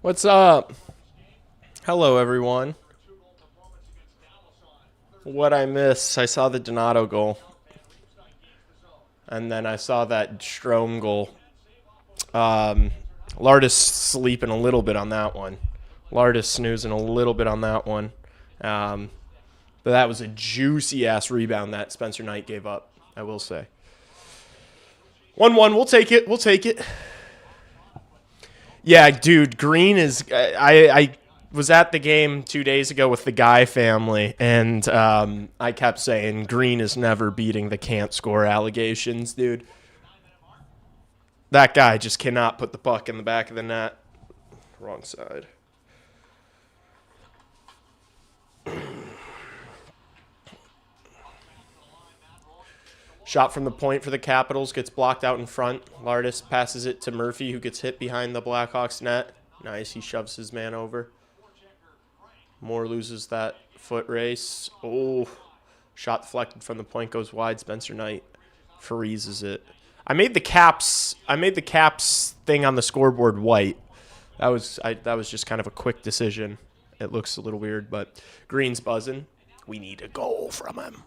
What's up? Hello, everyone. What I miss? I saw the Donato goal, and then I saw that Strome goal. Um, Lardis sleeping a little bit on that one. Lardis snoozing a little bit on that one. Um, but that was a juicy ass rebound that Spencer Knight gave up, I will say. 1-1. We'll take it. We'll take it. Yeah, dude, Green is. I was at the game 2 days ago with the Guy family, and I kept saying Green is never beating the can't score allegations, dude. That guy just cannot put the puck in the back of the net. Wrong side. Shot from the point for the Capitals gets blocked out in front. Lardis passes it to Murphy, who gets hit behind the Blackhawks net. Nice, he shoves his man over. Moore loses that foot race. Oh, shot deflected from the point, goes wide. Spencer Knight freezes it. I made the Caps thing on the scoreboard white. That was just kind of a quick decision. It looks a little weird, but Green's buzzing. We need a goal from him.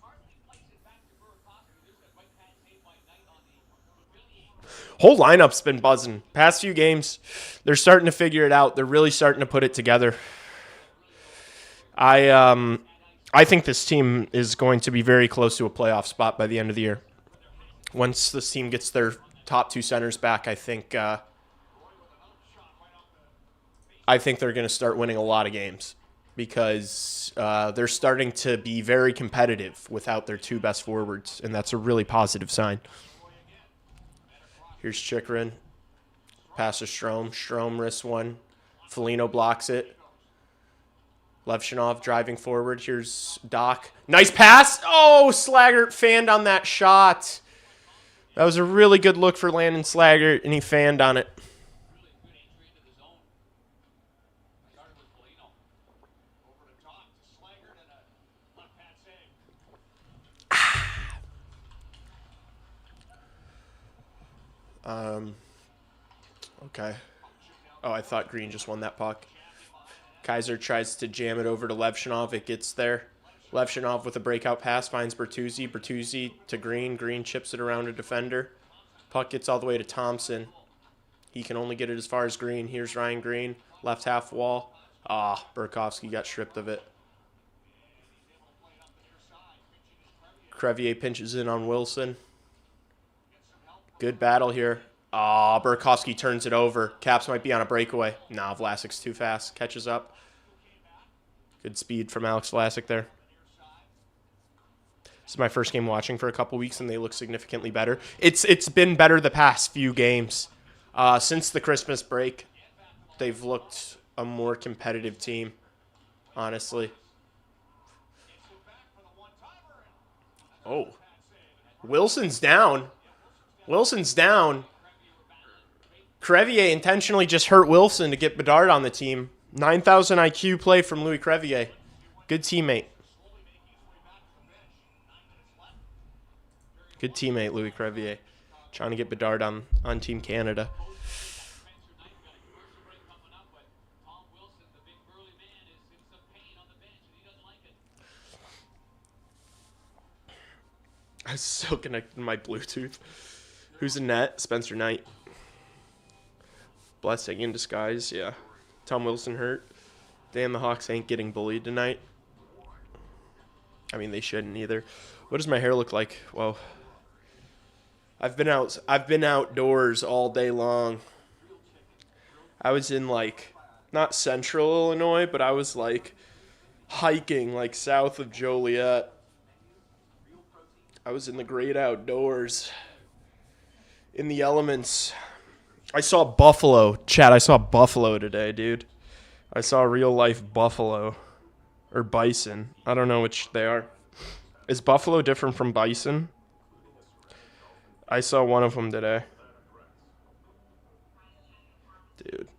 Whole lineup's been buzzing. Past few games, they're starting to figure it out. They're really starting to put it together. I think this team is going to be very close to a playoff spot by the end of the year. Once this team gets their top two centers back, I think they're going to start winning a lot of games because they're starting to be very competitive without their two best forwards, and that's a really positive sign. Here's Chikrin. Pass to Strome. Strome wrists one. Foligno blocks it. Levshinov driving forward. Here's Doc. Nice pass. Oh, Slaggert fanned on that shot. That was a really good look for Landon Slaggert, and he fanned on it. Okay. Oh, I thought Green just won that puck. Kaiser tries to jam it over to Levshinov. It gets there. Levshinov with a breakout pass finds Bertuzzi. Bertuzzi to Green. Green chips it around a defender. Puck gets all the way to Thompson. He can only get it as far as Green. Here's Ryan Green. Left half wall. Burakovsky got stripped of it. Crevier pinches in on Wilson. Good battle here. Burakovsky turns it over. Caps might be on a breakaway. Nah, Vlasic's too fast. Catches up. Good speed from Alex Vlasic there. This is my first game watching for a couple weeks, and they look significantly better. It's been better the past few games. Since the Christmas break, they've looked a more competitive team, honestly. Oh. Wilson's down. Wilson's down. Crevier intentionally just hurt Wilson to get Bedard on the team. 9,000 IQ play from Louis Crevier. Good teammate. Good teammate, Louis Crevier. Trying to get Bedard on Team Canada. I was still connected to my Bluetooth. Who's in net? Spencer Knight. Blessing in disguise, yeah. Tom Wilson hurt. Damn, the Hawks ain't getting bullied tonight. I mean, they shouldn't either. What does my hair look like? Well, I've been outdoors all day long. I was in not central Illinois, but I was hiking south of Joliet. I was in the great outdoors. In the elements. I saw buffalo. Chad, I saw buffalo today, dude. I saw real life buffalo. Or bison. I don't know which they are. Is buffalo different from bison? I saw one of them today. Dude.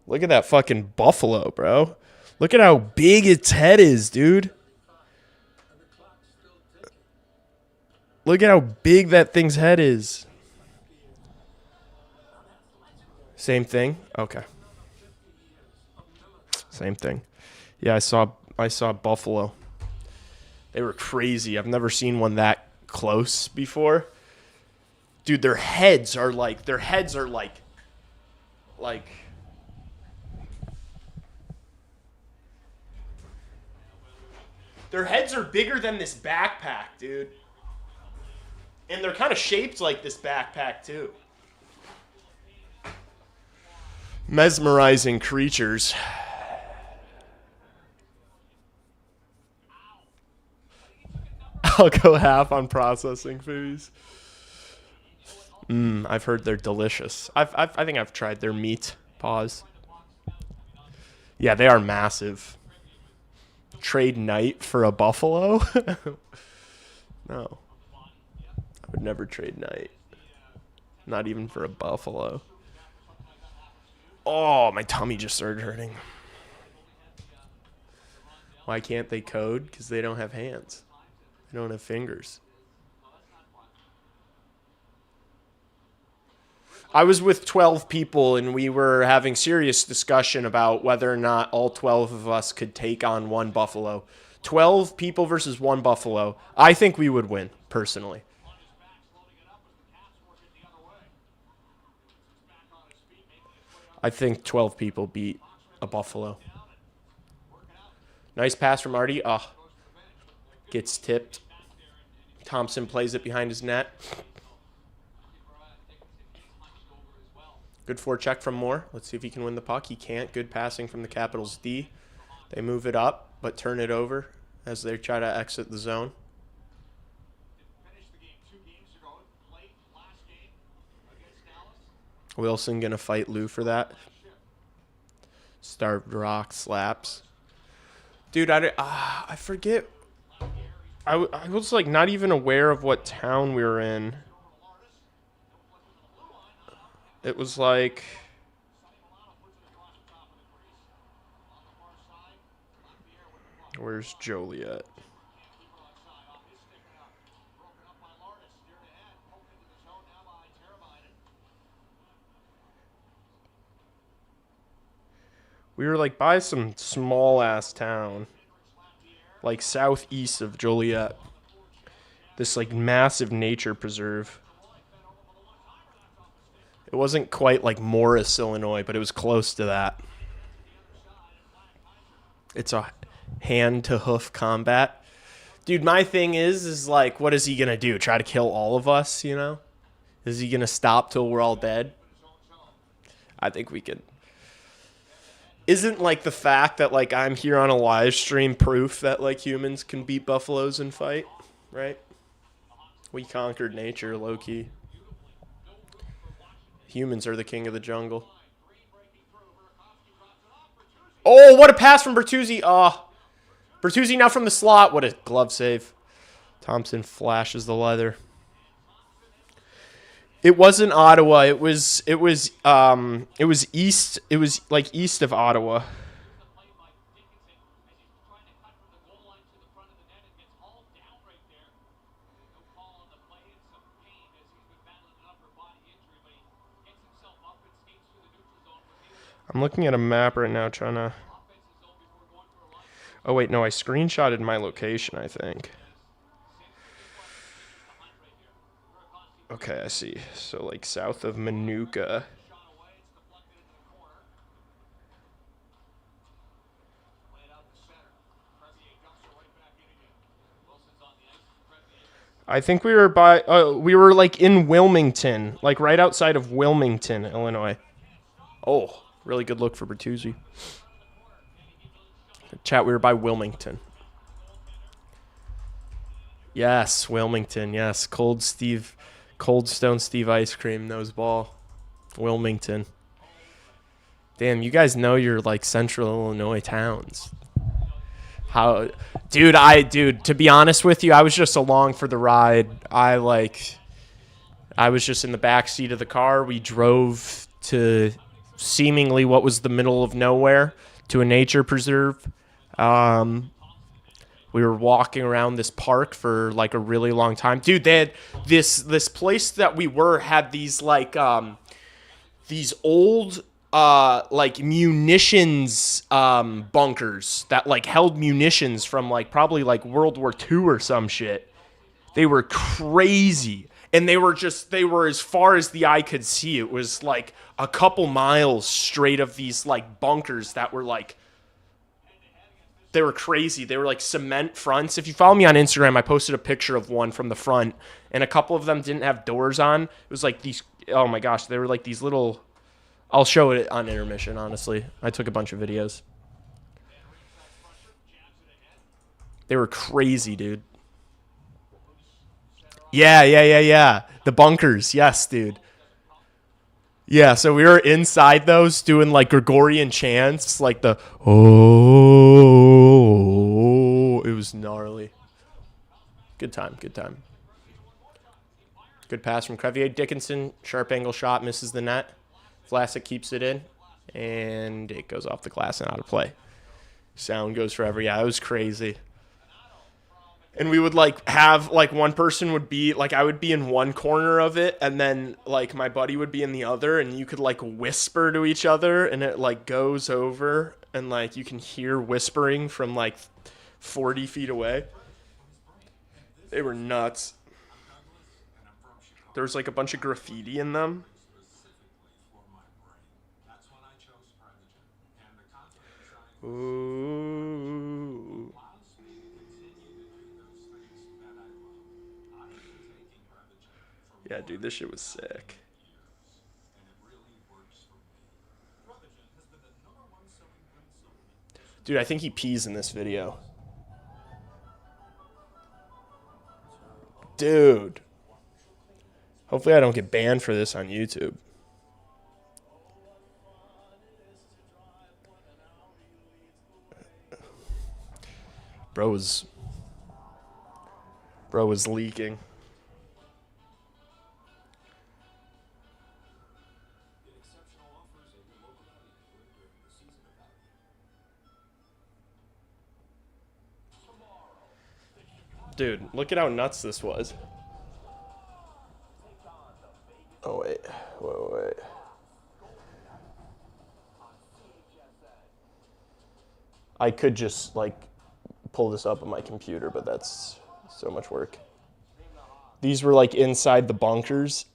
Look at that fucking buffalo, bro. Look at how big its head is, dude. Look at how big that thing's head is. Same thing? Okay. Same thing. Yeah, I saw buffalo. They were crazy. I've never seen one that close before. Dude, their heads are like their heads are like their heads are bigger than this backpack, dude. And they're kind of shaped like this backpack too. Mesmerizing creatures. I'll go half on processing fees. I've heard they're delicious. I think I've tried their meat. Pause. Yeah, they are massive. Trade night for a buffalo? No. I would never trade night. Not even for a buffalo. Oh, my tummy just started hurting. Why can't they code? Because they don't have hands. They don't have fingers. I was with 12 people, and we were having serious discussion about whether or not all 12 of us could take on one buffalo. 12 people versus one buffalo. I think we would win, personally. I think 12 people beat a buffalo. Nice pass from Artie. Gets tipped. Thompson plays it behind his net. Good forecheck from Moore. Let's see if he can win the puck. He can't. Good passing from the Capitals D. They move it up, but turn it over as they try to exit the zone. Wilson going to fight Lou for that. Starved rock slaps. Dude, I forget. I was like not even aware of what town we were in. It was like, where's Joliet? We were like by some small ass town, like southeast of Joliet. This like massive nature preserve. It wasn't quite like Morris, Illinois, but it was close to that. It's a hand-to-hoof combat. Dude, my thing is like, what is he going to do? Try to kill all of us, you know? Is he going to stop till we're all dead? I think we could. Isn't like the fact that like I'm here on a live stream proof that like humans can beat buffaloes and fight, right? We conquered nature, low-key. Humans are the king of the jungle. Oh, what a pass from Bertuzzi. Bertuzzi now from the slot. What a glove save. Thompson flashes the leather. It wasn't Ottawa. It was east. It was like east of Ottawa. I'm looking at a map right now trying to... Oh, wait, no, I screenshotted my location, I think. Okay, I see. So, like, south of Manuka. I think we were by... we were, like, in Wilmington. Like, right outside of Wilmington, Illinois. Oh... Really good look for Bertuzzi. Chat, we were by Wilmington. Yes, Wilmington, yes. Cold Stone Steve Ice Cream, nose ball. Wilmington. Damn, you guys know your, like, central Illinois towns. How, dude, to be honest with you, I was just along for the ride. I was just in the back seat of the car. We drove to... seemingly what was the middle of nowhere to a nature preserve. We were walking around this park for like a really long time. Dude, they had this place that we were had these like these old like munitions bunkers that like held munitions from like probably like World War II or some shit. They were crazy. And they were as far as the eye could see. It was like a couple miles straight of these like bunkers that were like, they were crazy. They were like cement fronts. If you follow me on Instagram, I posted a picture of one from the front, and a couple of them didn't have doors on. It was like these, oh my gosh, they were like these little, I'll show it on intermission, honestly. I took a bunch of videos. They were crazy, dude. Yeah. The bunkers, yes, dude. Yeah, so we were inside those doing like Gregorian chants, like the oh, it was gnarly. Good time. Good pass from Crevier. Dickinson, sharp angle shot, misses the net. Vlasic keeps it in, and it goes off the glass and out of play. Sound goes forever. Yeah, it was crazy. And we would like have like one person would be like, I would be in one corner of it, and then like my buddy would be in the other, and you could like whisper to each other, and it like goes over, and like you can hear whispering from like 40 feet away. They were nuts. There was like a bunch of graffiti in them. Ooh. Yeah, dude, this shit was sick. Dude, I think he pees in this video. Dude. Hopefully I don't get banned for this on YouTube. Bro was leaking. Dude, look at how nuts this was. Oh, wait. I could just, like, pull this up on my computer, but that's so much work. These were, like, inside the bunkers.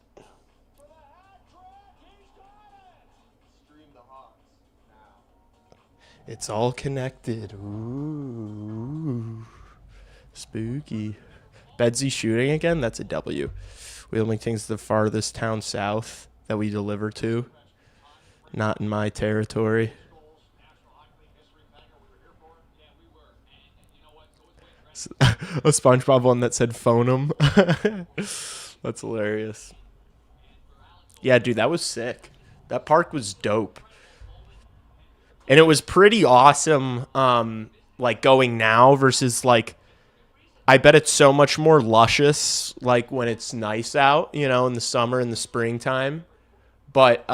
It's all connected. Ooh. Spooky. Bedsy shooting again? That's a W. Wilmington's the farthest town south that we deliver to. Not in my territory. A SpongeBob one that said phone him. That's hilarious. Yeah, dude, that was sick. That park was dope. And it was pretty awesome, like, going now versus, like, I bet it's so much more luscious, like, when it's nice out, you know, in the summer and the springtime. But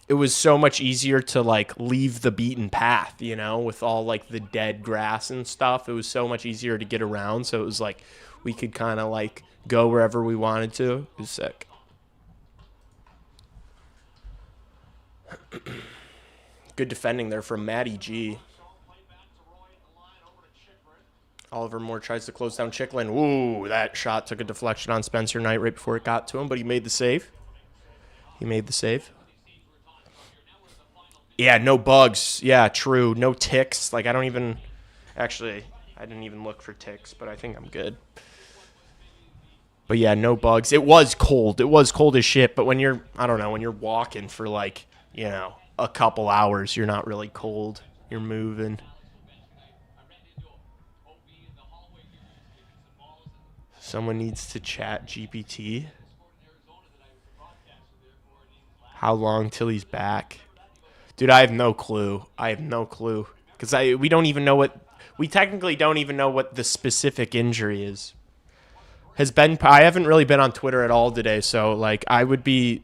it was so much easier to, like, leave the beaten path, you know, with all, like, the dead grass and stuff. It was so much easier to get around. So it was, like, we could kind of, like, go wherever we wanted to. It was sick. Good defending there from Matty G. Oliver Moore tries to close down Chicklin. Ooh, that shot took a deflection on Spencer Knight right before it got to him, but he made the save. Yeah, no bugs. Yeah, true. No ticks. Like, I don't even... Actually, I didn't even look for ticks, but I think I'm good. But yeah, no bugs. It was cold. It was cold as shit, but when you're... I don't know, when you're walking for, like, you know, a couple hours, you're not really cold. You're moving. Someone needs to chat GPT. How long till he's back? Dude, I have no clue. Because we don't even know what... We technically don't even know what the specific injury is. I haven't really been on Twitter at all today, so, like, I'd be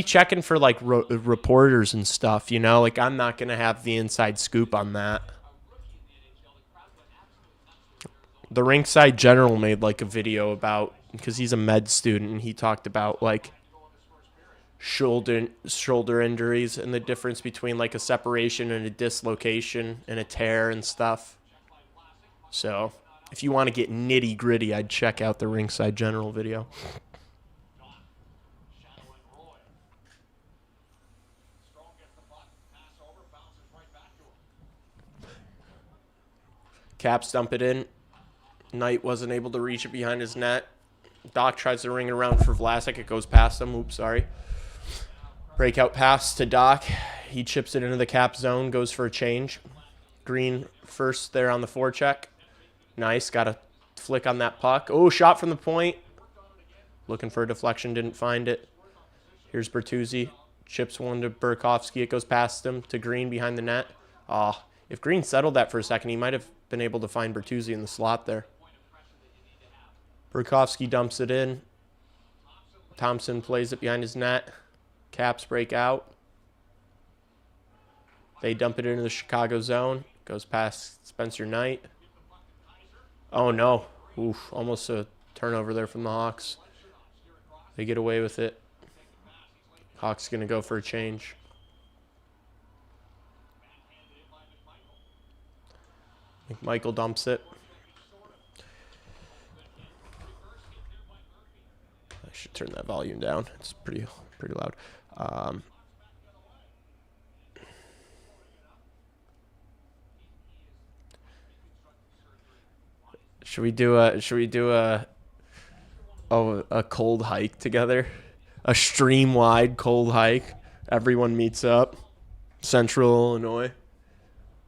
checking for, like, reporters and stuff, you know? Like, I'm not going to have the inside scoop on that. The Rinkside General made like a video about, because he's a med student, and he talked about like shoulder injuries and the difference between like a separation and a dislocation and a tear and stuff. So if you want to get nitty gritty, I'd check out the Rinkside General video. Caps dump it in. Knight wasn't able to reach it behind his net. Doc tries to ring it around for Vlasic. It goes past him. Oops, sorry. Breakout pass to Doc. He chips it into the cap zone, goes for a change. Green first there on the forecheck. Nice. Got a flick on that puck. Oh, shot from the point. Looking for a deflection. Didn't find it. Here's Bertuzzi. Chips one to Burakovsky. It goes past him to Green behind the net. If Green settled that for a second, he might have been able to find Bertuzzi in the slot there. Burakovsky dumps it in. Thompson plays it behind his net. Caps break out. They dump it into the Chicago zone. Goes past Spencer Knight. Oh, no. Oof, almost a turnover there from the Hawks. They get away with it. Hawks going to go for a change. McMichael dumps it. I should turn that volume down. It's pretty loud. Should we do a cold hike together? A stream-wide cold hike. Everyone meets up. Central Illinois.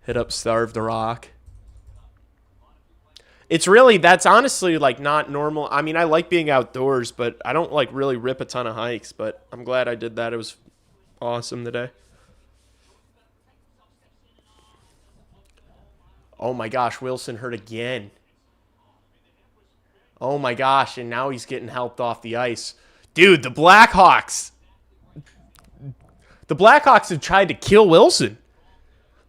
Hit up Starve the Rock. That's honestly like not normal. I mean, I like being outdoors, but I don't like really rip a ton of hikes, but I'm glad I did that. It was awesome today. Oh my gosh, Wilson hurt again. Oh my gosh, and now he's getting helped off the ice. Dude, the Blackhawks. The Blackhawks have tried to kill Wilson.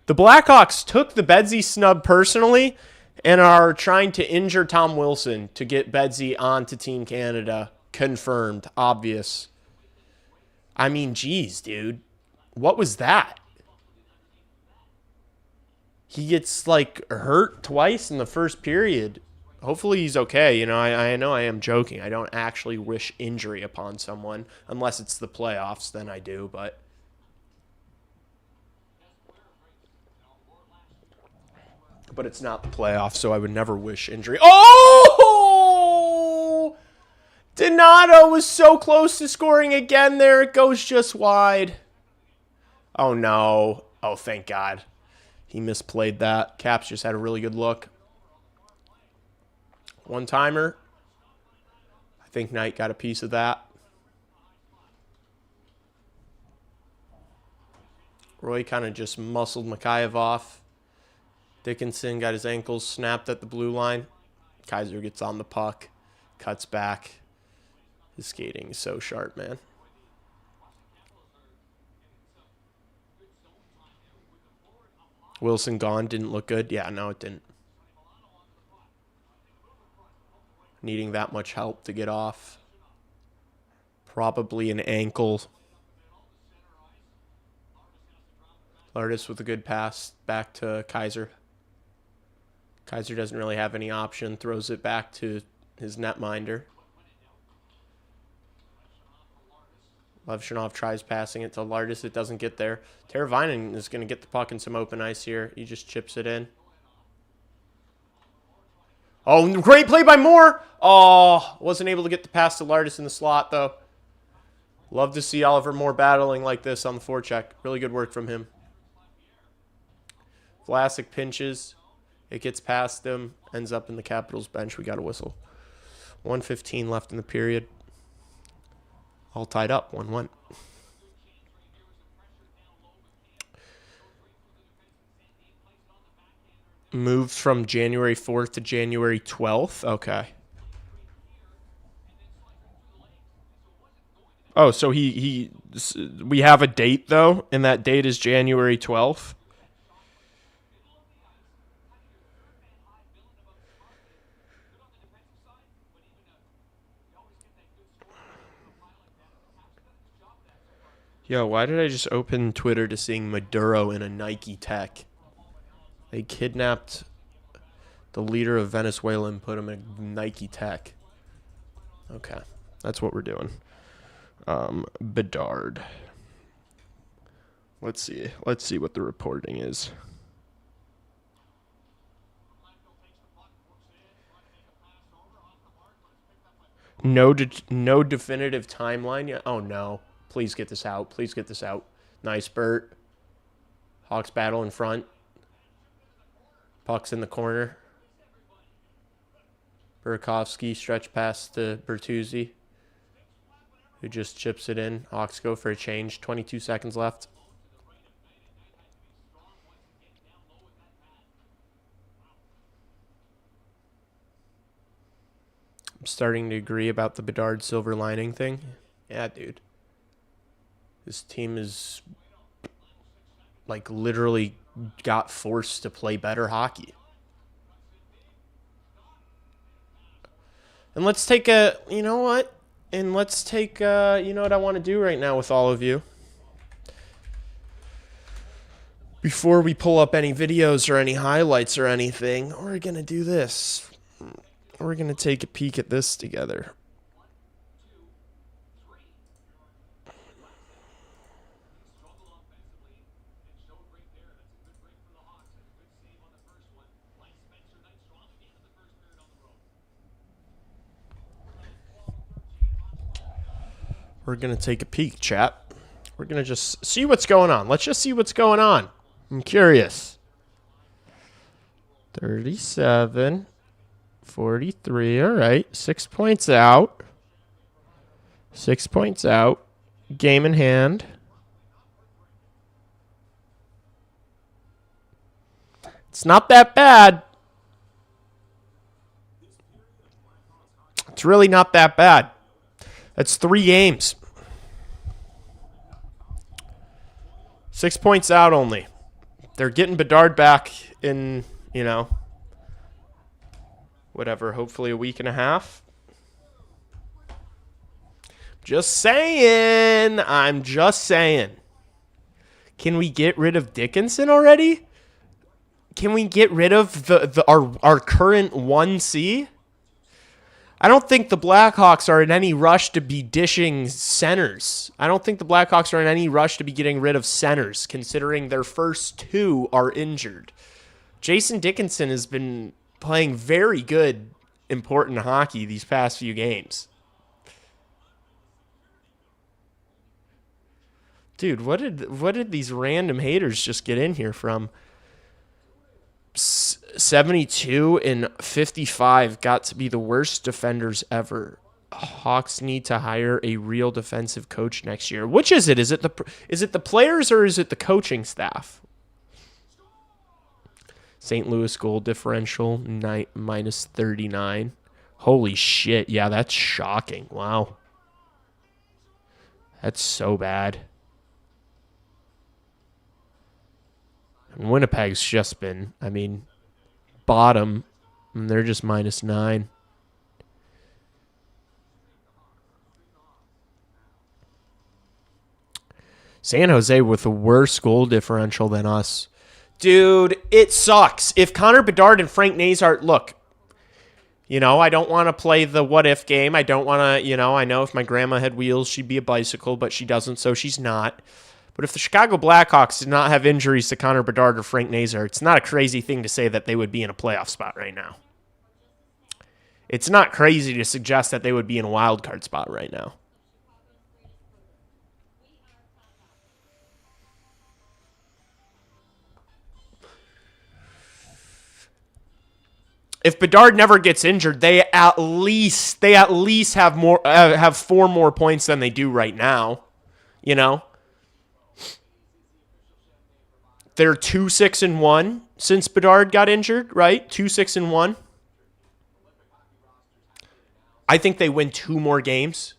The Blackhawks took the Bedsy snub personally and are trying to injure Tom Wilson to get Bedsy onto Team Canada. Confirmed. Obvious. I mean, geez, dude. What was that? He gets, like, hurt twice in the first period. Hopefully he's okay. You know, I know I am joking. I don't actually wish injury upon someone. Unless it's the playoffs, then I do, but... But it's not the playoffs, so I would never wish injury. Oh! Donato was so close to scoring again there. It goes just wide. Oh, no. Oh, thank God. He misplayed that. Caps just had a really good look. One-timer. I think Knight got a piece of that. Roy kind of just muscled Mikheyev off. Dickinson got his ankles snapped at the blue line. Kaiser gets on the puck. Cuts back. His skating is so sharp, man. Wilson gone. Didn't look good. Yeah, no, it didn't. Needing that much help to get off. Probably an ankle. Lardis with a good pass back to Kaiser. Kaiser doesn't really have any option. Throws it back to his netminder. Levshinov tries passing it to Lardis. It doesn't get there. Teravainen is going to get the puck in some open ice here. He just chips it in. Oh, great play by Moore. Oh, wasn't able to get the pass to Lardis in the slot, though. Love to see Oliver Moore battling like this on the forecheck. Really good work from him. Vlasic pinches. It gets past him. Ends up in the Capitals bench. We got a whistle. 1:15 left in the period. All tied up. 1-1. Moved from January 4th to January 12th. Okay. Oh, so we have a date, though, and that date is January 12th. Yo, why did I just open Twitter to seeing Maduro in a Nike Tech? They kidnapped the leader of Venezuela and put him in a Nike Tech. Okay, that's what we're doing. Bedard. Let's see. Let's see what the reporting is. No definitive timeline yet. Oh no! Please get this out. Please get this out. Nice, Bert. Hawks battle in front. Puck's in the corner. Burakovsky stretch pass to Bertuzzi, who just chips it in. Hawks go for a change. 22 seconds left. I'm starting to agree about the Bedard silver lining thing. Yeah, dude. This team is like literally got forced to play better hockey. And let's take a, you know what? And let's take, you know what I want to do right now with all of you? Before we pull up any videos or any highlights or anything, we're going to do this. We're going to take a peek at this together. We're going to take a peek, chat. We're going to just see what's going on. Let's just see what's going on. I'm curious. 37, 43. All right. 6 points out. 6 points out. Game in hand. It's not that bad. It's really not that bad. That's 3 games. 6 points out only. They're getting Bedard back in, you know, whatever, hopefully a week and a half. Just saying. I'm just saying. Can we get rid of Dickinson already? Can we get rid of our current 1C? I don't think the Blackhawks are in any rush to be dishing centers. I don't think the Blackhawks are in any rush to be getting rid of centers, considering their first 2 are injured. Jason Dickinson has been playing very good, important hockey these past few games. Dude, what did these random haters just get in here from? 72 and 55 got to be the worst defenders ever. Hawks need to hire a real defensive coach next year. Which is it? Is it the players or is it the coaching staff? St. Louis goal differential minus 39. Holy shit. Yeah, that's shocking. Wow. That's so bad. And Winnipeg's just been, I mean, bottom, and they're just minus 9. San Jose with a worse goal differential than us. Dude, it sucks. If Connor Bedard and Frank Nazar, look, you know, I don't want to play the what-if game. I don't want to, you know, I know if my grandma had wheels, she'd be a bicycle, but she doesn't, so she's not. But if the Chicago Blackhawks did not have injuries to Connor Bedard or Frank Nazar, it's not a crazy thing to say that they would be in a playoff spot right now. It's not crazy to suggest that they would be in a wild card spot right now. If Bedard never gets injured, they at least have 4 more points than they do right now. You know? They're 2-6-1 since Bedard got injured, right? 2-6-1. I think they win 2 more games.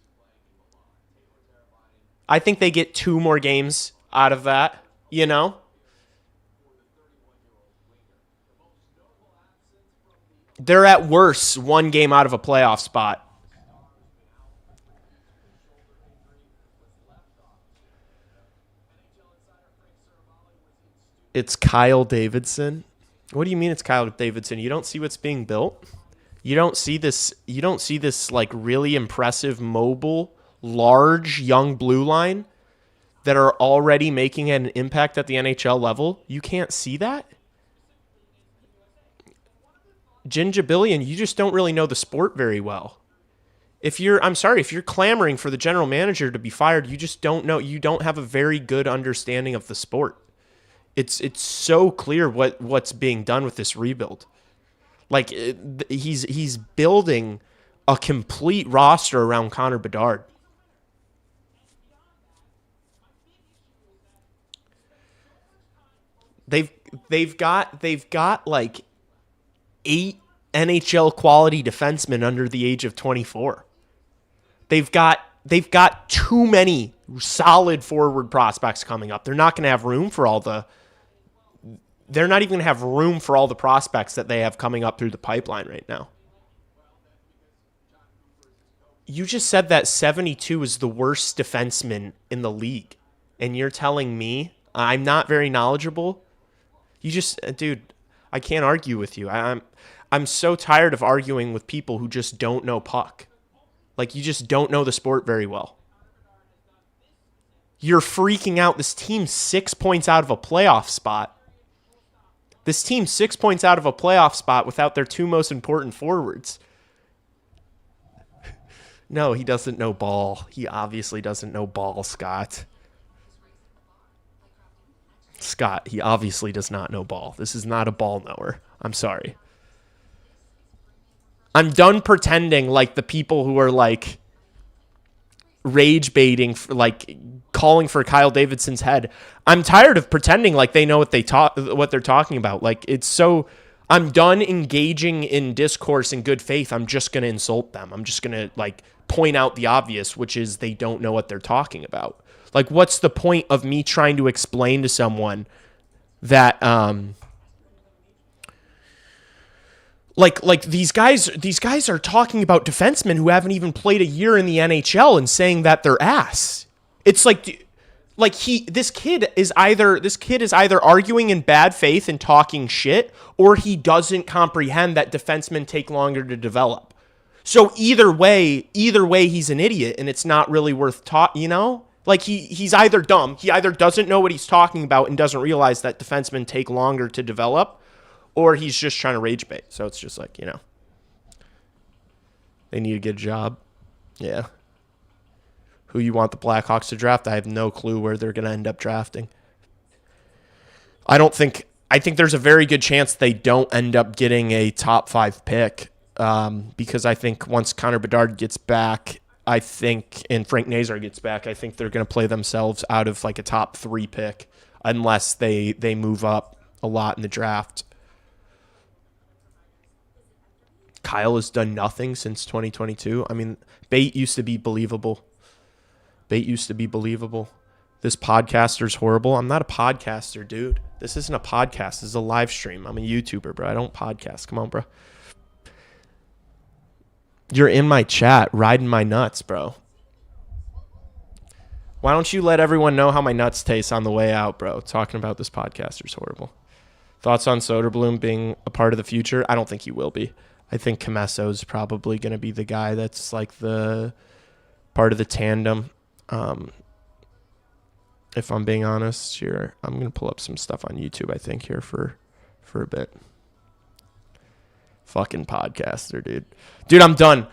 I think they get 2 more games out of that, you know? They're at worst 1 game out of a playoff spot. It's Kyle Davidson. What do you mean it's Kyle Davidson? You don't see what's being built? You don't see this like really impressive, mobile, large, young blue line that are already making an impact at the NHL level? You can't see that? Gingibillion, you just don't really know the sport very well. If you're clamoring for the general manager to be fired, you just don't know. You don't have a very good understanding of the sport. It's so clear what's being done with this rebuild. Like he's building a complete roster around Connor Bedard. They've got like 8 NHL quality defensemen under the age of 24. They've got too many solid forward prospects coming up. They're not going to have room for all the. They're not even going to have room for all the prospects that they have coming up through the pipeline right now. You just said that 72 is the worst defenseman in the league, and you're telling me I'm not very knowledgeable? You just, dude, I can't argue with you. I'm so tired of arguing with people who just don't know puck. Like, you just don't know the sport very well. You're freaking out. This team's 6 points out of a playoff spot. This team's 6 points out of a playoff spot without their 2 most important forwards. No, he doesn't know ball. He obviously doesn't know ball, Scott. Scott, he obviously does not know ball. This is not a ball knower. I'm sorry. I'm done pretending like the people who are like rage baiting, like calling for Kyle Davidson's head. I'm tired of pretending like they know what they're talking about. Like, it's so. I'm done engaging in discourse in good faith. I'm just gonna insult them. I'm just gonna like point out the obvious, which is they don't know what they're talking about. Like, what's the point of me trying to explain to someone that like these guys are talking about defensemen who haven't even played a year in the NHL and saying that they're ass. It's like this kid is either arguing in bad faith and talking shit, or he doesn't comprehend that defensemen take longer to develop. So either way he's an idiot, and it's not really worth talking, you know? Like, he's either dumb, he either doesn't know what he's talking about and doesn't realize that defensemen take longer to develop, or he's just trying to rage bait. So it's just like, you know, they need to get a job. Yeah. Who you want the Blackhawks to draft? I have no clue where they're going to end up drafting. I think there's a very good chance they don't end up getting a top 5 pick, because I think once Connor Bedard gets back, and Frank Nazar gets back, I think they're going to play themselves out of like a top 3 pick unless they move up a lot in the draft. Kyle has done nothing since 2022. I mean, bait used to be believable. This podcaster's horrible. I'm not a podcaster, dude. This isn't a podcast. This is a live stream. I'm a YouTuber, bro. I don't podcast. Come on, bro. You're in my chat, riding my nuts, bro. Why don't you let everyone know how my nuts taste on the way out, bro? Talking about this podcaster's horrible. Thoughts on Soderblom being a part of the future? I don't think he will be. I think Camesso's probably going to be the guy that's like the part of the tandem. If I'm being honest here, I'm going to pull up some stuff on YouTube, I think, here for a bit. Fucking podcaster, dude. Dude, I'm done.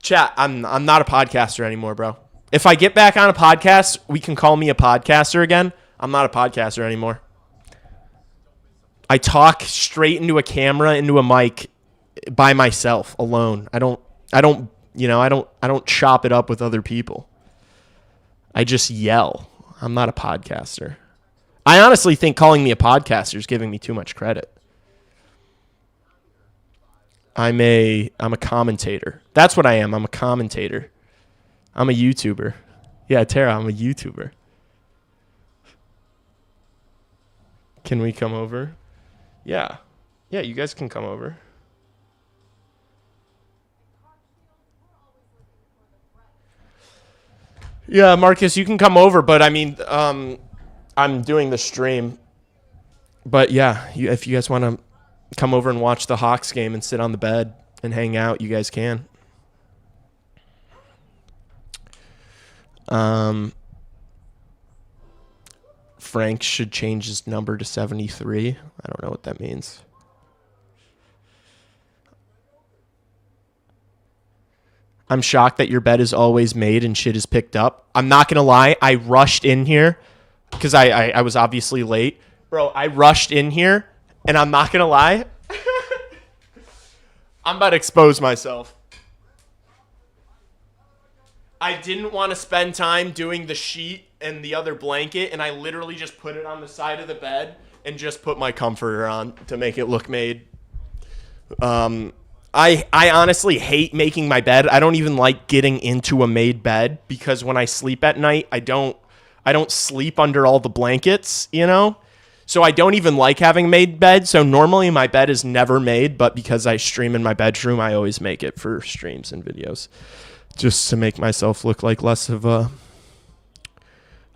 Chat, I'm not a podcaster anymore, bro. If I get back on a podcast, we can call me a podcaster again. I'm not a podcaster anymore. I talk straight into a camera, into a mic by myself, alone. I don't chop it up with other people. I just yell. I'm not a podcaster. I honestly think calling me a podcaster is giving me too much credit. I'm a commentator. That's what I am. I'm a commentator. I'm a YouTuber. Yeah, Tara, I'm a YouTuber. Can we come over? Yeah. Yeah, you guys can come over. Yeah, Marcus, you can come over, but I mean, I'm doing the stream. But yeah, if you guys want to come over and watch the Hawks game and sit on the bed and hang out, you guys can. Frank should change his number to 73. I don't know what that means. I'm shocked that your bed is always made and shit is picked up. I'm not going to lie. I rushed in here because I was obviously late. Bro, I rushed in here, and I'm not going to lie. I'm about to expose myself. I didn't want to spend time doing the sheet and the other blanket, and I literally just put it on the side of the bed and just put my comforter on to make it look made. I honestly hate making my bed. I don't even like getting into a made bed because when I sleep at night, I don't sleep under all the blankets, you know? So I don't even like having a made bed. So normally my bed is never made, but because I stream in my bedroom, I always make it for streams and videos. Just to make myself look like less of a,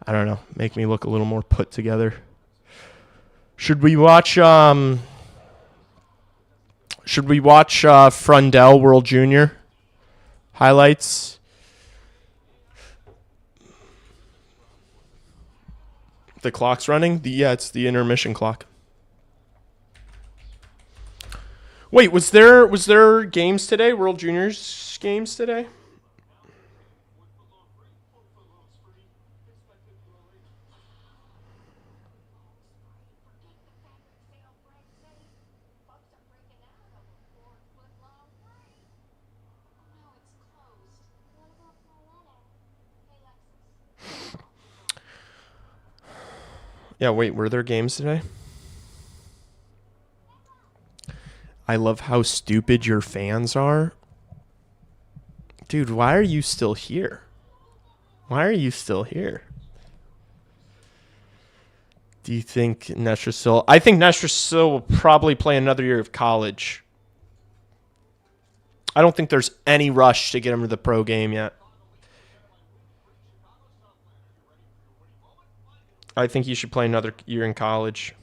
I don't know, make me look a little more put together. Should we watch Frundell World Junior highlights? The clock's running? Yeah, it's the intermission clock. Wait, was there games today? World Juniors games today? Yeah, wait, were there games today? I love how stupid your fans are. Dude, why are you still here? Why are you still here? Do you think Nestrasil... I think Nestrasil will probably play another year of college. I don't think there's any rush to get him to the pro game yet. I think he should play another year in college.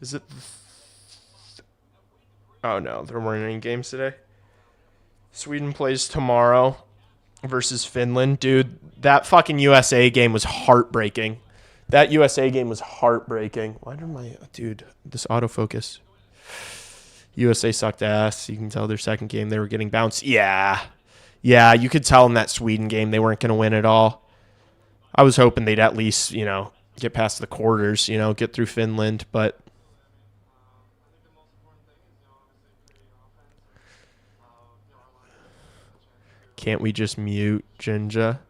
Is it... Oh, no. There weren't any games today. Sweden plays tomorrow versus Finland. Dude, that fucking USA game was heartbreaking. That USA game was heartbreaking. Why did my... Dude, this autofocus. USA sucked ass. You can tell their second game they were getting bounced. Yeah. Yeah, you could tell in that Sweden game they weren't going to win at all. I was hoping they'd at least, you know, get past the quarters, you know, get through Finland, but... Can't we just mute Jinja?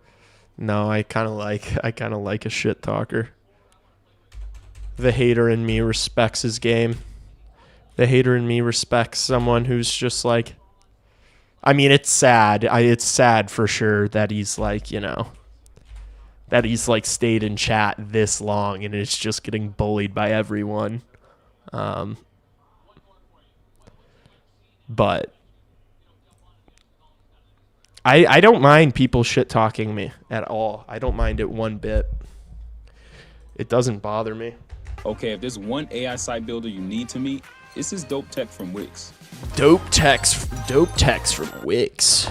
No, I kind of like a shit talker. The hater in me respects his game. The hater in me respects someone who's just like... I mean, it's sad. It's sad for sure that he's like, you know, that he's like stayed in chat this long and is just getting bullied by everyone. But I don't mind people shit talking me at all. I don't mind it one bit. It doesn't bother me. Okay, if there's one AI site builder you need to meet, it's this dope tech from Wix. Dope text from Wix.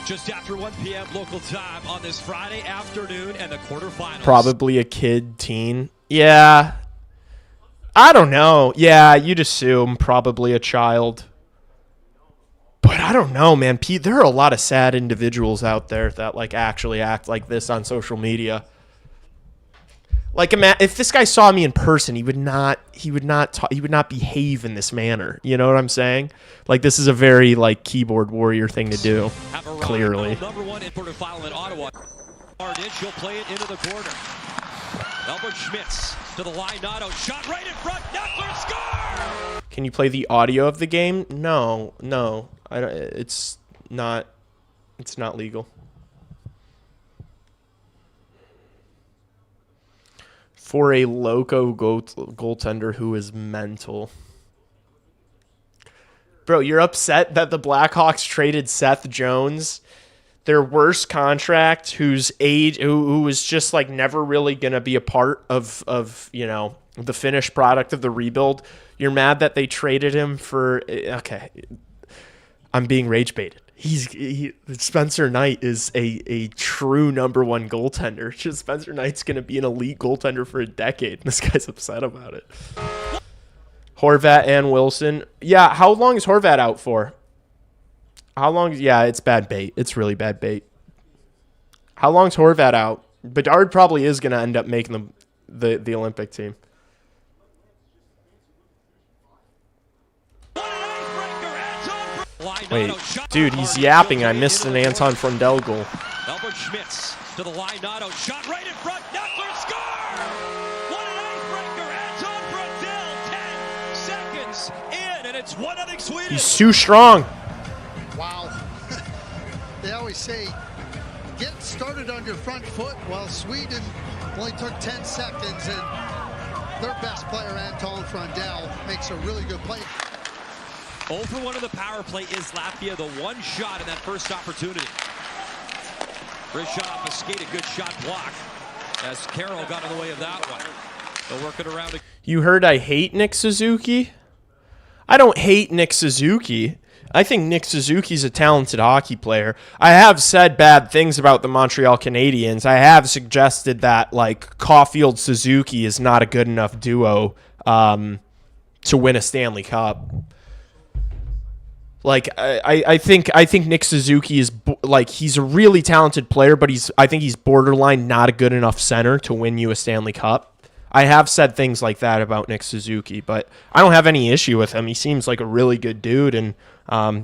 Just after 1 p.m. local time on this Friday afternoon and the quarterfinals. Probably a kid, teen. Yeah. I don't know. Yeah, you'd assume probably a child. But I don't know, man. Pete, there are a lot of sad individuals out there that like actually act like this on social media. Like, if this guy saw me in person, he would not behave in this manner. You know what I'm saying? Like, this is a very like keyboard warrior thing to do. Clearly. Number one in quarterfinal in Ottawa. She'll play it into the corner. Albert Schmitz to the line, not out. Shot right in front. Kessler score! Can you play the audio of the game? No. I don't, it's not legal. For a loco goaltender who is mental. Bro, you're upset that the Blackhawks traded Seth Jones, their worst contract, whose age, who was just like never really gonna be a part of you know, the finished product of the rebuild. You're mad that they traded him for, okay, I'm being rage baited. Spencer Knight is a true #1 goaltender. Just Spencer Knight's going to be an elite goaltender for a decade. This guy's upset about it. Horvat and Wilson. Yeah, how long is Horvat out for? How long? Yeah, it's bad bait. It's really bad bait. How long's Horvat out? Bedard probably is going to end up making the Olympic team. Wait, dude, he's yapping. I missed an Anton Frundell goal. Albert Schmitz to the line, Nato shot right in front. Knuckler score! What an icebreaker! Anton Frundell, 10 seconds in, and it's 1-0 Sweden. He's too strong. Wow. They always say, get started on your front foot. Well, Sweden only took 10 seconds, and their best player, Anton Frundell, makes a really good play. 0 for 1 in the power play is Latvia, the one shot in that first opportunity. First shot off a skate, a good shot block as Carroll got in the way of that one. They'll work it around. You heard I hate Nick Suzuki? I don't hate Nick Suzuki. I think Nick Suzuki's a talented hockey player. I have said bad things about the Montreal Canadiens. I have suggested that like Caulfield-Suzuki is not a good enough duo to win a Stanley Cup. Like I think Nick Suzuki is like, he's a really talented player, but I think he's borderline not a good enough center to win you a Stanley Cup. I have said things like that about Nick Suzuki, but I don't have any issue with him. He seems like a really good dude, and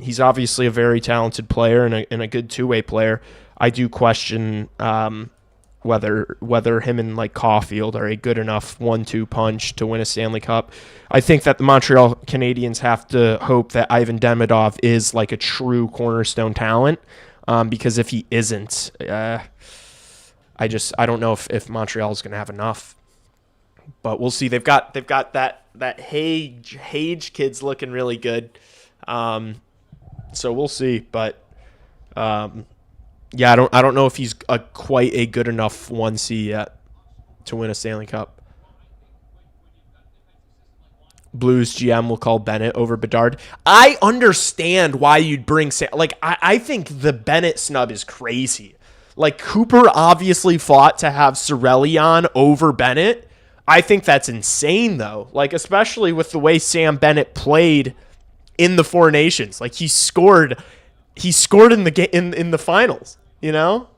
he's obviously a very talented player and a good two-way player. I do question whether him and like Caulfield are a good enough 1-2 punch to win a Stanley Cup. I think that the Montreal Canadiens have to hope that Ivan Demidov is like a true cornerstone talent, because if he isn't, I don't know if Montreal is going to have enough. But we'll see. They've got that Hage kid's looking really good, so we'll see. But yeah, I don't know if he's quite a good enough 1C yet to win a Stanley Cup. Blues GM will call Bennett over Bedard. I understand why you'd bring I think the Bennett snub is crazy. Like, Cooper obviously fought to have Cirelli on over Bennett. I think that's insane, though. Like, especially with the way Sam Bennett played in the Four Nations. Like, he scored in the finals, you know?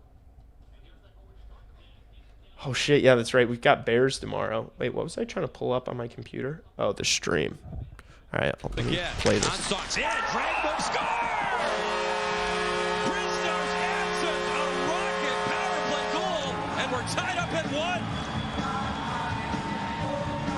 Oh, shit. Yeah, that's right. We've got Bears tomorrow. Wait, what was I trying to pull up on my computer? Oh, the stream. All right, let me play this. Tied up at 1.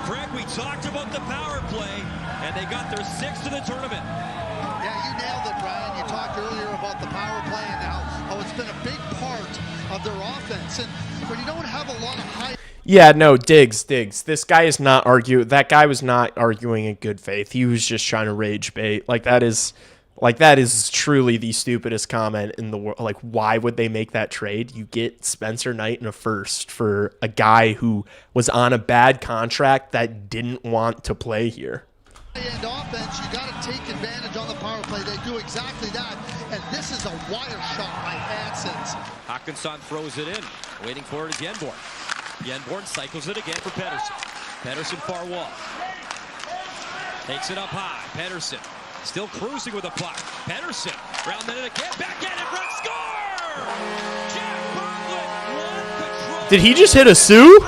Craig, we talked about the power play, and they got their 6th of the tournament. Yeah, you nailed it, Brian. You talked earlier about the power play and how it's been a big part of their offense. And when you don't have a lot of high... Yeah, no, Diggs. This guy is not arguing. That guy was not arguing in good faith. He was just trying to rage bait. Like, that is truly the stupidest comment in the world. Like, why would they make that trade? You get Spencer Knight in a first for a guy who was on a bad contract that didn't want to play here. And offense, you got to take advantage on the power play. They do exactly that, and this is a wire shot by Hansons. Hawkinson throws it in, waiting for it is Yenborn. Yenborn cycles it again for Pettersson. Pettersson far wall. Takes it up high. Pettersson still cruising with the puck. Pettersson, round it again, back in front, score! Jack Berglund, one control. Did he just hit a Sioux?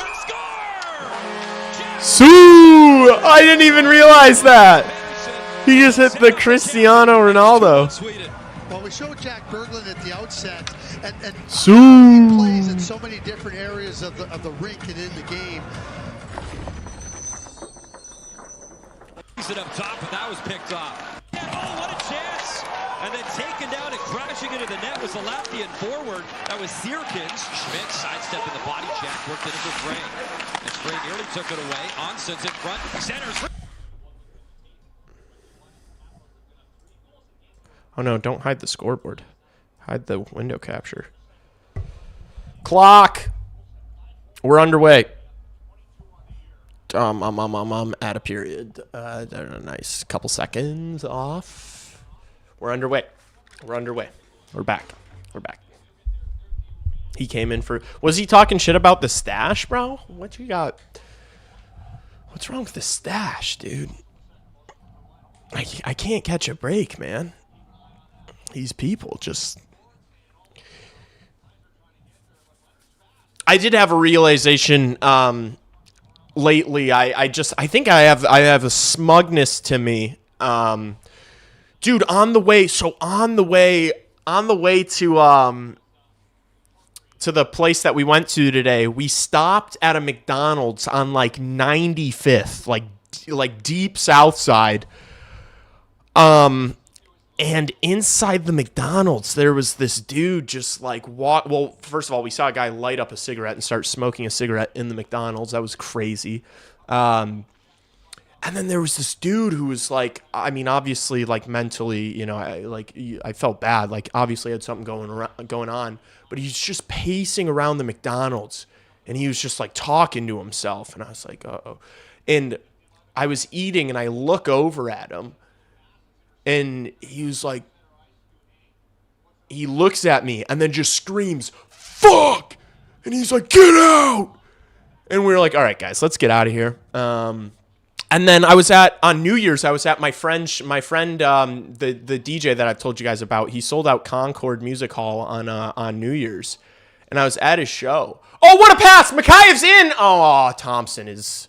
Sioux! I didn't even realize that. He just hit the Cristiano Ronaldo. Well, we showed Jack Berglund at the outset, and Sioux he plays in so many different areas of the rink and in the game. It up top, and that was picked off. Oh, what a chance! And then taken down and crashing into the net was the Latvian forward. That was Sierkins. Schmidt sidestepping the body check, worked it into Frey. And Frey nearly took it away. Onson's in front. Centers. Oh, no, don't hide the scoreboard. Hide the window capture. Clock. We're underway. At a period. Nice couple seconds off. We're underway. We're back. He came in for... Was he talking shit about the stash, bro? What you got? What's wrong with the stash, dude? I can't catch a break, man. These people just... I did have a realization lately. I think I have a smugness to me. Dude, on the way to the place that we went to today, we stopped at a McDonald's on like 95th, like deep south side. And inside the McDonald's, there was this dude just like well, first of all, we saw a guy light up a cigarette and start smoking a cigarette in the McDonald's. That was crazy. And then there was this dude who was like, I mean, obviously, like mentally, you know, I felt bad. Like, obviously, had something going on, but he's just pacing around the McDonald's, and he was just like talking to himself, and I was like, uh-oh. And I was eating, and I look over at him, and he was like, he looks at me, and then just screams, "Fuck!" And he's like, "Get out!" And we were like, all right, guys, let's get out of here. And then on New Year's, I was at my friend, the DJ that I've told you guys about. He sold out Concord Music Hall on New Year's, and I was at his show. Oh, what a pass! Makiev's in. Oh, Thompson is,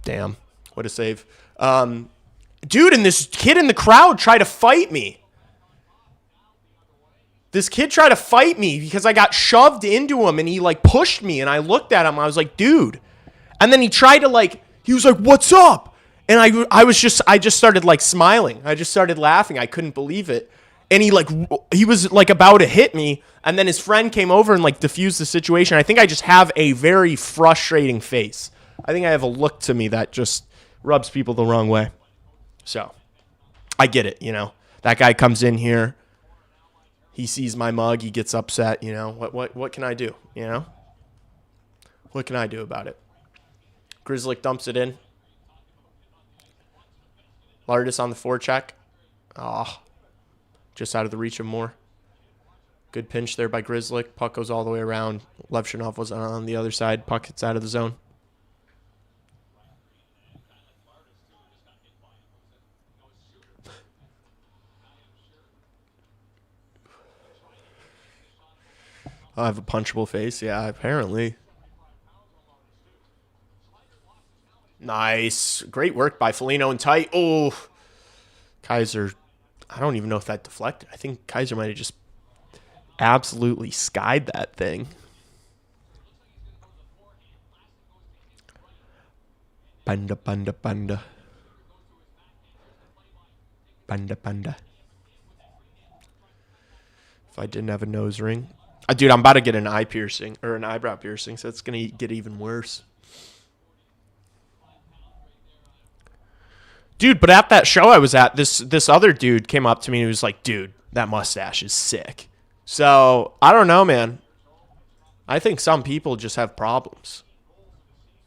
damn, what a save, dude. And this kid in the crowd tried to fight me. This kid tried to fight me because I got shoved into him, and he like pushed me, and I looked at him. I was like, dude. And then he tried to like. He was like, "What's up?" And I just started like smiling. I just started laughing. I couldn't believe it. And he was like about to hit me. And then his friend came over and like diffused the situation. I think I just have a very frustrating face. I think I have a look to me that just rubs people the wrong way. So I get it. You know, that guy comes in here. He sees my mug. He gets upset. You know, what can I do? You know, what can I do about it? Grizzly dumps it in. Lardis on the forecheck. Just out of the reach of Moore. Good pinch there by Grizzly. Puck goes all the way around. Levchinov was on the other side. Puck hits out of the zone. I have a punchable face. Yeah, apparently. Nice. Great work by Foligno and tight. Oh, Kaiser. I don't even know if that deflected. I think Kaiser might have just absolutely skied that thing. Banda, banda, banda. Banda, banda. If I didn't have a nose ring. Dude, I'm about to get an eye piercing or an eyebrow piercing, so it's going to get even worse. Dude, but at that show I was at, this other dude came up to me and he was like, dude, that mustache is sick. So, I don't know, man. I think some people just have problems.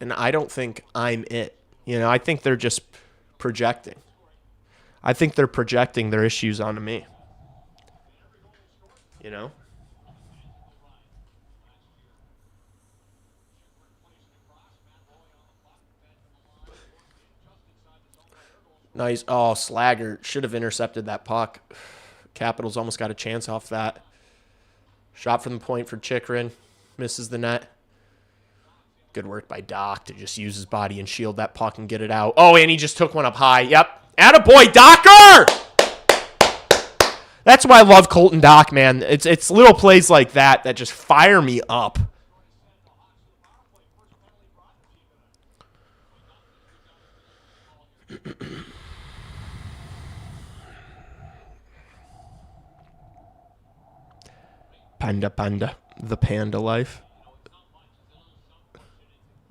And I don't think I'm it. You know, I think they're just projecting. I think they're projecting their issues onto me. You know? Nice. Oh, Slagger should have intercepted that puck. Capitals almost got a chance off that. Shot from the point for Chikrin. Misses the net. Good work by Doc to just use his body and shield that puck and get it out. Oh, and he just took one up high. Yep. Attaboy, Docker! That's why I love Colton Doc, man. It's little plays like that just fire me up. Panda, panda. The panda life.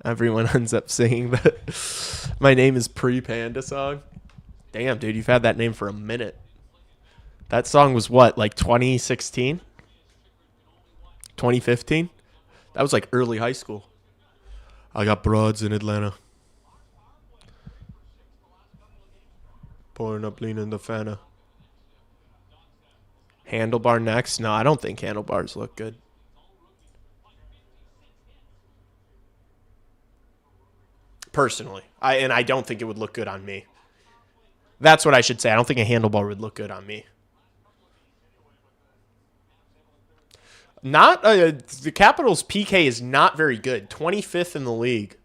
Everyone ends up singing the My Name is Pre-Panda song. Damn, dude, you've had that name for a minute. That song was what, like 2016? 2015? That was like early high school. I got broads in Atlanta. Pouring up, leaning the Fanta. Handlebar next? No, I don't think handlebars look good. Personally. I don't think it would look good on me. That's what I should say. I don't think a handlebar would look good on me. Not the Capitals' PK is not very good. 25th in the league.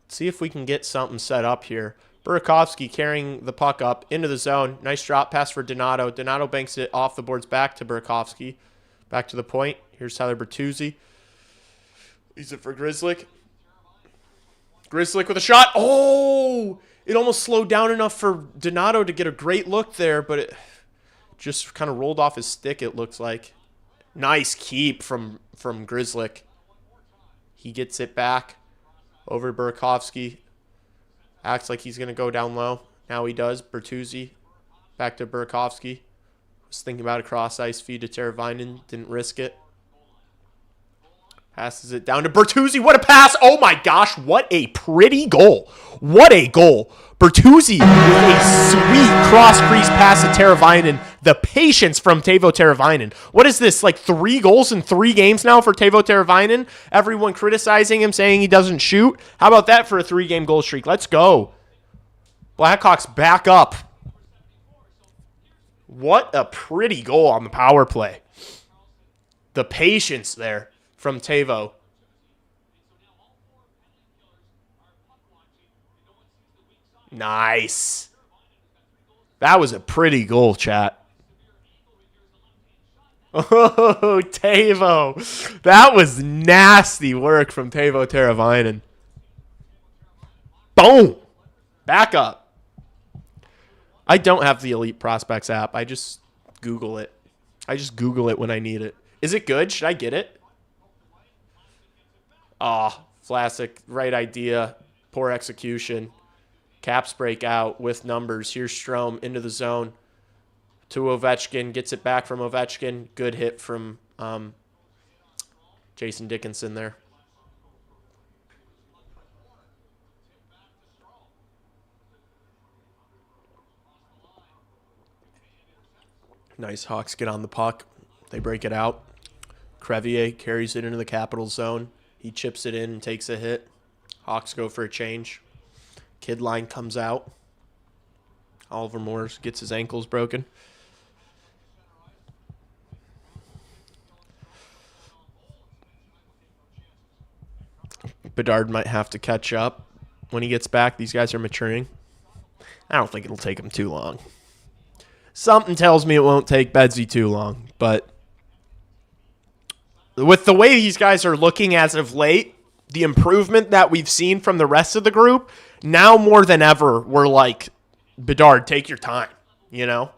Let's see if we can get something set up here. Burakovsky carrying the puck up into the zone. Nice drop pass for Donato. Donato banks it off the boards back to Burakovsky. Back to the point. Here's Tyler Bertuzzi. Leaves it for Grzelcyk. Grzelcyk with a shot. Oh! It almost slowed down enough for Donato to get a great look there, but it just kind of rolled off his stick, it looks like. Nice keep from Grzelcyk. He gets it back over Burakovsky. Acts like he's going to go down low. Now he does. Bertuzzi back to Burakovsky. Was thinking about a cross-ice feed to Teravainen. Didn't risk it. Passes it down to Bertuzzi. What a pass. Oh, my gosh. What a pretty goal. What a goal. Bertuzzi with a sweet cross-crease pass to Teravainen. The patience from Teuvo Teravainen. What is this, like 3 goals in 3 games now for Teuvo Teravainen? Everyone criticizing him, saying he doesn't shoot. How about that for a 3-game goal streak? Let's go. Blackhawks back up. What a pretty goal on the power play. The patience there from Teuvo. Nice. That was a pretty goal, chat. Oh, Teuvo. That was nasty work from Teuvo Teravainen. Boom. Back up. I don't have the Elite Prospects app. I just Google it. I just Google it when I need it. Is it good? Should I get it? Ah, Vlasic, right idea. Poor execution. Caps break out with numbers. Here's Strome into the zone to Ovechkin. Gets it back from Ovechkin. Good hit from Jason Dickinson there. Nice. Hawks get on the puck. They break it out. Crevier carries it into the Capital zone. He chips it in and takes a hit. Hawks go for a change. Kid line comes out. Oliver Moores gets his ankles broken. Bedard might have to catch up when he gets back. These guys are maturing. I don't think it'll take him too long. Something tells me it won't take Bedsy too long, but with the way these guys are looking as of late, the improvement that we've seen from the rest of the group, now more than ever, we're like, Bedard, take your time, you know?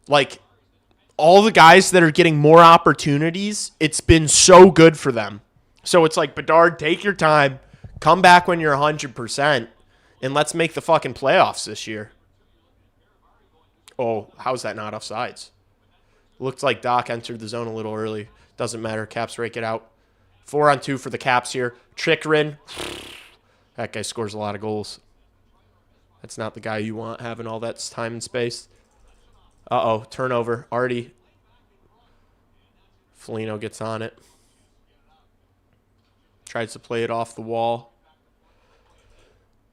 Like, all the guys that are getting more opportunities, it's been so good for them. So it's like, Bedard, take your time, come back when you're 100%, and let's make the fucking playoffs this year. Oh, how's that not offsides? Looked like Doc entered the zone a little early. Doesn't matter. Caps rake it out. 4-on-2 for the Caps here. Chikrin. That guy scores a lot of goals. That's not the guy you want having all that time and space. Uh-oh. Turnover. Artie. Foligno gets on it. Tries to play it off the wall.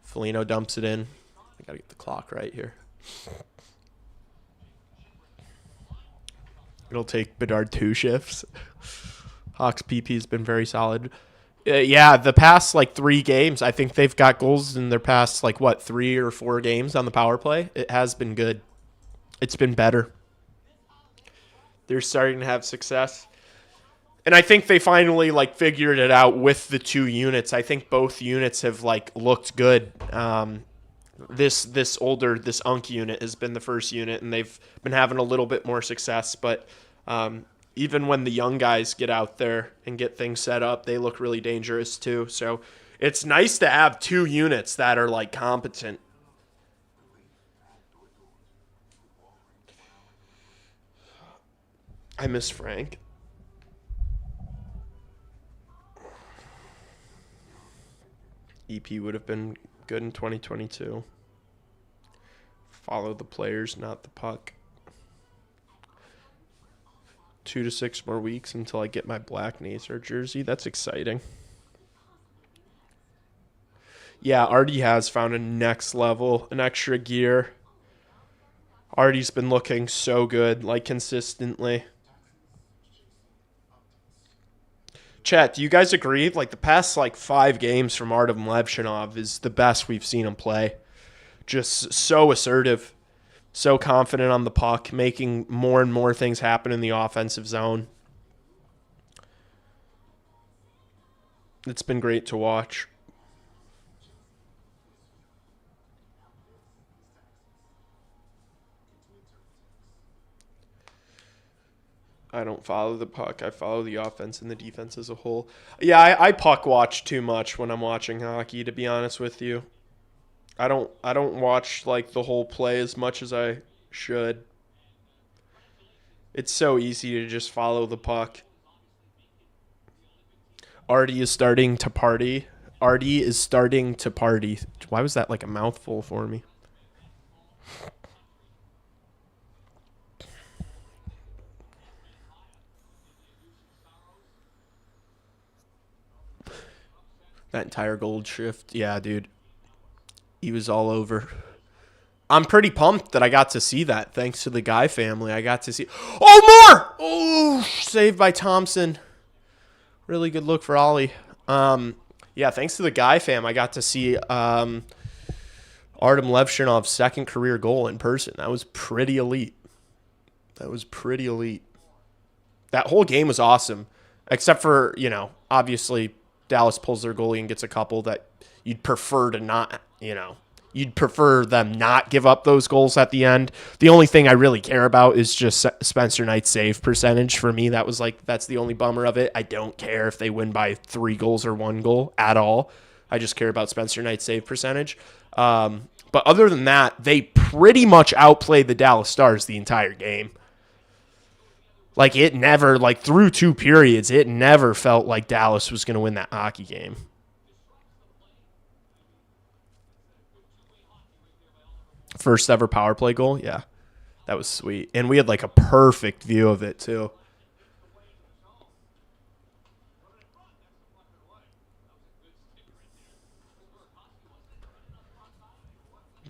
Foligno dumps it in. I got to get the clock right here. It'll take Bedard 2 shifts. Hawks PP has been very solid. Yeah, the past, 3 games, I think they've got goals in their past, 3 or 4 games on the power play. It has been good. It's been better. They're starting to have success. And I think they finally, figured it out with the 2 units. I think both units have, looked good. This Unk unit has been the first unit, and they've been having a little bit more success. But even when the young guys get out there and get things set up, they look really dangerous too. So it's nice to have 2 units that are competent. I miss Frank. EP would have been good in 2022. Follow the players, not the puck. 2 to 6 more weeks until I get my black Nazar jersey. That's exciting. Yeah, Artie has found a next level, an extra gear. Artie's been looking so good, like consistently. Chat, do you guys agree? Like the past 5 games from Artem Levshinov is the best we've seen him play. Just so assertive, so confident on the puck, making more and more things happen in the offensive zone. It's been great to watch. I don't follow the puck. I follow the offense and the defense as a whole. Yeah, I puck watch too much when I'm watching hockey, to be honest with you. I don't watch the whole play as much as I should. It's so easy to just follow the puck. Artie is starting to party. Artie is starting to party. Why was that like a mouthful for me? That entire gold shift. Yeah, dude. He was all over. I'm pretty pumped that I got to see that. Thanks to the Guy family. I got to see. Oh, more! Oh, saved by Thompson. Really good look for Ollie. Yeah, thanks to the Guy fam, I got to see Artem Levshinov's second career goal in person. That was pretty elite. That whole game was awesome. Except for, obviously Dallas pulls their goalie and gets a couple that you'd prefer to not, you'd prefer them not give up those goals at the end. The only thing I really care about is just Spencer Knight's save percentage. For me, that's the only bummer of it. I don't care if they win by 3 goals or 1 goal at all. I just care about Spencer Knight's save percentage. But other than that, they pretty much outplayed the Dallas Stars the entire game. It never, through 2 periods, it never felt like Dallas was going to win that hockey game. First ever power play goal? Yeah. That was sweet. And we had, a perfect view of it, too.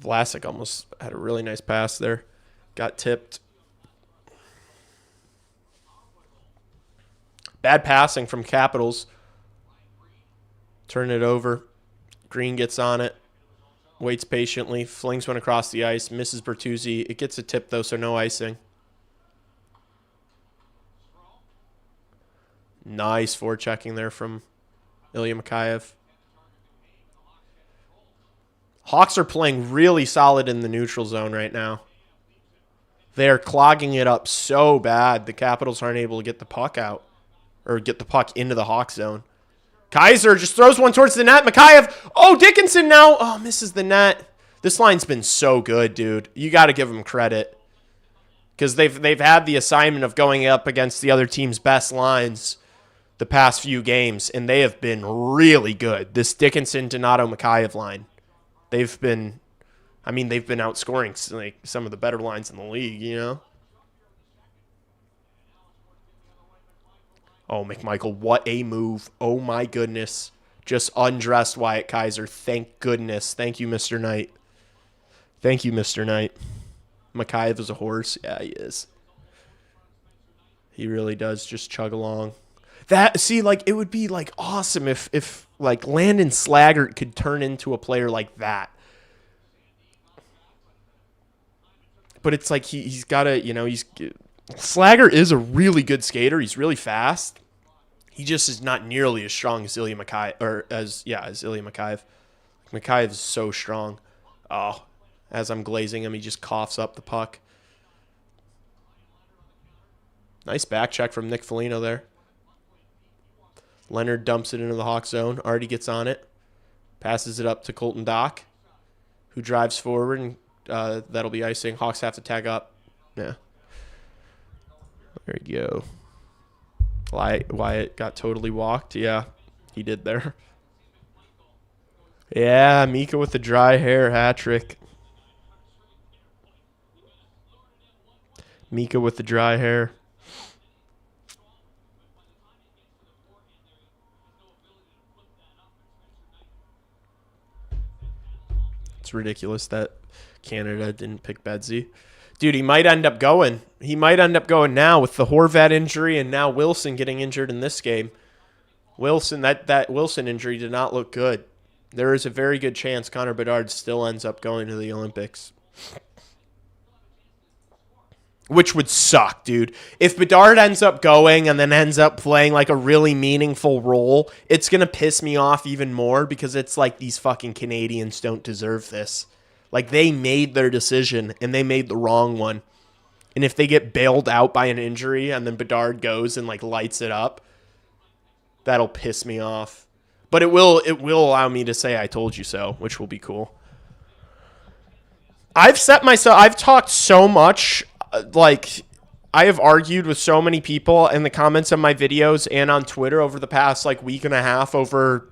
Vlasic almost had a really nice pass there. Got tipped. Bad passing from Capitals. Turn it over. Green gets on it. Waits patiently. Flings one across the ice. Misses Bertuzzi. It gets a tip, though, so no icing. Nice forechecking there from Ilya Mikheyev. Hawks are playing really solid in the neutral zone right now. They're clogging it up so bad the Capitals aren't able to get the puck out. Or get the puck into the Hawk zone. Kaiser just throws one towards the net. Mikheyev. Oh, Dickinson now. Oh, misses the net. This line's been so good, dude. You got to give them credit. Because they've had the assignment of going up against the other team's best lines the past few games, and they have been really good. This Dickinson, Donato, Mikheyev line. They've been outscoring some of the better lines in the league, Oh, McMichael, what a move. Oh, my goodness. Just undressed Wyatt Kaiser. Thank goodness. Thank you, Mr. Knight. Thank you, Mr. Knight. Mikheyev is a horse. Yeah, he is. He really does just chug along. It would be, awesome if Landon Slaggert could turn into a player like that. But it's he's got to, Slaggert is a really good skater. He's really fast. He just is not nearly as strong as Ilya Mikheyev, as Ilya Mikheyev. Mikheyev is so strong. Oh, as I'm glazing him, he just coughs up the puck. Nice back check from Nick Foligno there. Leonard dumps it into the Hawk zone. Artie gets on it. Passes it up to Colton Dock, who drives forward, and that'll be icing. Hawks have to tag up. Yeah. There you go. Wyatt got totally walked. Yeah, he did there. Yeah, Mika with the dry hair hat trick. Mika with the dry hair. It's ridiculous that Canada didn't pick Bedsy. Dude, he might end up going. He might end up going now with the Horvat injury and now Wilson getting injured in this game. Wilson, that Wilson injury did not look good. There is a very good chance Connor Bedard still ends up going to the Olympics. Which would suck, dude. If Bedard ends up going and then ends up playing like a really meaningful role, it's going to piss me off even more because it's like these fucking Canadians don't deserve this. Like they made their decision and they made the wrong one. And if they get bailed out by an injury and then Bedard goes and like lights it up, that'll piss me off. But it will allow me to say I told you so, which will be cool. I've talked so much, like I have argued with so many people in the comments of my videos and on Twitter over the past like week and a half over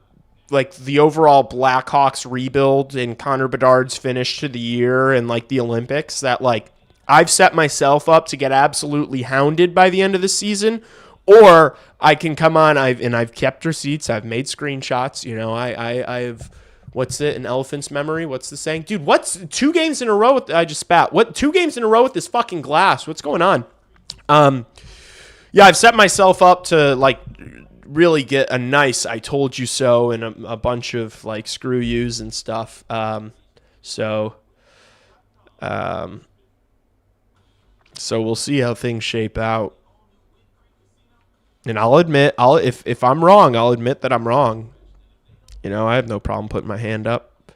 like the overall Blackhawks rebuild and Connor Bedard's finish to the year and like the Olympics that like I've set myself up to get absolutely hounded by the end of the season, or I can come on. I've kept receipts. I've made screenshots. You know, I've what's it? An elephant's memory. What's the saying, dude? What's 2 games in a row? I just spat. What 2 games in a row with this fucking glass? What's going on? Yeah, I've set myself up to like really get a nice "I told you so" and a bunch of like screw yous and stuff. So we'll see how things shape out. And I'll admit, if I'm wrong, I'll admit that I'm wrong. You know, I have no problem putting my hand up.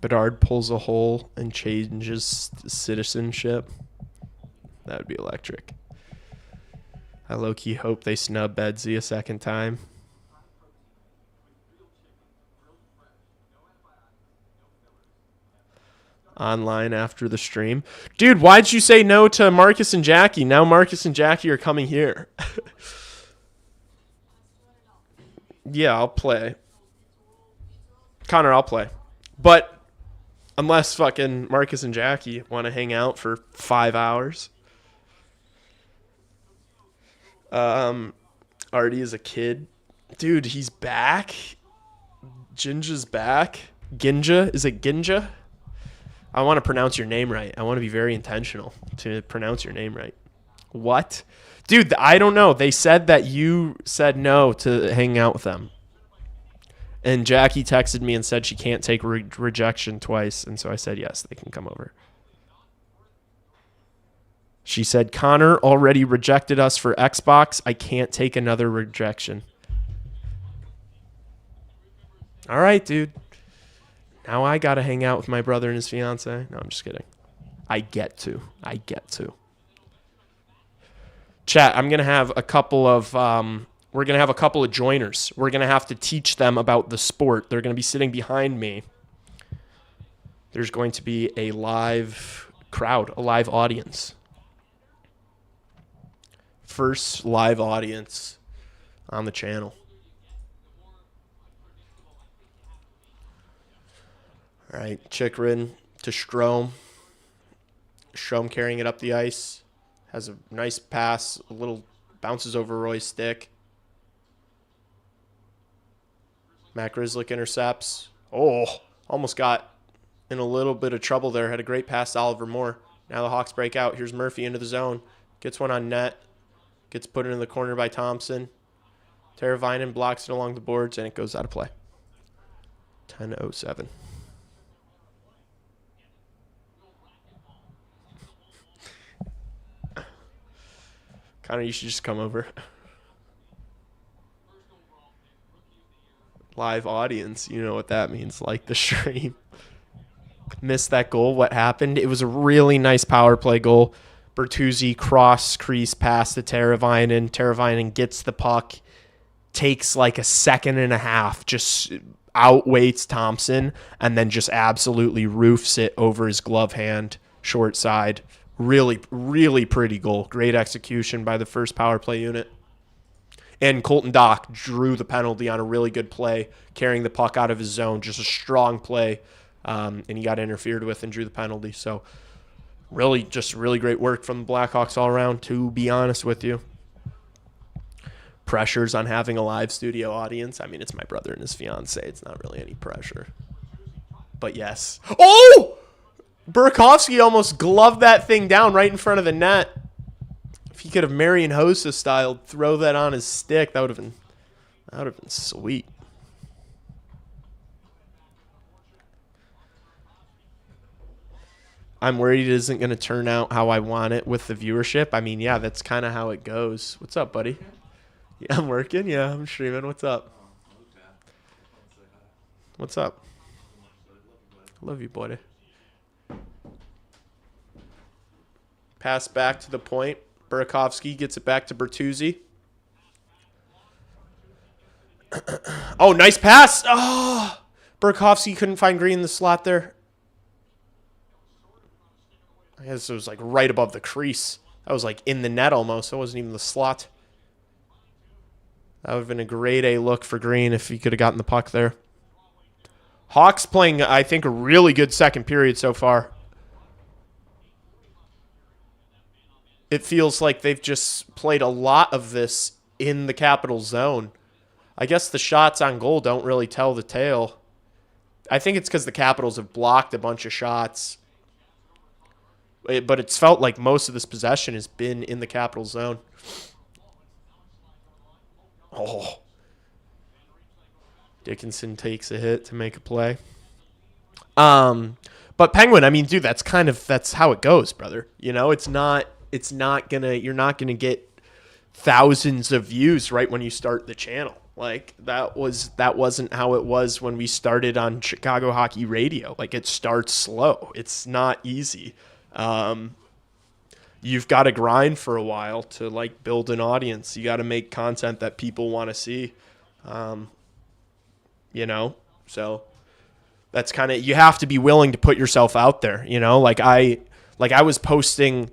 Bedard pulls a hole and changes citizenship. That would be electric. I low-key hope they snub Bedsy a second time. Online after the stream. Dude, why'd you say no to Marcus and Jackie? Now Marcus and Jackie are coming here. Yeah, I'll play. Connor, I'll play. But unless fucking Marcus and Jackie want to hang out for 5 hours. Artie is a kid. Dude, he's back. Ginja's back. Ginja? Is it Ginja? I want to pronounce your name right. I want to be very intentional to pronounce your name right. What? Dude, I don't know. They said that you said no to hang out with them. And Jackie texted me and said she can't take rejection twice. And so I said, yes, they can come over. She said, Connor already rejected us for Xbox. I can't take another rejection. All right, dude. Now I got to hang out with my brother and his fiance. No, I'm just kidding. I get to. Chat, I'm going to have a couple of we're going to have a couple of joiners. We're going to have to teach them about the sport. They're going to be sitting behind me. There's going to be a live crowd, a live audience. First live audience on the channel. All right, Chikrin to Strome. Strome carrying it up the ice. Has a nice pass. A little bounces over Roy's stick. Matt Grzelcyk intercepts. Oh, almost got in a little bit of trouble there. Had a great pass to Oliver Moore. Now the Hawks break out. Here's Murphy into the zone. Gets one on net. Gets put into the corner by Thompson. Teravainen blocks it along the boards, and it goes out of play. 10:07. Connor, you should just come over. Live audience, you know what that means, like the stream. Missed that goal. What happened? It was a really nice power play goal. Bertuzzi cross crease pass to Teravainen. Teravainen gets the puck, takes like a second and a half, just outweights Thompson, and then just absolutely roofs it over his glove hand, short side. Really, really pretty goal. Great execution by the first power play unit. And Colton Dock drew the penalty on a really good play, carrying the puck out of his zone. Just a strong play, and he got interfered with and drew the penalty. So really, just really great work from the Blackhawks all around, to be honest with you. Pressures on having a live studio audience. I mean, it's my brother and his fiance. It's not really any pressure. But yes. Oh! Burakovsky almost gloved that thing down right in front of the net. If he could have Marian Hossa styled, throw that on his stick, that would have been sweet. I'm worried it isn't going to turn out how I want it with the viewership. I mean, yeah, that's kind of how it goes. What's up, buddy? Yeah, I'm working. Yeah, I'm streaming. What's up? What's up? Love you, buddy. Pass back to the point. Burakovsky gets it back to Bertuzzi. Oh, nice pass. Oh, Burakovsky couldn't find Green in the slot there. I guess it was like right above the crease. That was like in the net almost. That wasn't even the slot. That would have been a grade A look for Green if he could have gotten the puck there. Hawks playing, I think, a really good second period so far. It feels like they've just played a lot of this in the Capital zone. I guess the shots on goal don't really tell the tale. I think it's because the Capitals have blocked a bunch of shots. But it's felt like most of this possession has been in the Capital zone. Oh. Dickinson takes a hit to make a play. But Penguin, I mean, dude, that's how it goes, brother. You know, you're not gonna get thousands of views right when you start the channel. Like that wasn't how it was when we started on Chicago Hockey Radio. Like it starts slow. It's not easy. You've got to grind for a while to like build an audience. You got to make content that people want to see. You know, so that's kind of, you have to be willing to put yourself out there. You know, I was posting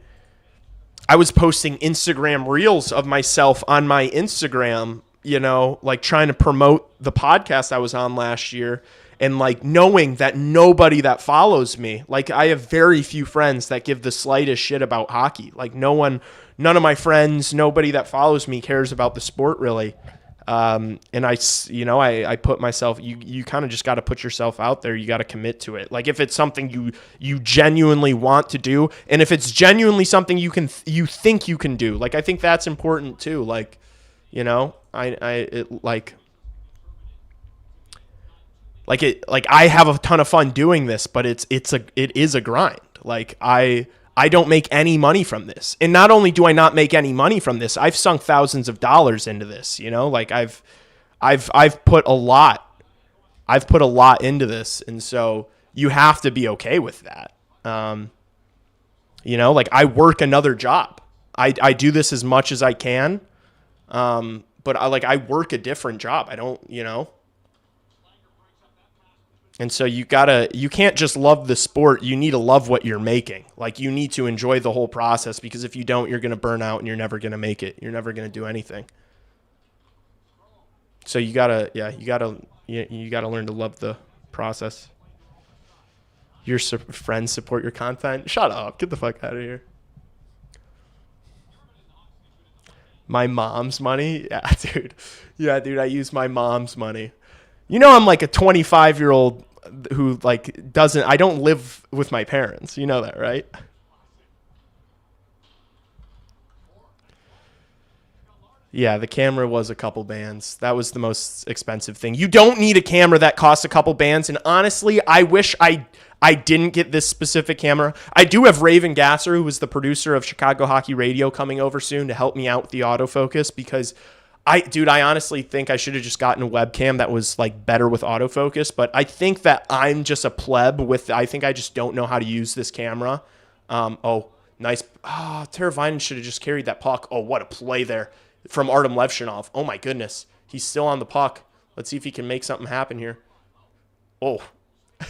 Instagram reels of myself on my Instagram, you know, like trying to promote the podcast I was on last year, and like knowing that nobody that follows me, like I have very few friends that give the slightest shit about hockey. Like none of my friends, nobody that follows me cares about the sport really. And I put myself, you kind of just got to put yourself out there. You got to commit to it. Like if it's something you genuinely want to do, and if it's genuinely something you think you can do, like I think that's important too. Like, you know, I have a ton of fun doing this, but it is a grind. Like I don't make any money from this. And not only do I not make any money from this, I've sunk thousands of dollars into this, you know? Like I've put a lot into this, and so you have to be okay with that. You know, like I work another job. I do this as much as I can. But I work a different job. I don't, you know. And so you can't just love the sport. You need to love what you're making. Like you need to enjoy the whole process, because if you don't, you're going to burn out and you're never going to make it. You're never going to do anything. So you gotta learn to love the process. Your friends support your content. Shut up. Get the fuck out of here. My mom's money? Yeah, dude. Yeah, dude, I use my mom's money. You know, I'm like a 25-year-old who I don't live with my parents. You know that, right? Yeah, the camera was a couple bands. That was the most expensive thing. You don't need a camera that costs a couple bands. And honestly, I wish I didn't get this specific camera. I do have Raven Gasser, who was the producer of Chicago Hockey Radio, coming over soon to help me out with the autofocus, because I honestly think I should have just gotten a webcam that was like better with autofocus. But I think that I'm just a pleb I think I just don't know how to use this camera. Nice. Teravainen should have just carried that puck. Oh, what a play there from Artem Levshinov. Oh my goodness. He's still on the puck. Let's see if he can make something happen here. Oh,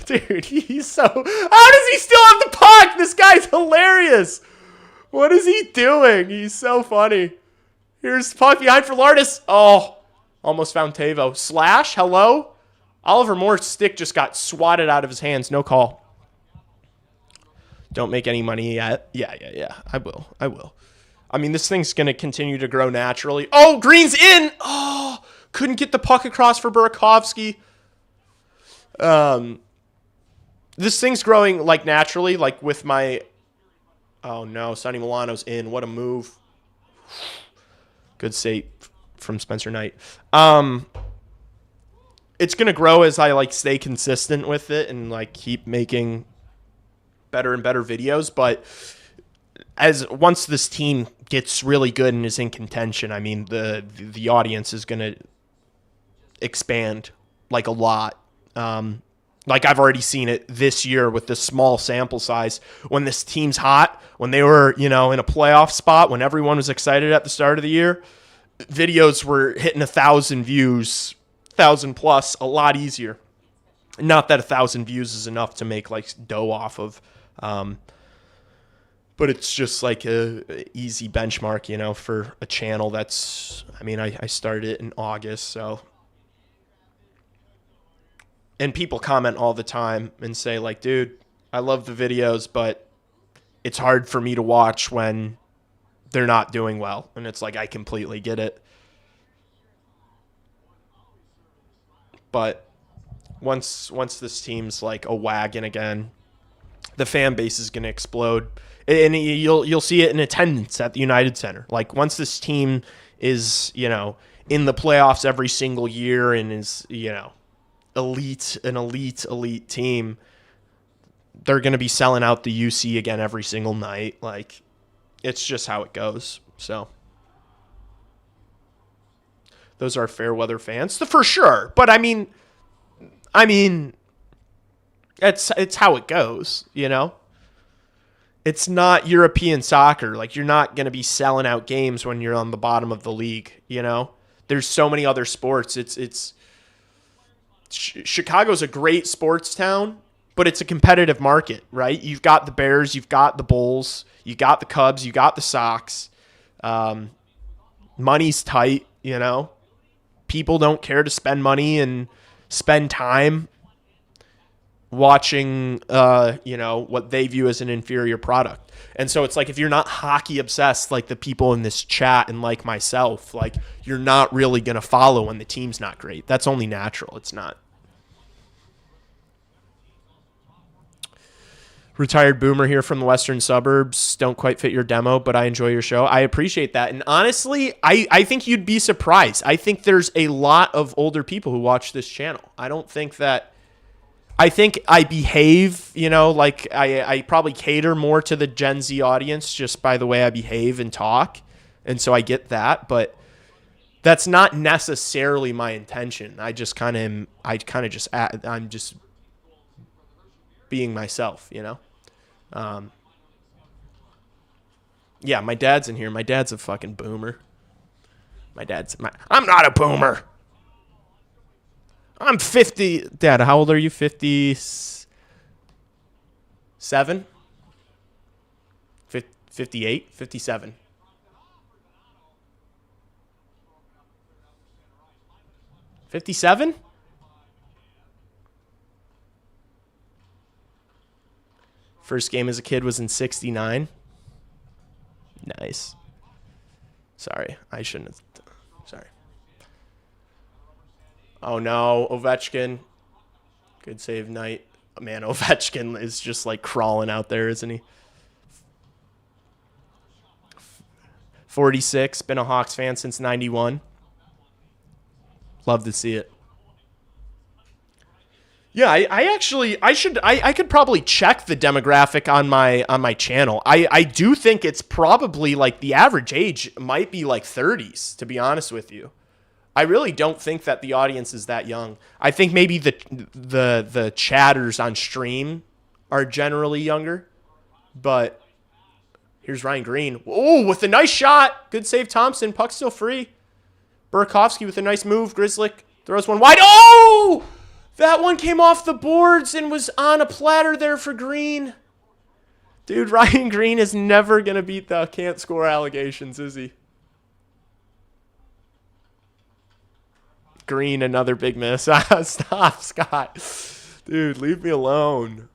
dude, he's so... How does he still have the puck? This guy's hilarious. What is he doing? He's so funny. Here's the puck behind for Lardis. Oh, almost found Tavo. Slash, hello? Oliver Moore's stick just got swatted out of his hands. No call. Don't make any money yet. Yeah. I will. I mean, this thing's going to continue to grow naturally. Oh, Green's in. Oh, couldn't get the puck across for Burakovsky. This thing's growing like naturally, like with my... Oh no, Sonny Milano's in. What a move. Good save from Spencer Knight. It's going to grow as I like stay consistent with it and like keep making better and better videos, but once this team gets really good and is in contention, I mean the audience is going to expand like a lot. Like I've already seen it this year with this small sample size. When this team's hot, when they were, in a playoff spot, when everyone was excited at the start of the year, videos were hitting 1,000 views, 1,000 plus, a lot easier. Not that 1,000 views is enough to make like dough off of, but it's just like a easy benchmark, for a channel that's, I started it in August, so. And people comment all the time and say like, dude, I love the videos, but it's hard for me to watch when they're not doing well. And it's like, I completely get it. But once this team's like a wagon again, the fan base is going to explode. And you'll see it in attendance at the United Center. Like once this team is, in the playoffs every single year and is, an elite team, they're going to be selling out the UC again every single night. Like, it's just how it goes. So, those are fair weather fans, for sure. But I mean, it's how it goes. It's not European soccer. Like, you're not going to be selling out games when you're on the bottom of the league. There's so many other sports. Chicago's a great sports town, but it's a competitive market, right? You've got the Bears, you've got the Bulls, you got the Cubs, you got the Sox. Money's tight, People don't care to spend money and spend time watching, what they view as an inferior product. And so it's like, if you're not hockey obsessed, like the people in this chat and like myself, like you're not really going to follow when the team's not great. That's only natural. It's not. Retired boomer here from the western suburbs. Don't quite fit your demo, but I enjoy your show. I appreciate that. And honestly, I think you'd be surprised. I think there's a lot of older people who watch this channel. I think I behave, like I probably cater more to the Gen Z audience just by the way I behave and talk. And so I get that, but that's not necessarily my intention. I'm just being myself, Yeah, my dad's in here. My dad's a fucking boomer. I'm not a boomer. I'm 50. Dad, how old are you? 57? 58? 57. $57? First game as a kid was in 69. Nice. Sorry, I shouldn't have. Sorry. Oh no, Ovechkin. Good save, Knight. Man, Ovechkin is just like crawling out there, isn't he? 46, been a Hawks fan since 91. Love to see it. Yeah, I could probably check the demographic on my channel. I do think it's probably like the average age might be like 30s, to be honest with you. I really don't think that the audience is that young. I think maybe the chatters on stream are generally younger. But here's Ryan Green. Oh, with a nice shot. Good save, Thompson. Puck's still free. Burakovsky with a nice move. Grizzlick throws one wide. Oh! That one came off the boards and was on a platter there for Green. Dude, Ryan Green is never going to beat the can't score allegations, is he? Green, another big miss. Stop, Scott. Dude, leave me alone.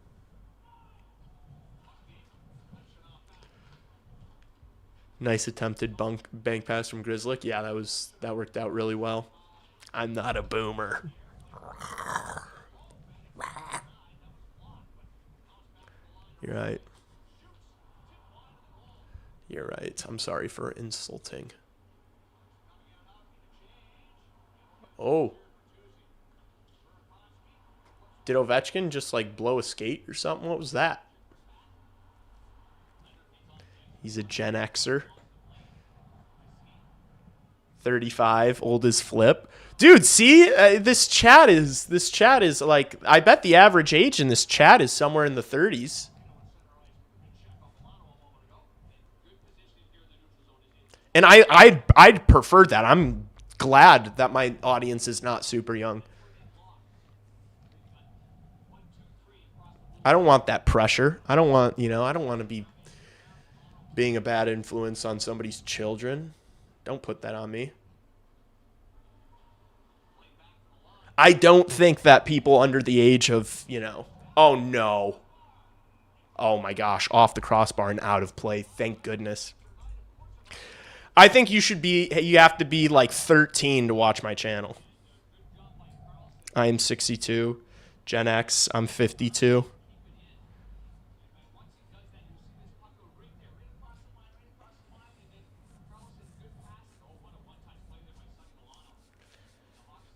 Nice attempted bank pass from Grizzlick. Yeah, that worked out really well. I'm not a boomer. You're right. You're right. I'm sorry for insulting. Oh. Did Ovechkin just like blow a skate or something? What was that? He's a Gen Xer. 35, old as Flip. Dude, see, this chat is like, I bet the average age in this chat is somewhere in the 30s. And I'd prefer that. I'm glad that my audience is not super young. I don't want that pressure. I don't want to be being a bad influence on somebody's children. Don't put that on me. I don't think that people under the age of, oh no. Oh my gosh, off the crossbar and out of play. Thank goodness. I think you have to be like 13 to watch my channel. I am 62. Gen X, I'm 52.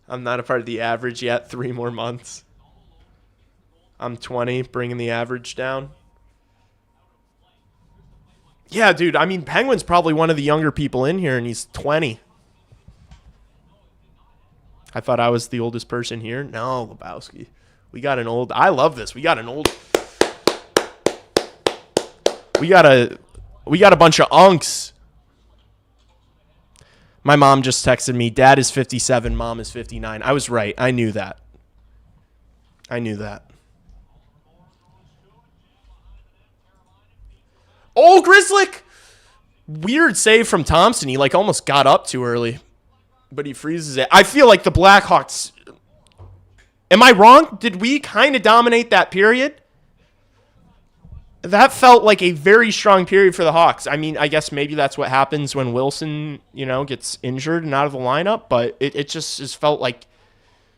I'm not a part of the average yet. 3 more months. I'm 20, bringing the average down. Yeah, dude. I mean, Penguin's probably one of the younger people in here, and he's 20. I thought I was the oldest person here. No, Lebowski. We got an old... I love this. We got a bunch of unks. My mom just texted me, Dad is 57, Mom is 59. I was right. I knew that. Oh, Grizzlick! Weird save from Thompson. He like almost got up too early, but he freezes it. I feel like the Blackhawks... Am I wrong? Did we kind of dominate that period? That felt like a very strong period for the Hawks. I mean, I guess maybe that's what happens when Wilson, gets injured and out of the lineup, but it just felt like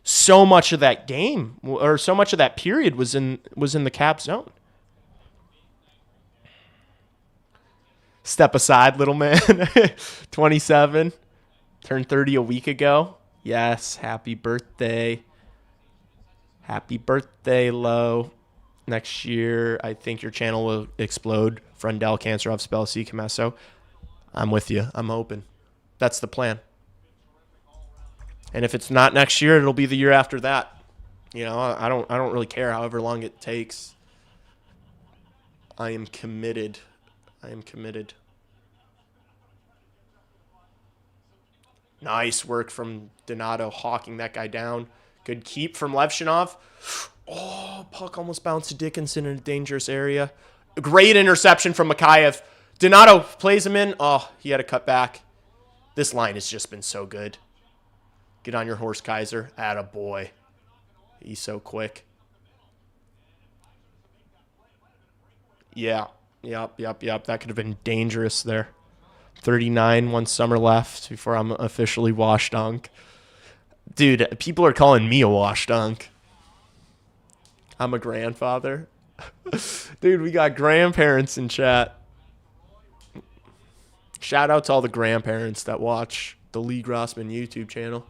so much of that game or so much of that period was in the Cap zone. Step aside, little man. 27. Turned 30 a week ago. Yes, happy birthday. Happy birthday, Lo. Next year, I think your channel will explode. Frundell, Cancerov, Spell, C, Camesso. I'm with you. I'm hoping. That's the plan. And if it's not next year, it'll be the year after that. I don't really care however long it takes. I am committed. Nice work from Donato hawking that guy down. Good keep from Levshinov. Oh, puck almost bounced to Dickinson in a dangerous area. A great interception from Mikheyev. Donato plays him in. Oh, he had to cut back. This line has just been so good. Get on your horse, Kaiser. Attaboy. He's so quick. Yeah. Yep. That could have been dangerous there. 39, 1 summer left before I'm officially washed dunk. Dude, people are calling me a washed dunk. I'm a grandfather. Dude, we got grandparents in chat. Shout out to all the grandparents that watch the Lee Grossman YouTube channel.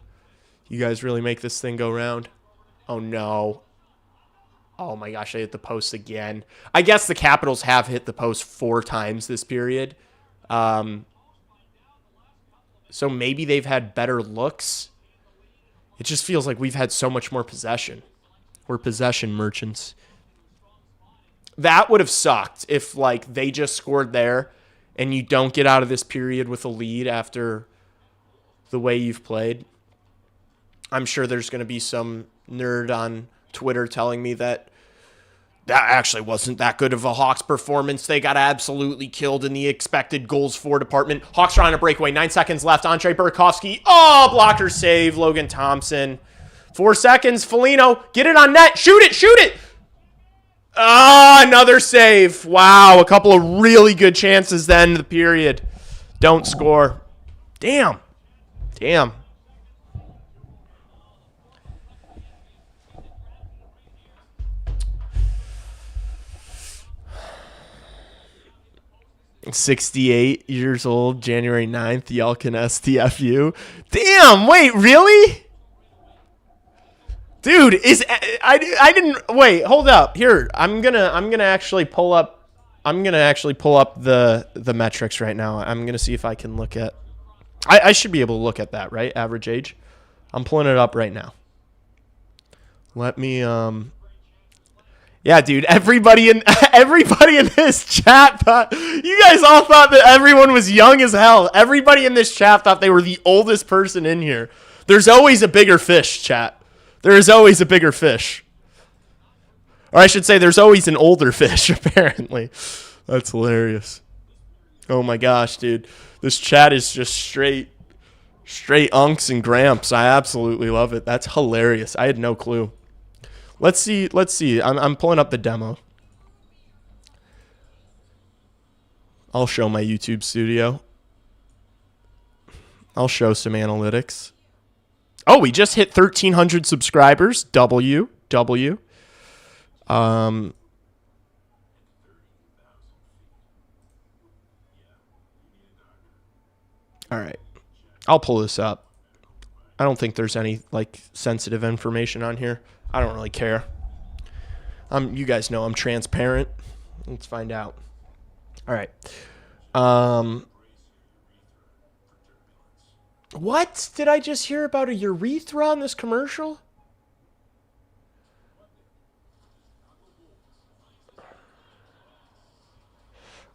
You guys really make this thing go round. Oh, no. Oh, my gosh, I hit the post again. I guess the Capitals have hit the post 4 times this period. So maybe they've had better looks. It just feels like we've had so much more possession. We're possession merchants. That would have sucked if, like, they just scored there and you don't get out of this period with a lead after the way you've played. I'm sure there's going to be some nerd on Twitter telling me that actually wasn't that good of a Hawks performance. They got absolutely killed in the expected goals for department. Hawks trying to breakaway. 9 seconds left. Andre Burakovsky. Oh, blocker save. Logan Thompson. 4 seconds. Foligno. Get it on net. Shoot it. Shoot it. Ah, another save. Wow. A couple of really good chances then in the period. Don't score. Damn. Damn. $68 old, January 9th, Yelkin STFU. Damn, wait, really? Dude, I didn't wait, hold up. Here, I'm gonna actually pull up the metrics right now. I'm gonna see if I can look at I should be able to look at that, right? Average age. I'm pulling it up right now. Let me yeah, dude, everybody in this chat thought, you guys all thought that everyone was young as hell. Everybody in this chat thought they were the oldest person in here. There's always a bigger fish, chat. There is always a bigger fish. Or I should say there's always an older fish, apparently. That's hilarious. Oh my gosh, dude. This chat is just straight unks and gramps. I absolutely love it. That's hilarious. I had no clue. Let's see. I'm pulling up the demo. I'll show my YouTube studio. I'll show some analytics. Oh, we just hit 1,300 subscribers. W. All right. I'll pull this up. I don't think there's any like sensitive information on here. I don't really care. You guys know I'm transparent. Let's find out. All right. What? Did I just hear about a urethra on this commercial?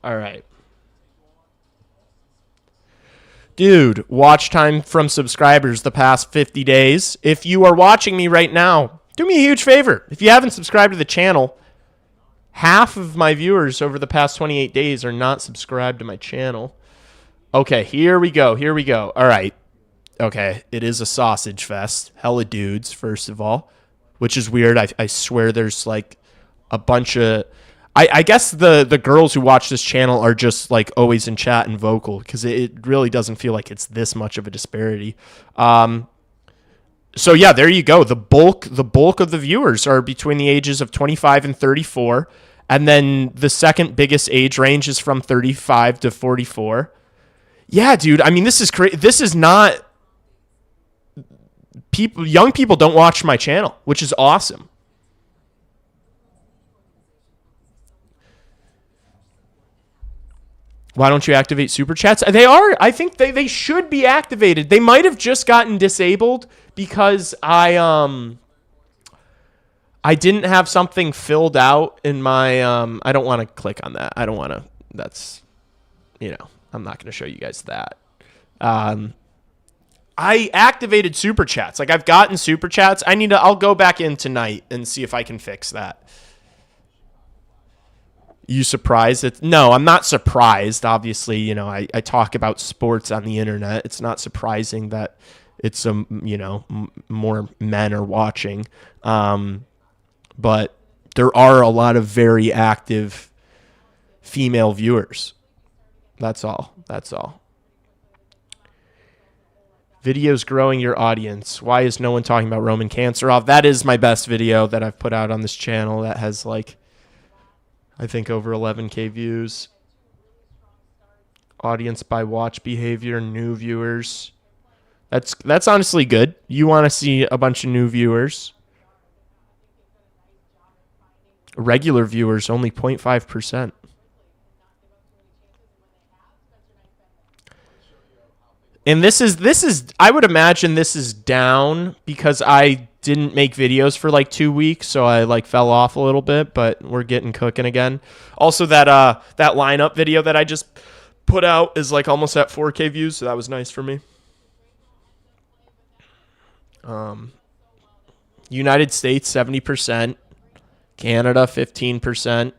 All right. Dude, watch time from subscribers the past 50 days. If you are watching me right now, do me a huge favor. If you haven't subscribed to the channel, half of my viewers over the past 28 days are not subscribed to my channel. Okay, here we go. All right. Okay, it is a sausage fest. Hella dudes, first of all, which is weird. I swear there's like a bunch of... I guess the girls who watch this channel are just like always in chat and vocal because it really doesn't feel like it's this much of a disparity. So yeah, there you go. The bulk of the viewers are between the ages of 25 and 34, and then the second biggest age range is from 35 to 44. Yeah, dude. I mean, this is crazy. This is not people. Young people don't watch my channel, which is awesome. Why don't you activate super chats? They are. I think they should be activated. They might have just gotten disabled because I didn't have something filled out in my I don't want to click on that. I don't want to. That's, I'm not going to show you guys that. I activated super chats. Like I've gotten super chats. I'll go back in tonight and see if I can fix that. You surprised? No, I'm not surprised. Obviously, I talk about sports on the internet. It's not surprising that it's more men are watching. But there are a lot of very active female viewers. That's all. Videos growing your audience. Why is no one talking about Roman Cancerov? That is my best video that I've put out on this channel that has I think over 11K views. Audience by watch behavior, new viewers. That's honestly good. You want to see a bunch of new viewers. Regular viewers, only 0.5%. And this is I would imagine this is down because I didn't make videos for 2 weeks, so I fell off a little bit, but we're getting cooking again. Also that lineup video that I just put out is almost at 4K views, so that was nice for me. United States 70%, Canada 15%,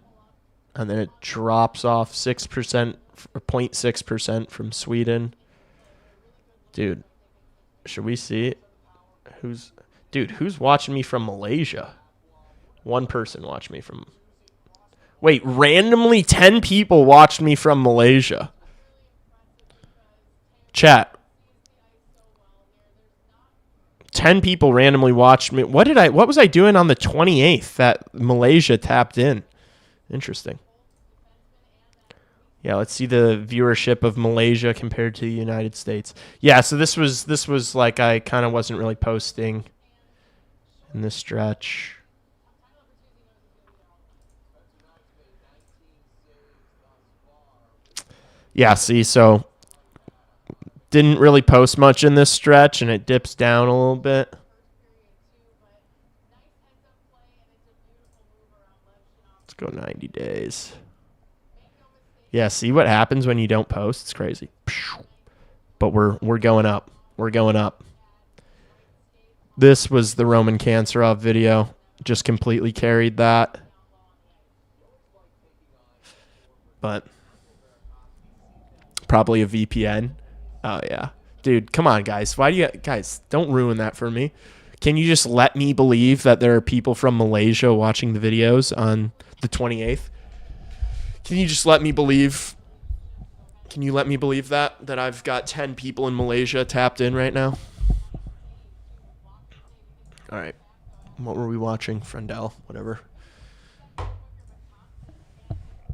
and then it drops off 6% or 0.6% from Sweden. Dude, should we see who's watching me from Malaysia? One person watched me from. Wait, randomly 10 people watched me from Malaysia. Chat. 10 people randomly watched me. What was I doing on the 28th that Malaysia tapped in? Interesting. Yeah, let's see the viewership of Malaysia compared to the United States. Yeah, so this was like I kind of wasn't really posting in this stretch. Yeah, see, so didn't really post much in this stretch, and it dips down a little bit. Let's go 90 days. Yeah, see what happens when you don't post? It's crazy. But we're going up. We're going up. This was the Roman Cancerov video. Just completely carried that. But probably a VPN. Oh, yeah. Dude, come on, guys. Why do you guys don't ruin that for me? Can you just let me believe that there are people from Malaysia watching the videos on the 28th? Can you just let me believe? Can you let me believe that I've got 10 people in Malaysia tapped in right now? All right. What were we watching? Friendel, whatever.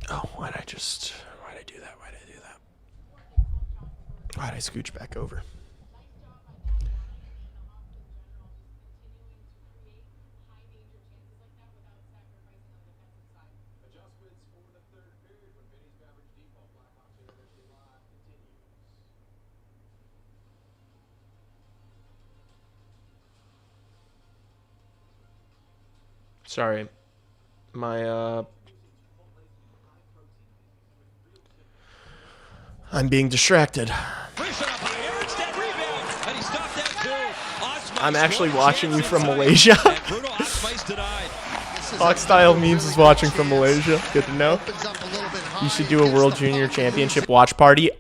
Oh, why'd I do that? Why'd I scooch back over? Sorry. I'm being distracted. I'm actually watching you from Malaysia. Hawkstyle Memes is watching from Malaysia. Good to know. You should do a World Junior Championship watch party.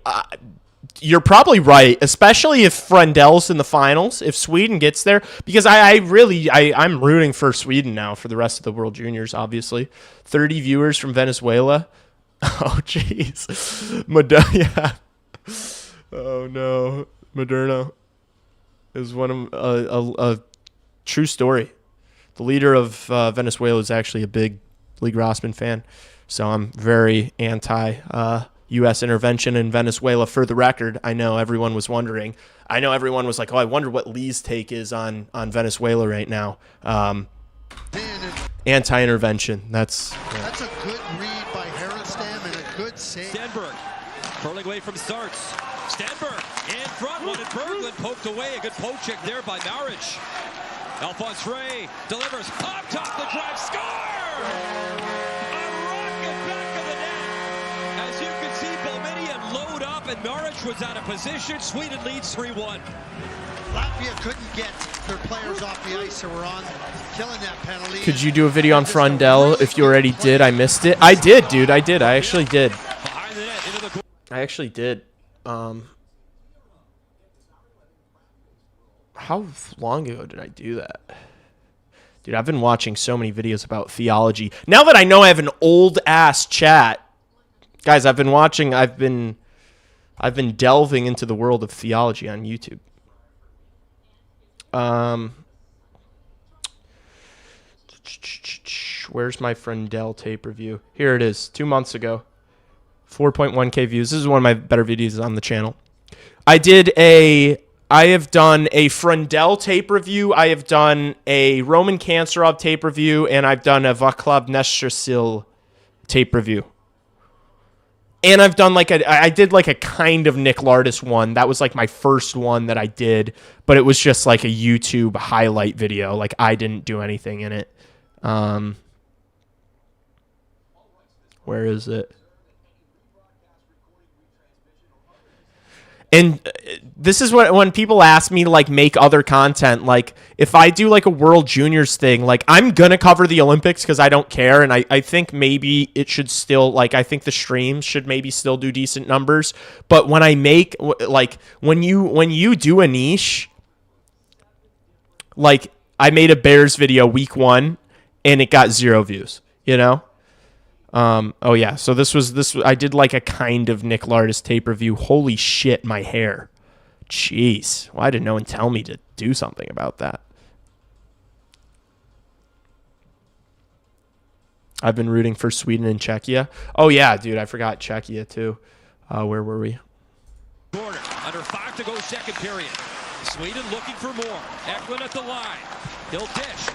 You're probably right, especially if Friendel's in the finals, if Sweden gets there, because I'm rooting for Sweden now for the rest of the World Juniors, obviously. 30 viewers from Venezuela. Oh, jeez. Yeah. Oh, no. Moderna is one of a true story. The leader of Venezuela is actually a big Lee Grossman fan, so I'm very anti U.S. intervention in Venezuela. For the record, I know everyone was wondering. I know everyone was like, oh, I wonder what Lee's take is on Venezuela right now. Anti-intervention. That's a good read by Herenstam and a good save. Stenberg curling away from starts. Stenberg in front, wanted Berglund poked away. A good poke check there by Marich. Alphonse Ray delivers up top the drive, score! A rocket back of the net. As you can see, Boumediene load up and Marich was out of position. Sweden leads 3-1. Latvia couldn't get their players off the ice, so we're on killing that penalty. Could you do a video on Frundell if you already did? I missed it. I did, dude. I did. I actually did. I actually did. How long ago did I do that? Dude, I've been watching so many videos about theology. Now that I know I have an old ass chat, guys, I've been delving into the world of theology on YouTube. Where's my Frundell tape review? Here it is, 2 months ago. 4.1k views. This is one of my better videos on the channel. I have done a Frundell tape review. I have done a Roman Cancerov tape review, and I've done a Vaclav Nestrasil tape review. And I've done I did like a kind of Nick Lardis one. That was like my first one that I did, but it was just like a YouTube highlight video. Like I didn't do anything in it. Where is it? And this is what, when people ask me to like make other content, like if I do like a World Juniors thing, like I'm going to cover the Olympics because I don't care. And I think maybe it should still, like, I think the streams should maybe still do decent numbers. But when I make, like, when you do a niche, like I made a Bears video week 1 and it got 0 views, you know? Oh yeah. So this I did like a kind of Nick Lardis tape review. Holy shit, my hair. Jeez. Why did no one tell me to do something about that? I've been rooting for Sweden and Czechia. Oh yeah, dude, I forgot Czechia too. Where were we? Corner. Under 5 to go, second period. Sweden looking for more. Eklund at the line. He'll dish.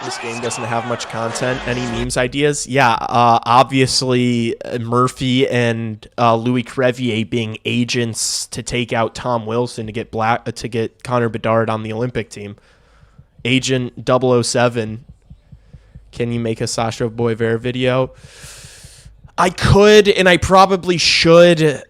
This game doesn't have much content. Any memes ideas? Yeah, obviously Murphy and Louis Crevier being agents to take out Tom Wilson to get Connor Bedard on the Olympic team. Agent 007. Can you make a Sasha Boisvert video? I could, and I probably should.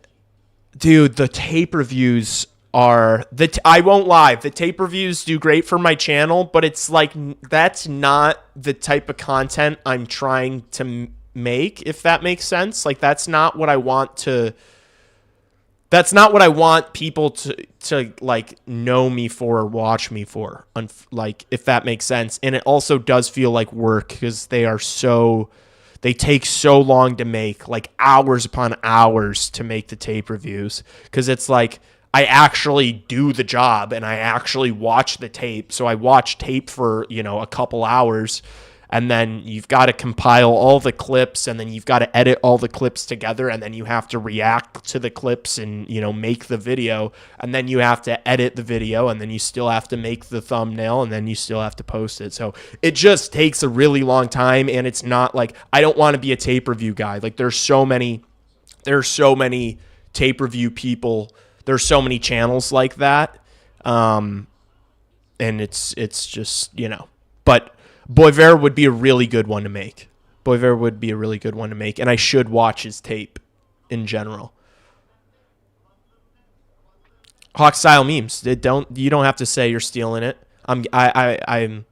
Dude, the tape reviews are I won't lie, the tape reviews do great for my channel, but it's like that's not the type of content I'm trying to make, if that makes sense. Like that's not what I want people to like know me for or watch me for, like, if that makes sense. And it also does feel like work because they take so long to make, like hours upon hours to make the tape reviews, because it's like I actually do the job and I actually watch the tape. So I watch tape for, a couple hours, and then you've got to compile all the clips, and then you've got to edit all the clips together, and then you have to react to the clips and, make the video, and then you have to edit the video, and then you still have to make the thumbnail, and then you still have to post it. So it just takes a really long time, and it's not like, I don't want to be a tape review guy. Like there's so many tape review people. There's so many channels like that. And it's just, but Boisvert would be a really good one to make. And I should watch his tape in general. Hawk style memes. You don't have to say you're stealing it. I'm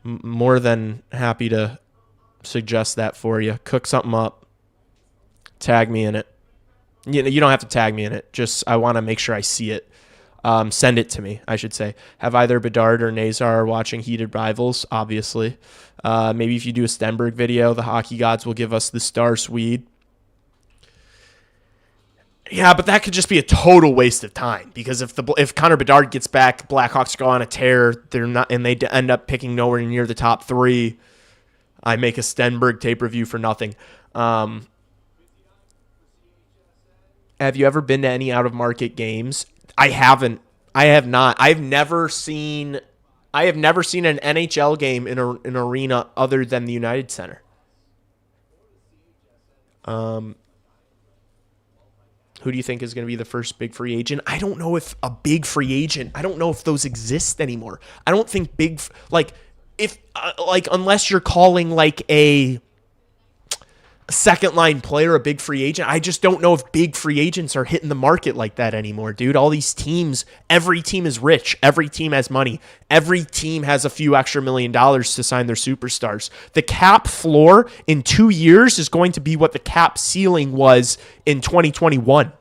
more than happy to suggest that for you. Cook something up. Tag me in it. You don't have to tag me in it. Just I want to make sure I see it. Send it to me, I should say. Have either Bedard or Nazar watching Heated Rivals? Obviously. Maybe if you do a Stenberg video, the hockey gods will give us the star Swede. Yeah, but that could just be a total waste of time, because if Connor Bedard gets back, Blackhawks go on a tear, and they end up picking nowhere near the top 3. I make a Stenberg tape review for nothing. Have you ever been to any out-of-market games? I haven't. I have not. I have never seen an NHL game in an arena other than the United Center. Who do you think is going to be the first big free agent? I don't know if a big free agent. I don't know if those exist anymore. I don't think unless you're calling like a second line player a big free agent. I just don't know if big free agents are hitting the market like that anymore, dude. All these teams, every team is rich. Every team has money. Every team has a few extra $1 million to sign their superstars. The cap floor in 2 years is going to be what the cap ceiling was in 2021.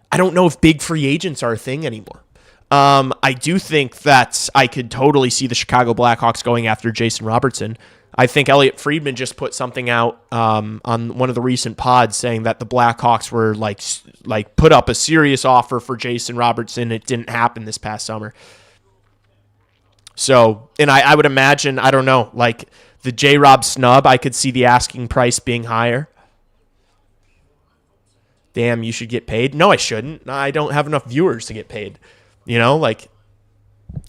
I don't know if big free agents are a thing anymore. I do think that I could totally see the Chicago Blackhawks going after Jason Robertson. I think Elliot Friedman just put something out on one of the recent pods saying that the Blackhawks were like put up a serious offer for Jason Robertson. It didn't happen this past summer. So, and I would imagine, I don't know, like the J-Rob snub, I could see the asking price being higher. Damn, you should get paid. No, I shouldn't. I don't have enough viewers to get paid. Like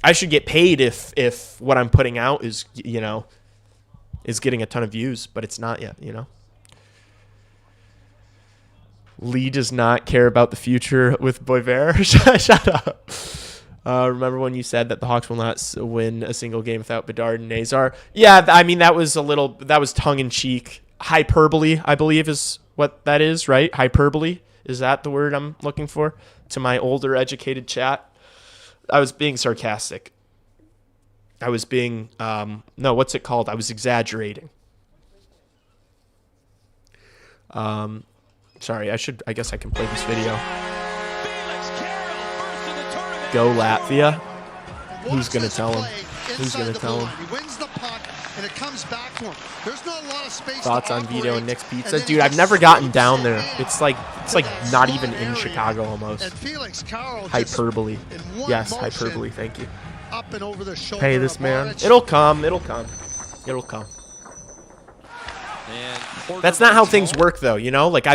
I should get paid if what I'm putting out is, is getting a ton of views, but it's not yet, Lee does not care about the future with Boisvert. Shut up. Remember when you said that the Hawks will not win a single game without Bedard and Nazar? Yeah, I mean, that was tongue-in-cheek. Hyperbole, I believe, is what that is, right? Hyperbole. Is that the word I'm looking for? To my older educated chat. I was being sarcastic. I was being, no, what's it called? I was exaggerating. Sorry, I guess I can play this video. Go Latvia. Who's going to tell him? Who's going to tell him? He wins the puck, and it comes back to him. There's not a lot of space. Thoughts on Vito and Nick's Pizza? Dude, I've never gotten down there. It's like not even in Chicago almost. Hyperbole. Yes, hyperbole. Thank you. Up and over the shoulder. Pay this man. It'll come. It'll come. It'll come. That's not how things work, though. You know, like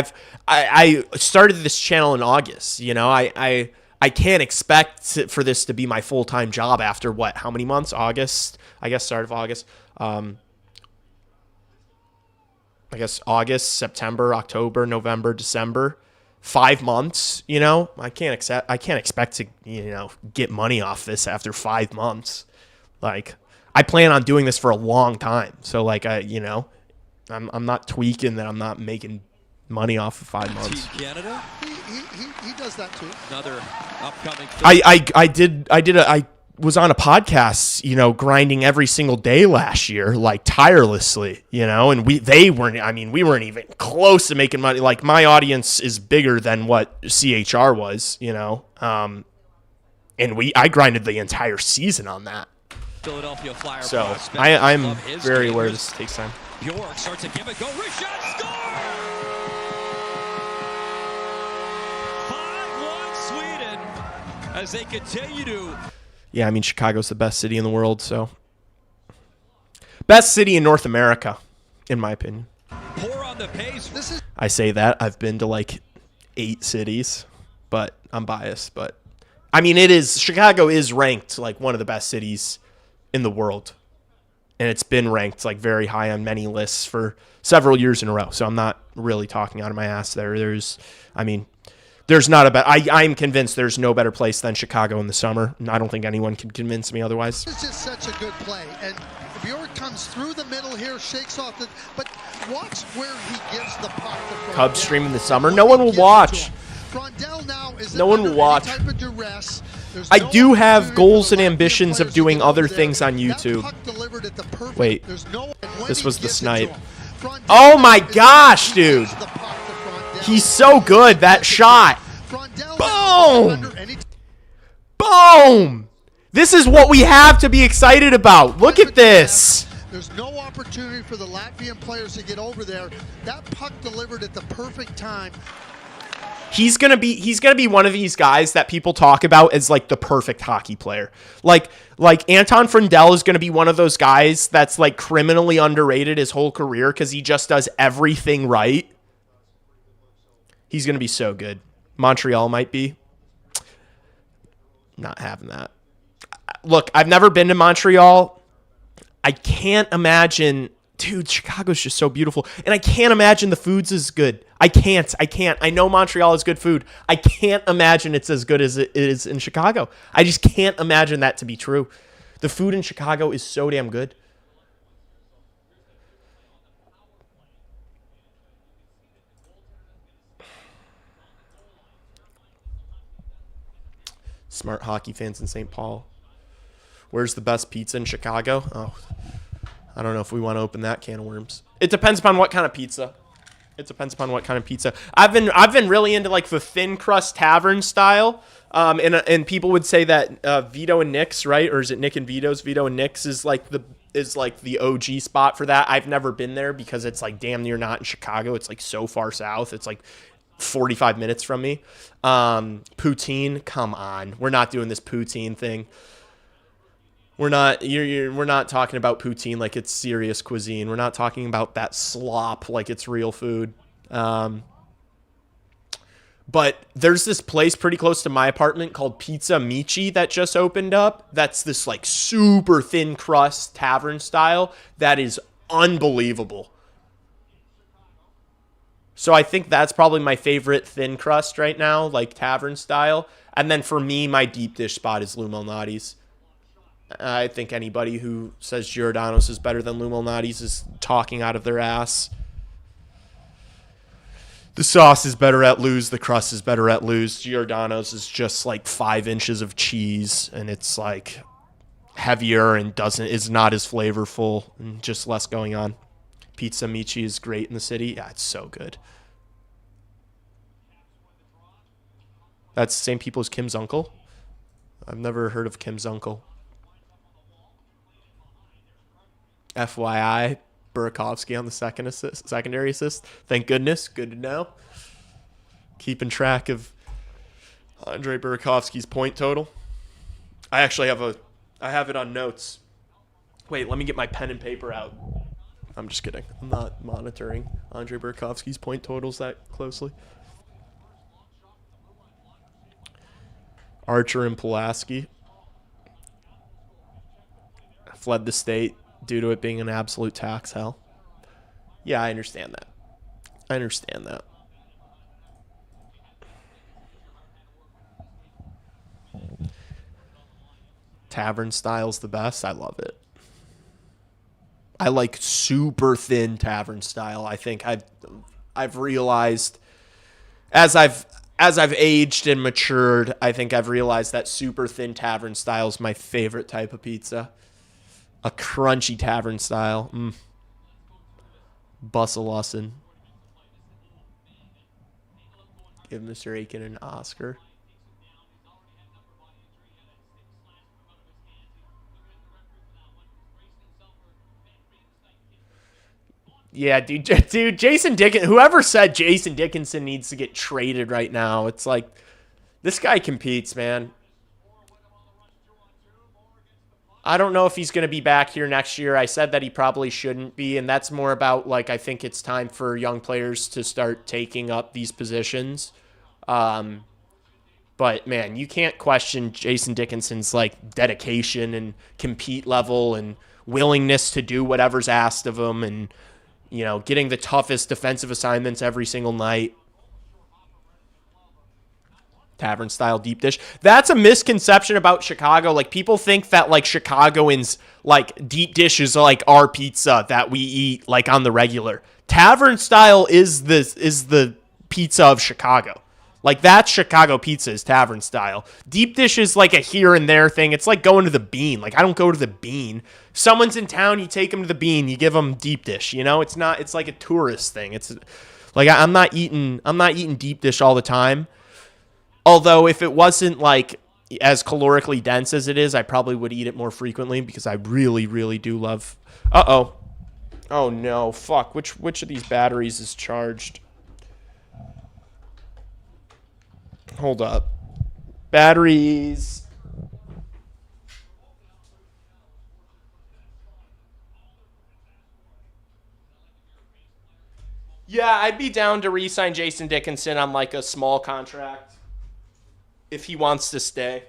I started this channel in August. You know, I can't expect for this to be my full-time job after what? How many months? August. I guess start of August. I guess August, September, October, November, December. 5 months, you know, I can't expect to, you know, get money off this after 5 months. Like, I plan on doing this for a long time. So like, you know, I'm not tweaking that I'm not making money off of 5 months. Canada. He does that too. Another upcoming. I was on a podcast, you know, grinding every single day last year, like tirelessly, you know, and we weren't even close to making money. Like, my audience is bigger than what CHR was, you know, and I grinded the entire season on that. Philadelphia Flyer. So I'm very aware this takes time. Bjork starts to give it go. Wrist shot, score! 5-1 Sweden as they continue to. Yeah, I mean, Chicago's the best city in the world, so. Best city in North America, in my opinion. Pour on the pace. I say that. I've been to like 8 cities, but I'm biased. But, I mean, Chicago is ranked like one of the best cities in the world. And it's been ranked like very high on many lists for several years in a row. So I'm not really talking out of my ass there. There's not a better. I'm convinced there's no better place than Chicago in the summer. And I don't think anyone can convince me otherwise. It's just such a good play, and Bjork comes through the middle here, shakes off the. But watch where he gives the puck to Cubs stream in the summer. No one will watch. No one will watch. I do have goals and ambitions of doing other things on YouTube. Wait, this was the snipe. Oh my gosh, dude. He's so good, that shot. Boom! Boom! This is what we have to be excited about. Look at this. There's no opportunity for the Latvian players to get over there. That puck delivered at the perfect time. He's gonna be one of these guys that people talk about as like the perfect hockey player. Like Anton Frundell is gonna be one of those guys that's like criminally underrated his whole career because he just does everything right. He's going to be so good. Montreal might be. Not having that. Look, I've never been to Montreal. I can't imagine. Dude, Chicago's just so beautiful. And I can't imagine the food's as good. I can't. I know Montreal is good food. I can't imagine it's as good as it is in Chicago. I just can't imagine that to be true. The food in Chicago is so damn good. Smart hockey fans in St. Paul. Where's the best pizza in Chicago? Oh, I don't know if we want to open that can of worms. It depends upon what kind of pizza. I've been really into like the thin crust tavern style. And people would say that Vito and Nick's, right? Or is it Nick and Vito's? Vito and Nick's is like the OG spot for that. I've never been there because it's like damn near not in Chicago. It's like so far south. It's like 45 minutes from me. Poutine, come on. We're not doing this poutine thing. We're not talking about poutine like it's serious cuisine. We're not talking about that slop like it's real food. But there's this place pretty close to my apartment called Pizza Michi that just opened up. That's this like super thin crust tavern style that is unbelievable. So I think that's probably my favorite thin crust right now, like tavern style. And then for me, my deep dish spot is Lou Malnati's. I think anybody who says Giordano's is better than Lou Malnati's is talking out of their ass. The sauce is better at Lou's. The crust is better at Lou's. Giordano's is just like 5 inches of cheese, and it's like heavier and is not as flavorful and just less going on. Pizza Amici is great in the city. Yeah, it's so good. That's the same people as Kim's uncle. I've never heard of Kim's uncle. FYI, Burakovsky on the secondary assist. Thank goodness. Good to know. Keeping track of Andre Burakovsky's point total. I actually have it on notes. Wait, let me get my pen and paper out. I'm just kidding. I'm not monitoring Andre Burakovsky's point totals that closely. Archer and Pulaski fled the state due to it being an absolute tax hell. Yeah, I understand that. I understand that. Tavern style's the best. I love it. I like super thin tavern style. I think I've realized as I've aged and matured, I think I've realized that super thin tavern style is my favorite type of pizza. A crunchy tavern style. Busselossin. Give Mr. Aiken an Oscar. Yeah, dude, Jason Dickinson, whoever said Jason Dickinson needs to get traded right now, it's like, this guy competes, man. I don't know if he's going to be back here next year. I said that he probably shouldn't be, and that's more about, like, I think it's time for young players to start taking up these positions. But, man, you can't question Jason Dickinson's, like, dedication and compete level and willingness to do whatever's asked of him and, you know, getting the toughest defensive assignments every single night. Tavern style deep dish. That's a misconception about Chicago. Like, people think that, like, Chicagoans, like, deep dish is like our pizza that we eat, like, on the regular. Tavern style is the pizza of Chicago. Like, that's Chicago pizza is tavern style. Deep dish is like a here and there thing. It's like going to the Bean. Like, I don't go to the Bean. If someone's in town, you take them to the Bean. You give them deep dish. You know, it's like a tourist thing. It's like I'm not eating deep dish all the time. Although if it wasn't like as calorically dense as it is, I probably would eat it more frequently because I really, really do love. Uh-oh. Oh no, fuck. Which of these batteries is charged? Hold up. Batteries. Yeah, I'd be down to re-sign Jason Dickinson on like a small contract if he wants to stay.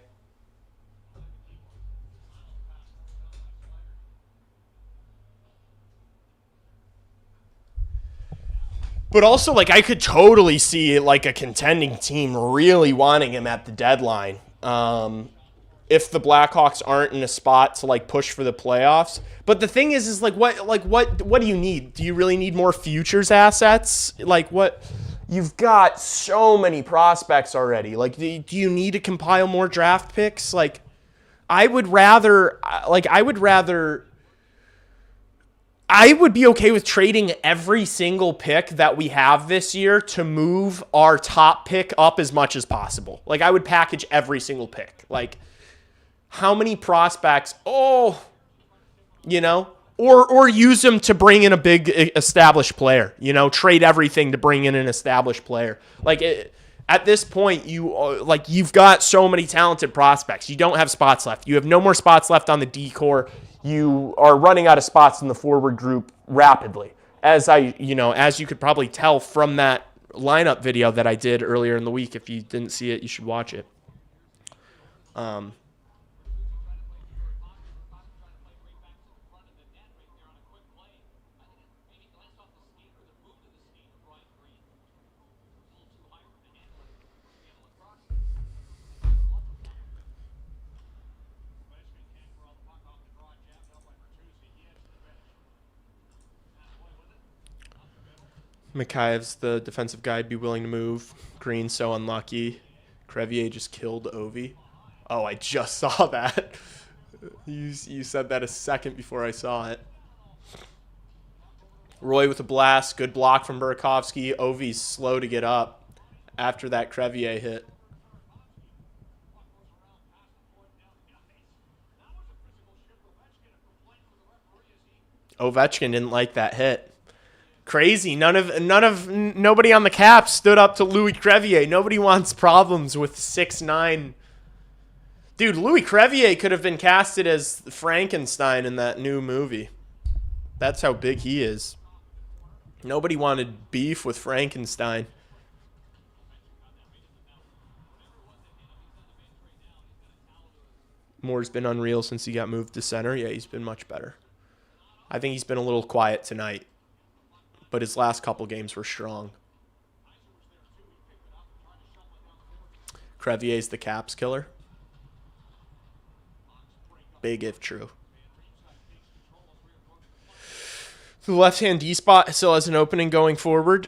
But also, like, I could totally see, like, a contending team really wanting him at the deadline. If the Blackhawks aren't in a spot to, like, push for the playoffs. But the thing is what do you need? Do you really need more futures assets? Like, what? You've got so many prospects already. Like, do you need to compile more draft picks? Like, I would be okay with trading every single pick that we have this year to move our top pick up as much as possible. Like, I would package every single pick. Like, how many prospects? Oh, you know, or use them to bring in a big established player. You know, trade everything to bring in an established player. Like, at this point, you've got so many talented prospects. You don't have spots left. You have no more spots left on the D-core. You are running out of spots in the forward group rapidly. As you could probably tell from that lineup video that I did earlier in the week. If you didn't see it, you should watch it. Mikhaev's the defensive guy. Be willing to move. Green so unlucky. Crevier just killed Ovi. Oh, I just saw that. You said that a second before I saw it. Roy with a blast. Good block from Burakovsky. Ovi's slow to get up after that Crevier hit. Ovechkin didn't like that hit. Crazy. Nobody on the Caps stood up to Louis Crevier. Nobody wants problems with 6'9". Dude, Louis Crevier could have been casted as Frankenstein in that new movie. That's how big he is. Nobody wanted beef with Frankenstein. Moore's been unreal since he got moved to center. Yeah, he's been much better. I think he's been a little quiet tonight, but his last couple games were strong. Crevier's the Caps killer. Big if true. The left-hand D spot still has an opening going forward.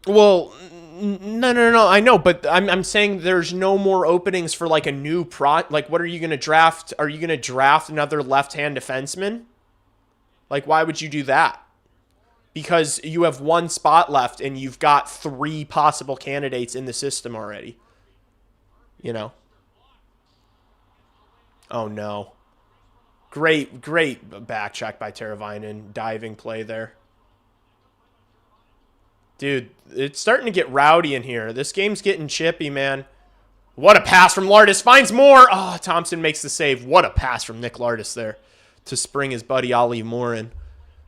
Well, no. I know, but I'm saying there's no more openings for like a new like, what are you going to draft? Are you going to draft another left-hand defenseman? Like, why would you do that? Because you have one spot left and you've got 3 possible candidates in the system already. You know? Oh, no. Great back check by Teravainen. Diving play there. Dude, it's starting to get rowdy in here. This game's getting chippy, man. What a pass from Lardis. Finds more. Oh, Thompson makes the save. What a pass from Nick Lardis there to spring his buddy Ollie Moore in.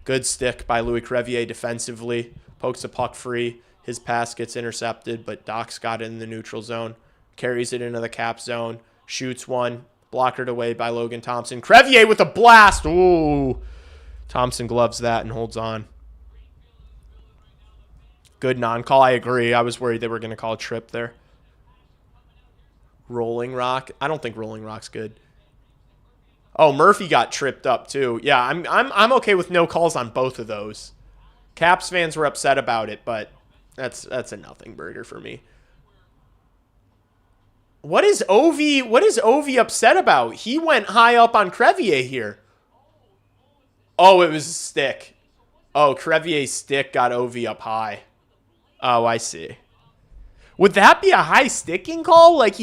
Good stick by Louis Crevier defensively. Pokes the puck free. His pass gets intercepted, but Doc's got it in the neutral zone. Carries it into the Cap zone. Shoots one. Blockered away by Logan Thompson. Crevier with a blast. Ooh. Thompson gloves that and holds on. Good non-call. I agree. I was worried they were going to call a trip there. Rolling Rock. I don't think Rolling Rock's good. Oh, Murphy got tripped up too. Yeah, I'm okay with no calls on both of those. Caps fans were upset about it, but that's a nothing burger for me. What is Ovi upset about? He went high up on Crevier here. Oh, it was a stick. Oh, Crevier's stick got Ovi up high. Oh, I see. Would that be a high sticking call? Like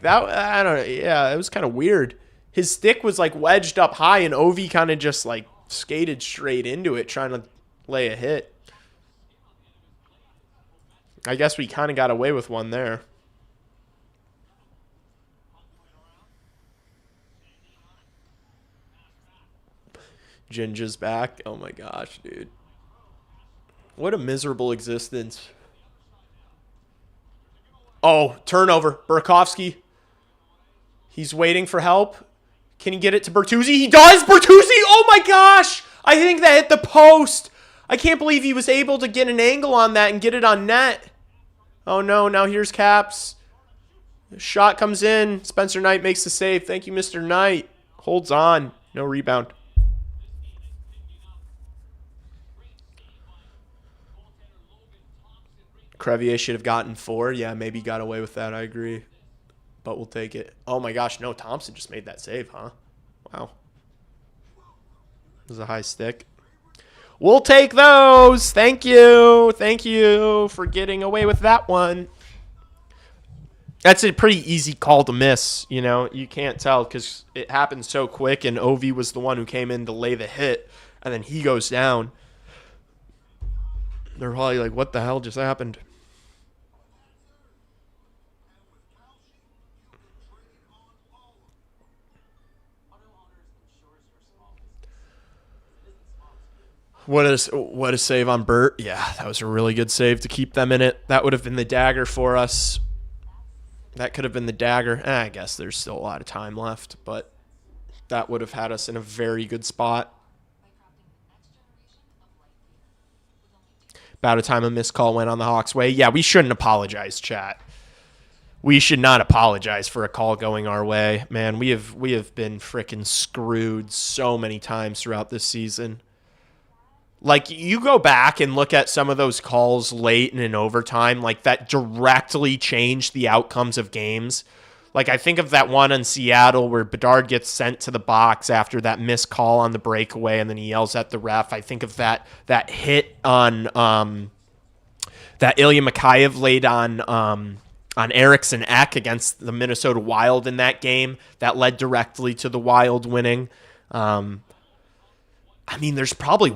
that, I don't know. Yeah, it was kind of weird. His stick was like wedged up high and Ovi kind of just like skated straight into it trying to lay a hit. I guess we kind of got away with one there. Ginger's back. Oh my gosh, dude. What a miserable existence. Oh, turnover. Burakovsky. He's waiting for help. Can he get it to Bertuzzi? He does! Bertuzzi! Oh my gosh! I think that hit the post. I can't believe he was able to get an angle on that and get it on net. Oh no, now here's Caps. The shot comes in. Spencer Knight makes the save. Thank you, Mr. Knight. Holds on. No rebound. Crevier should have gotten 4. Yeah, maybe got away with that. I agree. But we'll take it. Oh my gosh, no, Thompson just made that save, huh? Wow. It was a high stick. We'll take those. Thank you. Thank you for getting away with that one. That's a pretty easy call to miss. You know, you can't tell because it happened so quick, and Ovi was the one who came in to lay the hit, and then he goes down. They're probably like, what the hell just happened? What a save on Burt. Yeah, that was a really good save to keep them in it. That would have been the dagger for us. That could have been the dagger. I guess there's still a lot of time left, but that would have had us in a very good spot. About a time a missed call went on the Hawks' way. Yeah, we shouldn't apologize, chat. we should not apologize for a call going our way. Man, we have been freaking screwed so many times throughout this season. Like, you go back and look at some of those calls late and in overtime, like, that directly changed the outcomes of games. Like, I think of that one in Seattle where Bedard gets sent to the box after that missed call on the breakaway, and then he yells at the ref. I think of that hit on that Ilya Mikheyev laid on Eriksson Ek against the Minnesota Wild in that game that led directly to the Wild winning. I mean, there's probably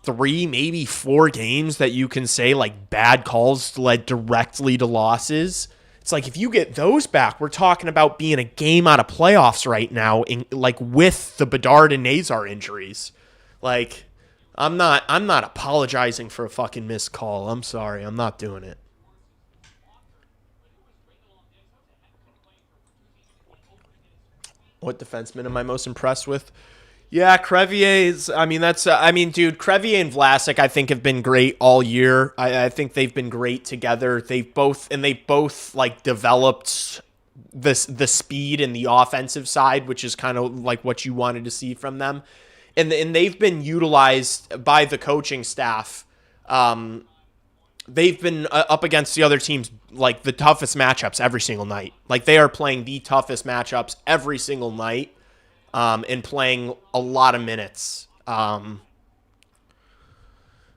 3, maybe 4 games that you can say, like, bad calls led directly to losses. It's like, if you get those back, we're talking about being a game out of playoffs right now, like, with the Bedard and Nazar injuries. Like, I'm not apologizing for a fucking missed call. I'm sorry. I'm not doing it. What defenseman am I most impressed with? Yeah, Crevier's. I mean, dude, Crevier and Vlasic, I think, have been great all year. I think they've been great together. They both like developed the speed and the offensive side, which is kind of like what you wanted to see from them. And they've been utilized by the coaching staff. They've been up against the other teams, like, the toughest matchups every single night. Like, they are playing the toughest matchups every single night. And playing a lot of minutes. But,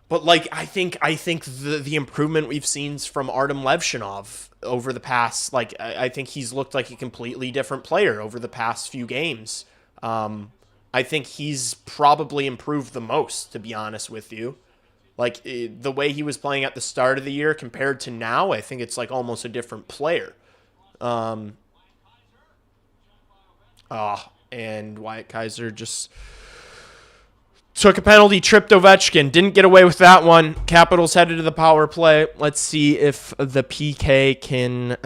like, I think the improvement we've seen from Artem Levshinov over the past, like, I think he's looked like a completely different player over the past few games. I think he's probably improved the most, to be honest with you. Like, the way he was playing at the start of the year compared to now, I think it's, like, almost a different player. And Wyatt Kaiser just took a penalty, tripped Ovechkin. Didn't get away with that one. Capitals headed to the power play. Let's see if the PK can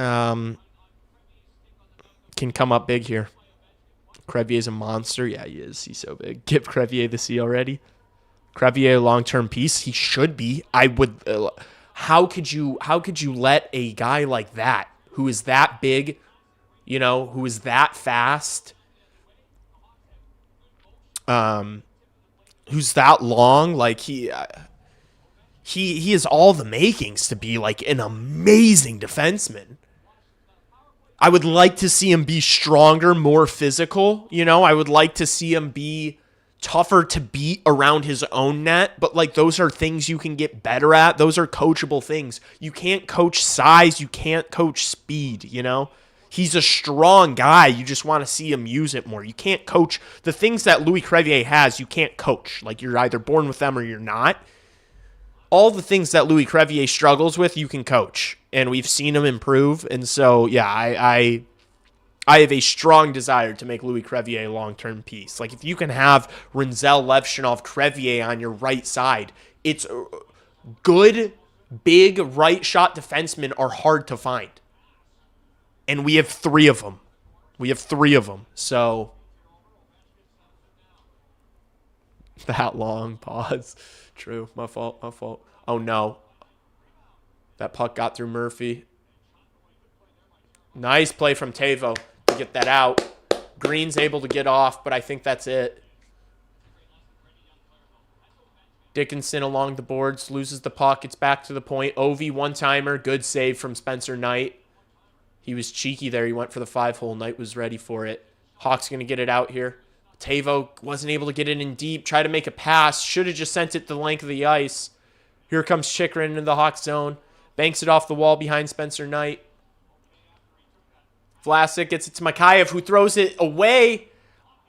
come up big here. Crevier's a monster. Yeah, he is. He's so big. Give Crevier the C already. Crevier a long-term piece. He should be. I would. How could you let a guy like that, who is that big, who is that fast, who's that long, like, he has all the makings to be, like, an amazing defenseman. I would like to see him be stronger, more physical, I would like to see him be tougher to beat around his own net, but, like, those are things you can get better at. Those are coachable things. You can't coach size, you can't coach speed, He's a strong guy. You just want to see him use it more. You can't coach the things that Louis Crevier has. You can't coach. Like, you're either born with them or you're not. All the things that Louis Crevier struggles with, you can coach, and we've seen him improve. And so, yeah, I have a strong desire to make Louis Crevier a long-term piece. Like, if you can have Renzel, Levshinov, Crevier on your right side, it's good, big right shot defensemen are hard to find. And we have 3 of them. So, that long pause. True. My fault. Oh, no. That puck got through Murphy. Nice play from Tavo to get that out. Green's able to get off, but I think that's it. Dickinson along the boards, loses the puck. It's back to the point. Ovi, one-timer. Good save from Spencer Knight. He was cheeky there. He went for the 5-hole. Knight was ready for it. Hawks going to get it out here. Tavo wasn't able to get it in deep. Try to make a pass. Should have just sent it the length of the ice. Here comes Chychrun into the Hawks zone. Banks it off the wall behind Spencer Knight. Vlasic gets it to Mikheyev, who throws it away.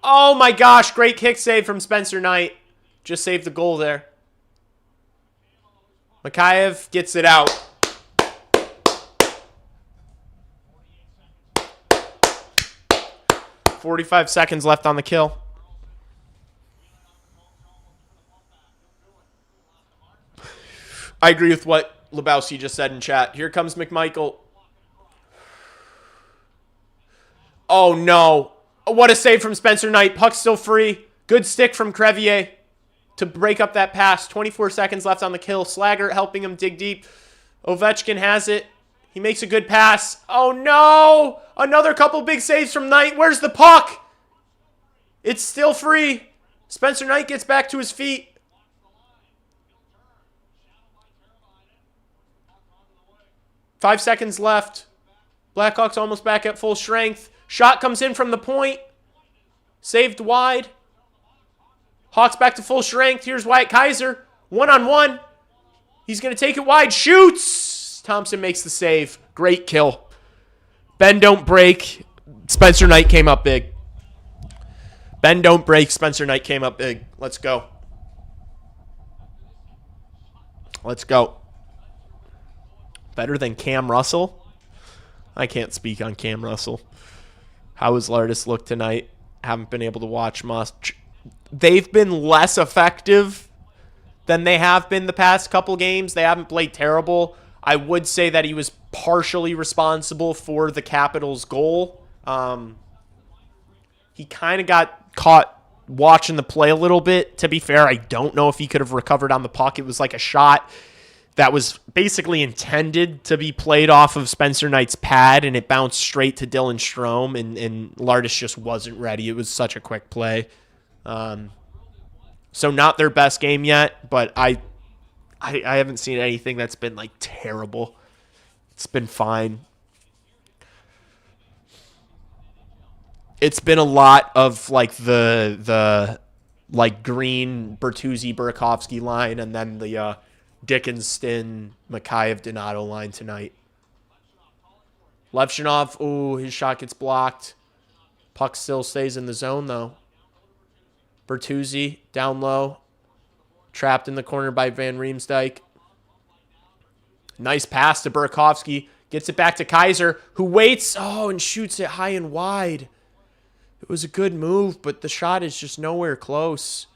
Oh my gosh, great kick save from Spencer Knight. Just saved the goal there. Mikheyev gets it out. 45 seconds left on the kill. I agree with what Lebowski just said in chat. Here comes McMichael. Oh, no. What a save from Spencer Knight. Puck's still free. Good stick from Crevier to break up that pass. 24 seconds left on the kill. Slaggert helping him dig deep. Ovechkin has it. He makes a good pass. Oh, no. Another couple big saves from Knight. Where's the puck? It's still free. Spencer Knight gets back to his feet. Five seconds left. Blackhawks almost back at full strength. Shot comes in from the point. Saved wide. Hawks back to full strength. Here's Wyatt Kaiser. One-on-one. He's going to take it wide. Shoots. Thompson makes the save. Great kill. Ben don't break. Spencer Knight came up big. Ben don't break. Spencer Knight came up big. Let's go. Let's go. Better than Cam Russell? I can't speak on Cam Russell. How has Lardis looked tonight? Haven't been able to watch much. They've been less effective than they have been the past couple games. They haven't played terrible. I would say that he was partially responsible for the Capitals' goal. He kind of got caught watching the play a little bit. To be fair, I don't know if he could have recovered on the puck. It was like a shot that was basically intended to be played off of Spencer Knight's pad, and it bounced straight to Dylan Strome, and Lardis just wasn't ready. It was such a quick play. So not their best game yet, but I haven't seen anything that's been, like, terrible. It's been fine. It's been a lot of, like, the Green, Bertuzzi, Burakovsky line, and then the Dickinson, Mikheyev, Donato line tonight. Levshinov, ooh, his shot gets blocked. Puck still stays in the zone, though. Bertuzzi, down low. Trapped in the corner by Van Riemsdyk. Nice pass to Burakovsky. Gets it back to Kaiser, who waits. Oh, and shoots it high and wide. It was a good move, but the shot is just nowhere close.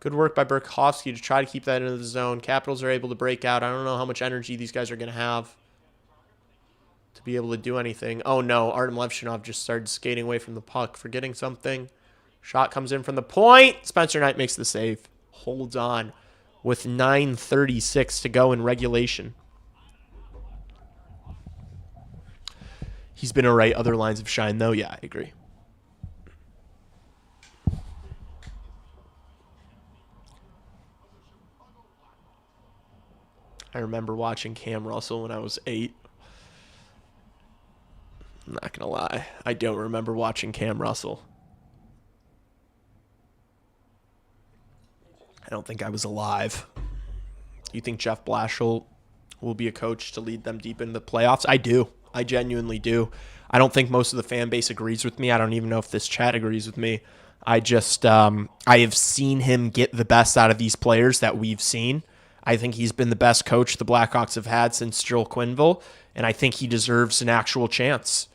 Good work by Burakovsky to try to keep that into the zone. Capitals are able to break out. I don't know how much energy these guys are going to have to be able to do anything. Oh, no. Artem Levshinov just started skating away from the puck, forgetting something. Shot comes in from the point. Spencer Knight makes the save. Holds on with 9:36 to go in regulation. He's been all right. Other lines of shine, though. Yeah, I agree. I remember watching Cam Russell when I was 8. I'm not going to lie. I don't remember watching Cam Russell. I don't think I was alive. You think Jeff Blashill will be a coach to lead them deep into the playoffs? I do. I genuinely do. I don't think most of the fan base agrees with me. I don't even know if this chat agrees with me. I just, I have seen him get the best out of these players that we've seen. I think he's been the best coach the Blackhawks have had since Joel Quenneville, and I think he deserves an actual chance.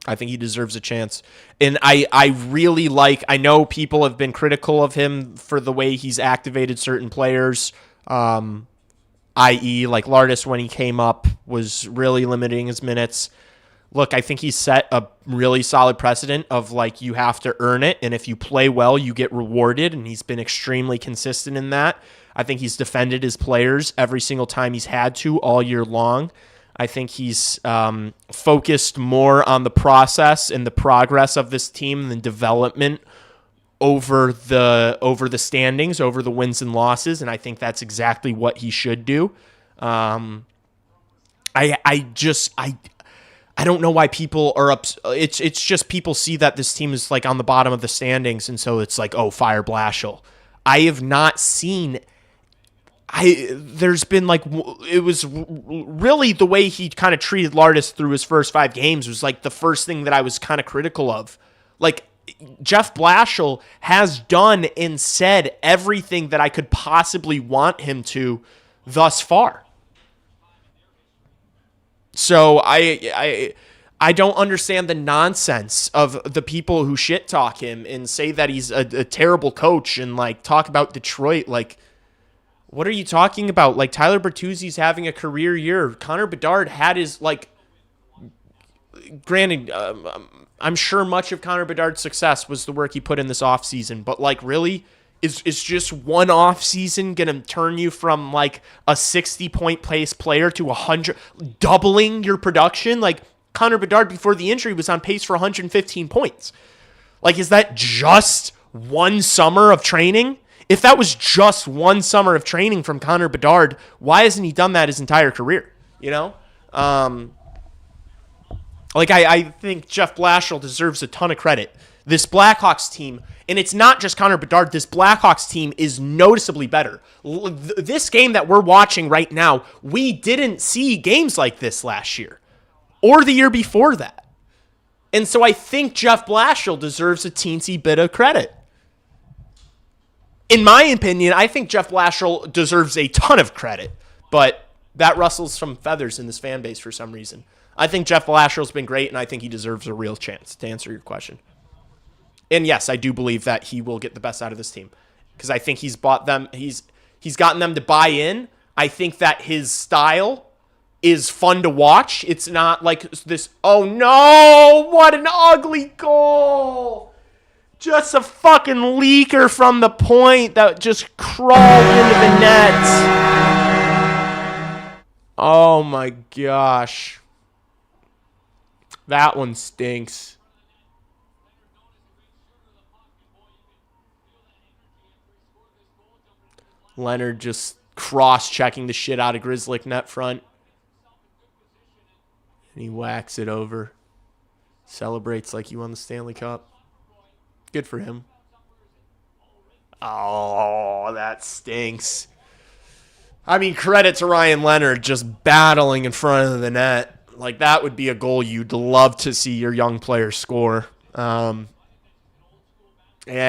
I think he deserves a chance. And I really like, I know people have been critical of him for the way he's activated certain players, i.e. like Lardis when he came up was really limiting his minutes. Look, I think he's set a really solid precedent of, like, you have to earn it, and if you play well, you get rewarded, and he's been extremely consistent in that. I think he's defended his players every single time he's had to all year long. I think he's focused more on the process and the progress of this team than development over the standings, over the wins and losses, and I think that's exactly what he should do. I don't know why people are up. It's just people see that this team is, like, on the bottom of the standings, and so it's like, oh, fire Blashill. I have not seen. There's been, like, it was really the way he kind of treated Lardis through his first 5 games was, like, the first thing that I was kind of critical of. Like, Jeff Blashill has done and said everything that I could possibly want him to thus far. So I don't understand the nonsense of the people who shit talk him and say that he's a terrible coach and, like, talk about Detroit. Like, what are you talking about? Like, Tyler Bertuzzi's having a career year. Connor Bedard had his, like, granted, I'm sure much of Connor Bedard's success was the work he put in this offseason, but, like, really, Is just one off season going to turn you from like a 60-point pace player to 100, doubling your production? Like Connor Bedard before the injury was on pace for 115 points. Like, is that just one summer of training? If that was just one summer of training from Connor Bedard, why hasn't he done that his entire career? You know? I think Jeff Blashill deserves a ton of credit. This Blackhawks team, and it's not just Connor Bedard, this Blackhawks team is noticeably better. This game that we're watching right now, we didn't see games like this last year or the year before that. And so I think Jeff Blashill deserves a teensy bit of credit. In my opinion, I think Jeff Blashill deserves a ton of credit, but that rustles some feathers in this fan base for some reason. I think Jeff Blashill's been great, and I think he deserves a real chance to answer your question. And yes, I do believe that he will get the best out of this team because I think he's bought them. He's gotten them to buy in. I think that his style is fun to watch. It's not like this, oh no, what an ugly goal. Just a fucking leaker from the point that just crawled into the net. Oh my gosh. That one stinks. Leonard just cross-checking the shit out of Grzelcyk net front. And he whacks it over. Celebrates like he won the Stanley Cup. Good for him. Oh, that stinks. I mean, credit to Ryan Leonard just battling in front of the net. Like, that would be a goal you'd love to see your young player score. Yeah,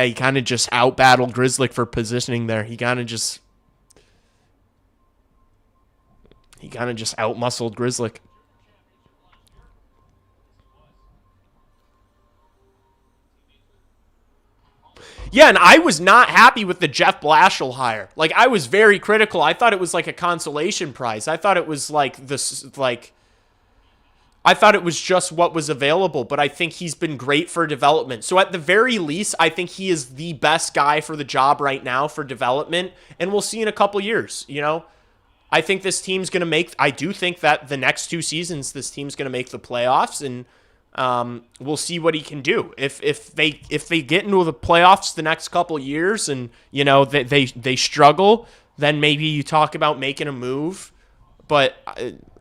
he kind of just out-battled Grzelcyk for positioning there. He kind of just out-muscled Grzelcyk. Yeah, and I was not happy with the Jeff Blashill hire. Like, I was very critical. I thought it was like a consolation prize. I thought it was like this, like, I thought it was just what was available, but I think he's been great for development. So at the very least, I think he is the best guy for the job right now for development, and we'll see in a couple years, you know? I think this team's going to I do think that the next 2 seasons, this team's going to make the playoffs, and we'll see what he can do. If they get into the playoffs the next couple years and, you know, they struggle, then maybe you talk about making a move. But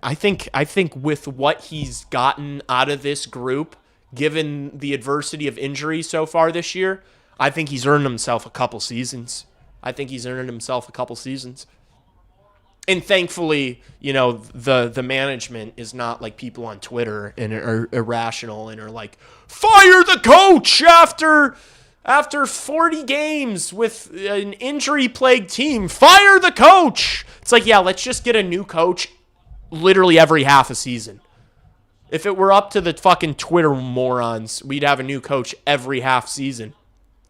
I think with what he's gotten out of this group, given the adversity of injury so far this year, I think he's earned himself a couple seasons. And thankfully, you know, the management is not like people on Twitter and are irrational and are like, fire the coach after 40 games with an injury-plagued team. Fire the coach. It's like, yeah, let's just get a new coach literally every half a season. If it were up to the fucking Twitter morons, we'd have a new coach every half season.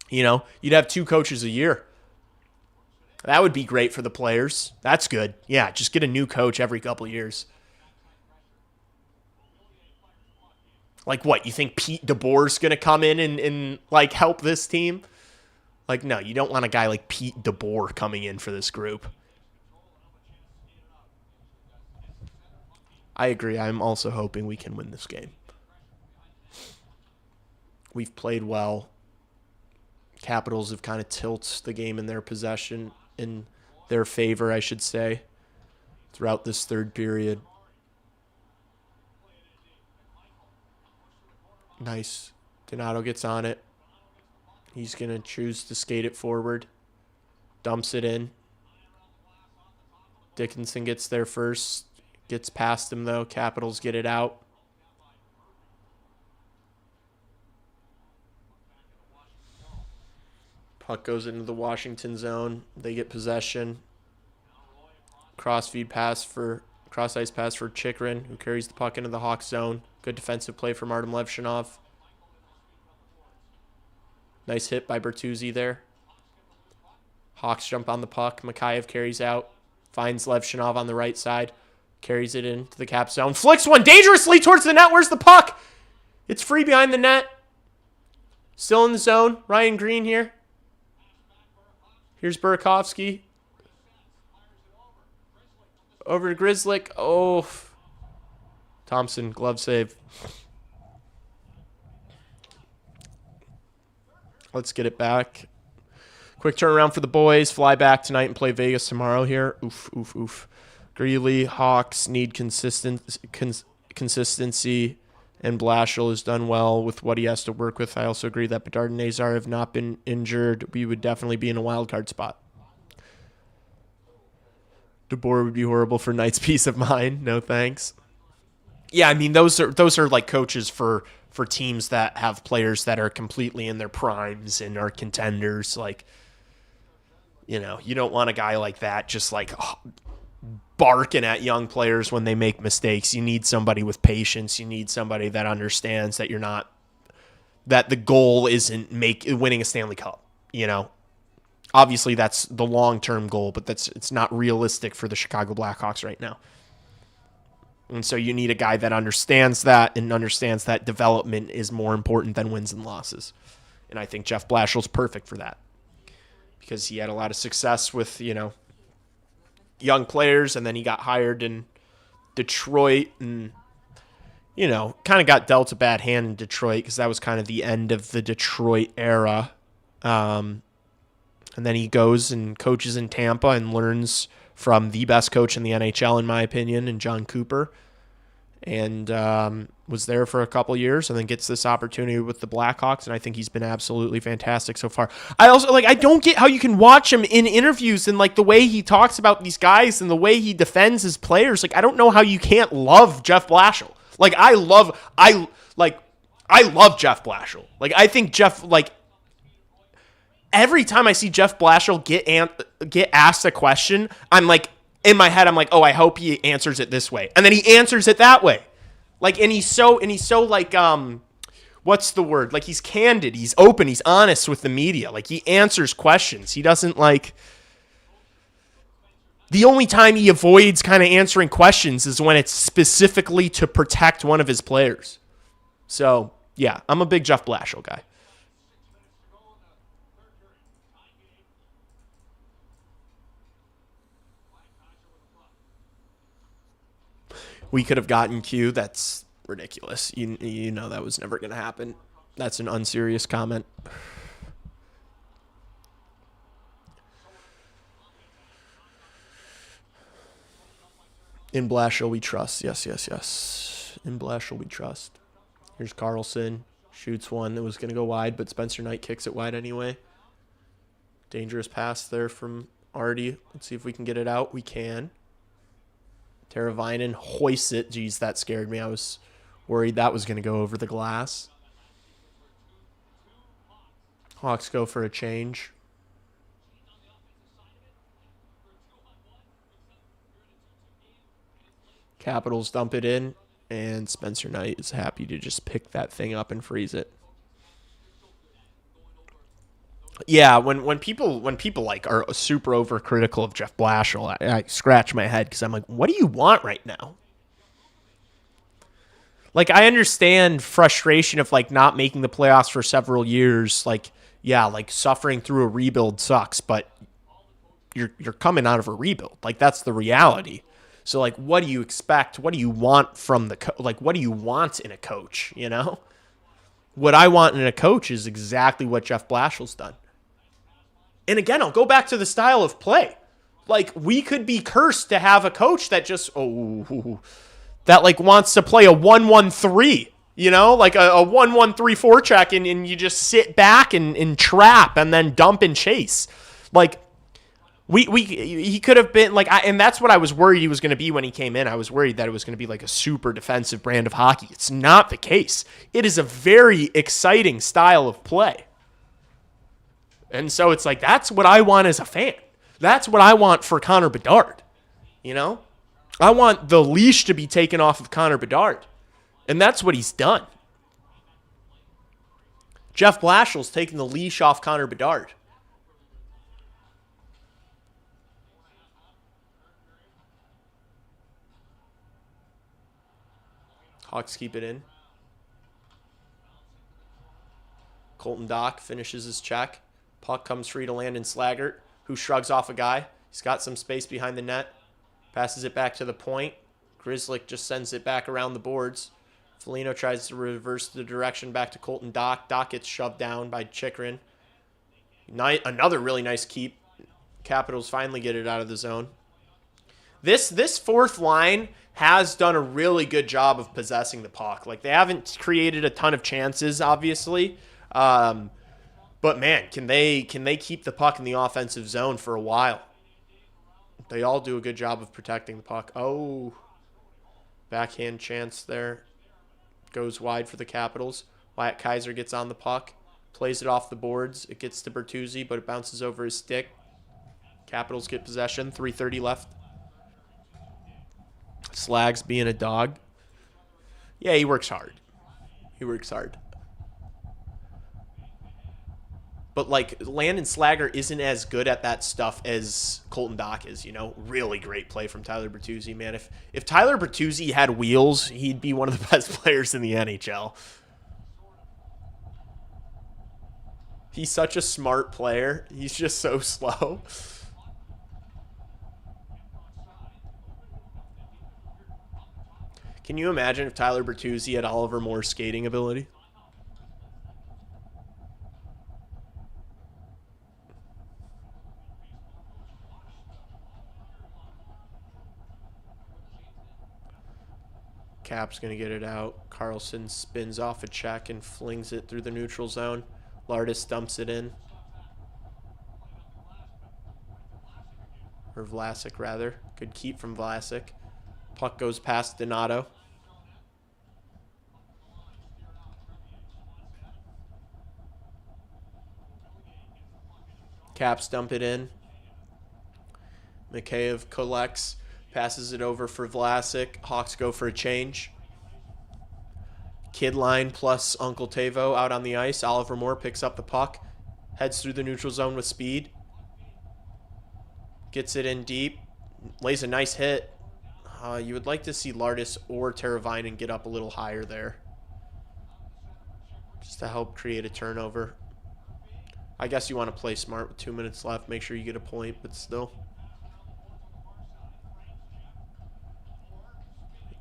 You know, you'd have 2 coaches a year. That would be great for the players. That's good. Yeah, just get a new coach every couple years. Like what? You think Pete DeBoer's going to come in and like help this team? Like, no, you don't want a guy like Pete DeBoer coming in for this group. I agree. I'm also hoping we can win this game. We've played well. Capitals have kind of tilted the game in their possession, in their favor, I should say, throughout this third period. Nice. Donato gets on it. He's going to choose to skate it forward. Dumps it in. Dickinson gets there first. Gets past him, though. Capitals get it out. Puck goes into the Washington zone. They get possession. Cross ice pass for Chychrun, who carries the puck into the Hawks zone. Good defensive play from Artem Levshinov. Nice hit by Bertuzzi there. Hawks jump on the puck. Mikheyev carries out. Finds Levshinov on the right side. Carries it into the Cap zone. Flicks one dangerously towards the net. Where's the puck? It's free behind the net. Still in the zone. Ryan Green here. Here's Burakovsky. Over to Grzelcyk. Oh. Thompson, glove save. Let's get it back. Quick turnaround for the boys. Fly back tonight and play Vegas tomorrow here. Oof, oof, oof. Greeley, Hawks need consistency, and Blashill has done well with what he has to work with. I also agree that Bedard and Nazar have not been injured. We would definitely be in a wild card spot. DeBoer would be horrible for Knight's peace of mind. No thanks. Yeah, I mean those are like coaches for teams that have players that are completely in their primes and are contenders. Like, you know, you don't want a guy like that just like barking at young players when they make mistakes. You need somebody with patience. You need somebody that understands that that the goal isn't winning a Stanley Cup, you know. Obviously that's the long-term goal, but it's not realistic for the Chicago Blackhawks right now. And so you need a guy that understands that and understands that development is more important than wins and losses. And I think Jeff Blashill's perfect for that because he had a lot of success with, you know, young players, and then he got hired in Detroit and, you know, kind of got dealt a bad hand in Detroit because that was kind of the end of the Detroit era. And then he goes and coaches in Tampa and learns from the best coach in the NHL, in my opinion, and John Cooper. And was there for a couple years and then gets this opportunity with the Blackhawks. And I think he's been absolutely fantastic so far. I also, I don't get how you can watch him in interviews and, the way he talks about these guys and the way he defends his players. I don't know how you can't love Jeff Blashill. I love Jeff Blashill. I think Jeff, every time I see Jeff Blashill get asked a question, I'm in my head, I'm oh, I hope he answers it this way. And then he answers it that way. And he's so what's the word? He's candid, he's open, he's honest with the media. He answers questions. He doesn't the only time he avoids kind of answering questions is when it's specifically to protect one of his players. So, yeah, I'm a big Jeff Blashill guy. We could have gotten Q. That's ridiculous. You know that was never going to happen. That's an unserious comment. In Blashill we trust. Yes. In Blashill we trust. Here's Carlson. Shoots one that was going to go wide, but Spencer Knight kicks it wide anyway. Dangerous pass there from Artie. Let's see if we can get it out. We can. Teravainen hoists it. Geez, that scared me. I was worried that was going to go over the glass. Hawks go for a change. Capitals dump it in, and Spencer Knight is happy to just pick that thing up and freeze it. Yeah, when people are super overcritical of Jeff Blashill, I scratch my head because I'm what do you want right now? I understand frustration of not making the playoffs for several years. Suffering through a rebuild sucks, but you're coming out of a rebuild. That's the reality. So what do you expect? What do you want from the what do you want in a coach? You know, what I want in a coach is exactly what Jeff Blashill's done. And again, I'll go back to the style of play. We could be cursed to have a coach that just, wants to play a 1-1-3, you know, a 1-1-3 forecheck, and you just sit back and trap and then dump and chase. He could have been and that's what I was worried he was going to be when he came in. I was worried that it was going to be a super defensive brand of hockey. It's not the case. It is a very exciting style of play. And so it's that's what I want as a fan. That's what I want for Connor Bedard. You know? I want the leash to be taken off of Connor Bedard. And that's what he's done. Jeff Blashill's taking the leash off Connor Bedard. Hawks keep it in. Colton Dock finishes his check. Puck comes free to Landon Slaggert. who shrugs off a guy. He's got some space behind the net. Passes it back to the point. Grzelcyk just sends it back around the boards. Foligno tries to reverse the direction back to Colton Dach. Dach gets shoved down by Chychrun. Another really nice keep. Capitals finally get it out of the zone. This fourth line has done a really good job of possessing the puck. Like, they haven't created a ton of chances, obviously. But, man, can they keep the puck in the offensive zone for a while? They all do a good job of protecting the puck. Oh, backhand chance there. Goes wide for the Capitals. Wyatt Kaiser gets on the puck. Plays it off the boards. It gets to Bertuzzi, but it bounces over his stick. Capitals get possession. 3:30 left. Slag's being a dog. Yeah, he works hard. He works hard. But, like, Landon Slager isn't as good at that stuff as Colton Dach is, you know? Really great play from Tyler Bertuzzi, man. If Tyler Bertuzzi had wheels, he'd be one of the best players in the NHL. He's such a smart player. He's just so slow. Can you imagine if Tyler Bertuzzi had Oliver Moore's skating ability? Cap's going to get it out. Carlson spins off a check and flings it through the neutral zone. Lardis dumps it in. Or Vlasic, rather. Good keep from Vlasic. Puck goes past Donato. Caps dump it in. Mikheyev collects. Passes it over for Vlasic. Hawks go for a change. Kidline plus Uncle Tavo out on the ice. Oliver Moore picks up the puck. Heads through the neutral zone with speed. Gets it in deep. Lays a nice hit. You would like to see Lardis or Teravainen get up a little higher there. Just to help create a turnover. I guess you want to play smart with 2 minutes left. Make sure you get a point, but still.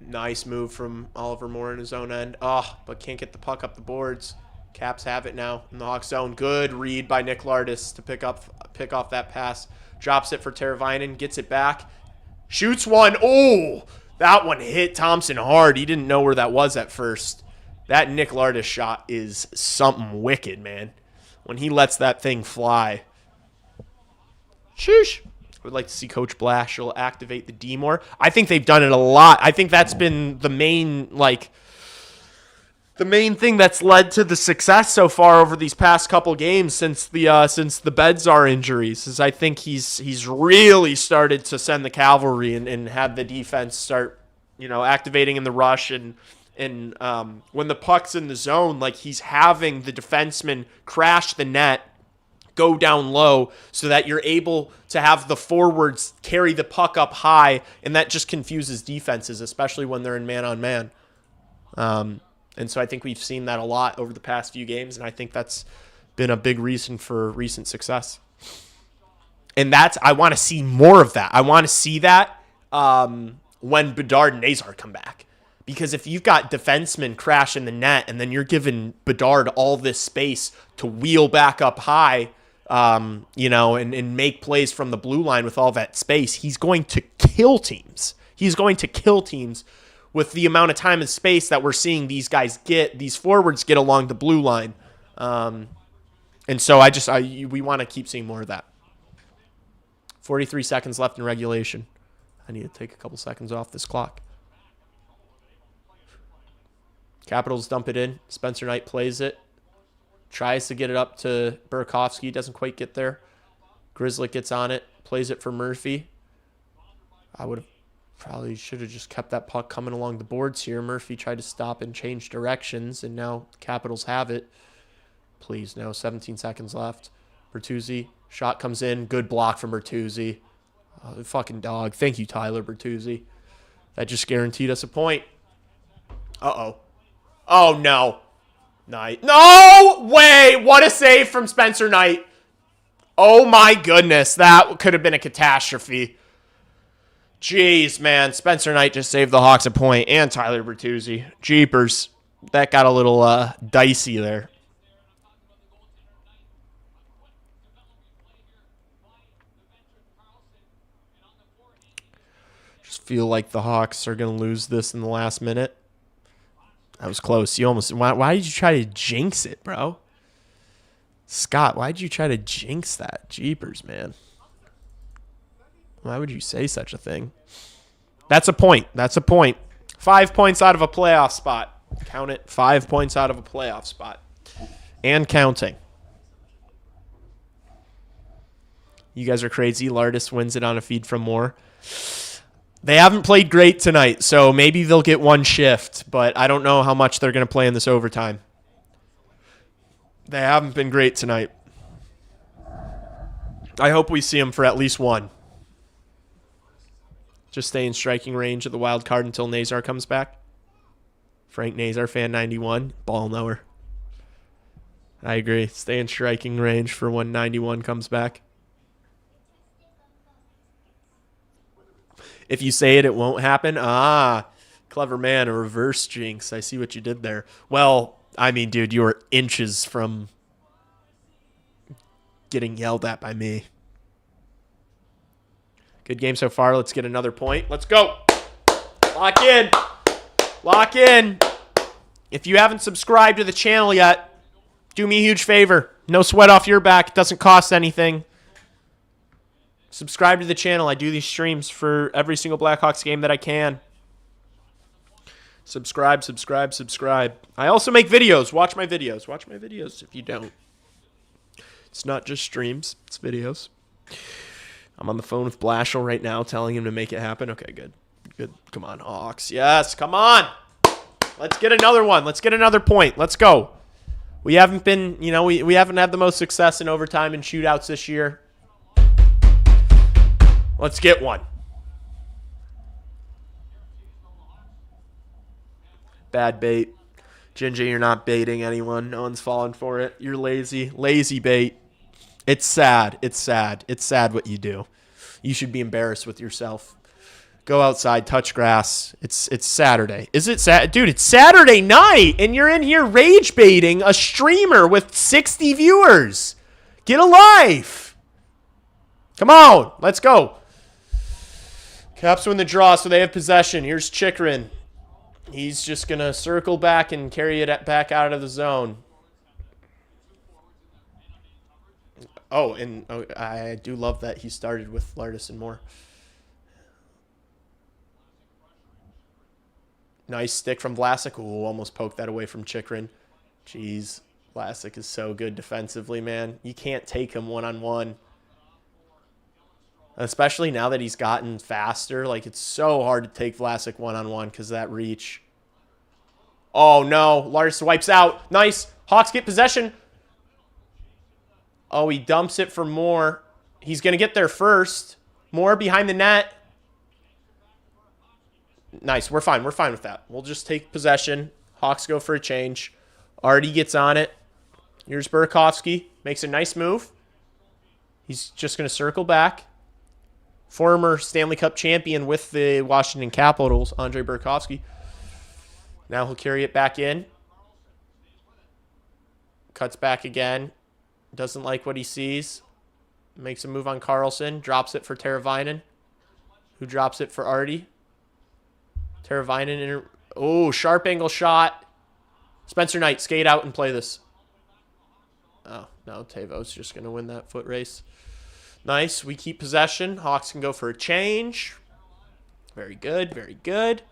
Nice move from Oliver Moore in his own end. Oh, but can't get the puck up the boards. Caps have it now in the Hawks zone. Good read by Nick Lardis to pick off that pass. Drops it for Teravainen. Gets it back. Shoots one. Oh, that one hit Thompson hard. He didn't know where that was at first. That Nick Lardis shot is something wicked, man. When he lets that thing fly. Sheesh. I would like to see Coach Blashill activate the D more. I think they've done it a lot. I think that's been the main thing that's led to the success so far over these past couple games since the Bedzar injuries. Is I think he's really started to send the cavalry and have the defense start, activating in the rush and when the puck's in the zone, like he's having the defenseman crash the net, go down low so that you're able to have the forwards carry the puck up high, and that just confuses defenses, especially when they're in man-on-man. And so I think we've seen that a lot over the past few games, and I think that's been a big reason for recent success. And I want to see more of that. I want to see that when Bedard and Nazar come back. Because if you've got defensemen crash in the net and then you're giving Bedard all this space to wheel back up high, and make plays from the blue line with all that space, he's going to kill teams. He's going to kill teams with the amount of time and space that we're seeing these forwards get along the blue line. And so we want to keep seeing more of that. 43 seconds left in regulation. I need to take a couple seconds off this clock. Capitals dump it in. Spencer Knight plays it. Tries to get it up to Burakovsky. Doesn't quite get there. Grzelcyk gets on it. Plays it for Murphy. I would have probably should have just kept that puck coming along the boards here. Murphy tried to stop and change directions, and now Capitals have it. Please, no. 17 seconds left. Bertuzzi. Shot comes in. Good block from Bertuzzi. Oh, the fucking dog. Thank you, Tyler Bertuzzi. That just guaranteed us a point. Uh-oh. Oh, no. Knight. No way! What a save from Spencer Knight. Oh, my goodness. That could have been a catastrophe. Jeez, man. Spencer Knight just saved the Hawks a point, and Tyler Bertuzzi. Jeepers. That got a little dicey there. Just feel like the Hawks are going to lose this in the last minute. That was close. You almost. Why did you try to jinx it, bro? Scott, why did you try to jinx that? Jeepers, man. Why would you say such a thing? That's a point. That's a point. 5 points out of a playoff spot. Count it. 5 points out of a playoff spot. And counting. You guys are crazy. Lardis wins it on a feed from Moore. They haven't played great tonight, so maybe they'll get one shift, but I don't know how much they're going to play in this overtime. They haven't been great tonight. I hope we see them for at least one. Just stay in striking range of the wild card until Nazar comes back. Frank Nazar, fan 91, ball knower. I agree. Stay in striking range for when 91 comes back. If you say it, it won't happen. Ah, clever man, a reverse jinx. I see what you did there. Well, I mean, dude, you were inches from getting yelled at by me. Good game so far. Let's get another point. Let's go. Lock in. Lock in. If you haven't subscribed to the channel yet, do me a huge favor. No sweat off your back. It doesn't cost anything. Subscribe to the channel. I do these streams for every single Blackhawks game that I can. Subscribe, subscribe, subscribe. I also make videos. Watch my videos. Watch my videos if you don't. It's not just streams. It's videos. I'm on the phone with Blashill right now telling him to make it happen. Okay, good. Good. Come on, Hawks. Yes, come on. Let's get another one. Let's get another point. Let's go. We haven't been, we haven't had the most success in overtime and shootouts this year. Let's get one. Bad bait. Ginger, you're not baiting anyone. No one's falling for it. You're lazy. Lazy bait. It's sad. It's sad. It's sad what you do. You should be embarrassed with yourself. Go outside, touch grass. It's Saturday. Is it Saturday? Dude, it's Saturday night, and you're in here rage baiting a streamer with 60 viewers. Get a life. Come on. Let's go. Caps win the draw, so they have possession. Here's Chikrin. He's just going to circle back and carry it back out of the zone. Oh, and I do love that he started with Lardis and Moore. Nice stick from Vlasic. Ooh, almost poked that away from Chikrin. Jeez, Vlasic is so good defensively, man. You can't take him one-on-one. Especially now that he's gotten faster. Like, it's so hard to take Vlasic one-on-one because of that reach. Oh, no. Lars wipes out. Nice. Hawks get possession. Oh, he dumps it for Moore. He's going to get there first. Moore behind the net. Nice. We're fine. We're fine with that. We'll just take possession. Hawks go for a change. Artie gets on it. Here's Burakovsky. Makes a nice move. He's just going to circle back. Former Stanley Cup champion with the Washington Capitals, Andre Burakovsky. Now he'll carry it back in. Cuts back again. Doesn't like what he sees. Makes a move on Carlson. Drops it for Teravainen, who drops it for Artie. Teravainen. Oh, sharp angle shot. Spencer Knight, skate out and play this. Oh, no. Tavo's just going to win that foot race. Nice. We keep possession. Hawks can go for a change. Very good. Very good.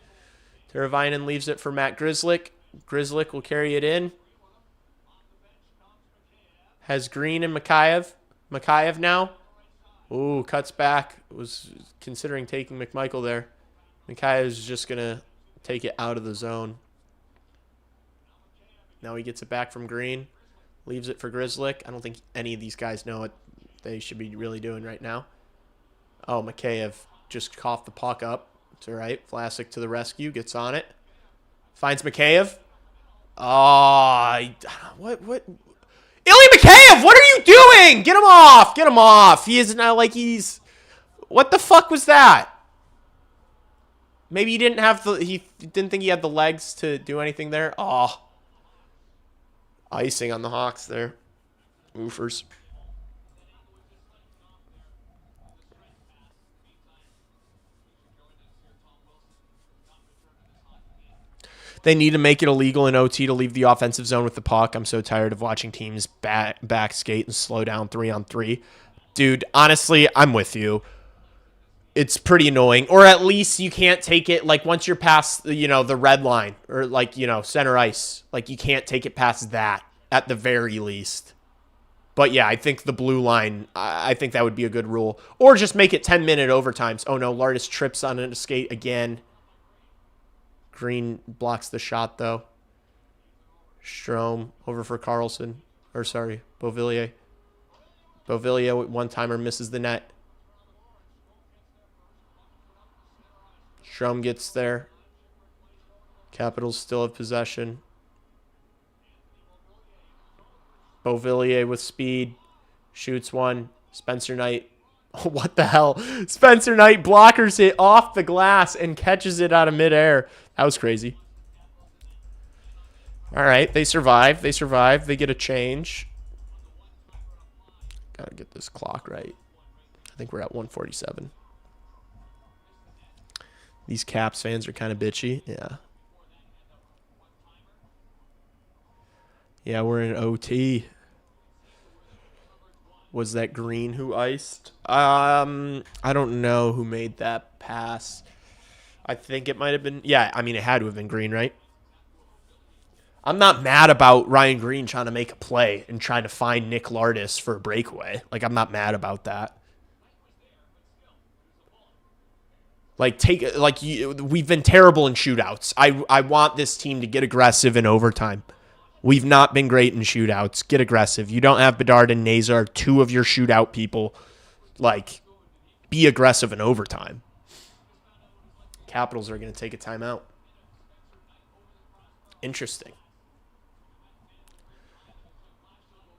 Teravainen leaves it for Matt Grzelcyk. Grzelcyk will carry it in. Has Green and Mikheyev. Mikheyev now. Ooh, cuts back. Was considering taking McMichael there. Mikheyev is just going to take it out of the zone. Now he gets it back from Green. Leaves it for Grzelcyk. I don't think any of these guys know what they should be really doing right now. Oh, Mikheyev just coughed the puck up. It's all right. Vlasic to the rescue. Gets on it. Finds Mikheyev. Oh, what? Ilya Mikheyev, what are you doing? Get him off. Get him off. He is not like he's... What the fuck was that? Maybe he didn't have the... He didn't think he had the legs to do anything there. Oh. Icing on the Hawks there. Oofers. They need to make it illegal in OT to leave the offensive zone with the puck. I'm so tired of watching teams back skate and slow down 3-on-3. Dude, honestly, I'm with you. It's pretty annoying. Or at least you can't take it, like, once you're past, you know, the red line. Or, like, you know, center ice. Like, you can't take it past that at the very least. But, yeah, I think the blue line, I think that would be a good rule. Or just make it 10-minute overtimes. Oh, no, Lardis trips on a skate again. Green blocks the shot, though. Strome over for Carlson. Or, sorry, Beauvillier. Beauvillier, one-timer, misses the net. Strome gets there. Capitals still have possession. Beauvillier with speed. Shoots one. Spencer Knight. Oh, what the hell? Spencer Knight blockers it off the glass and catches it out of midair. That was crazy. All right, they survive. They survive. They get a change. Gotta get this clock right. I think we're at 147. These Caps fans are kind of bitchy. Yeah. Yeah, we're in OT. Was that Green who iced? I don't know who made that pass. I think it might have been... Yeah, I mean, it had to have been Green, right? I'm not mad about Ryan Green trying to make a play and trying to find Nick Lardis for a breakaway. Like, I'm not mad about that. Like, we've been terrible in shootouts. I want this team to get aggressive in overtime. We've not been great in shootouts. Get aggressive. You don't have Bedard and Nazar, two of your shootout people. Like, be aggressive in overtime. Capitals are going to take a timeout. Interesting.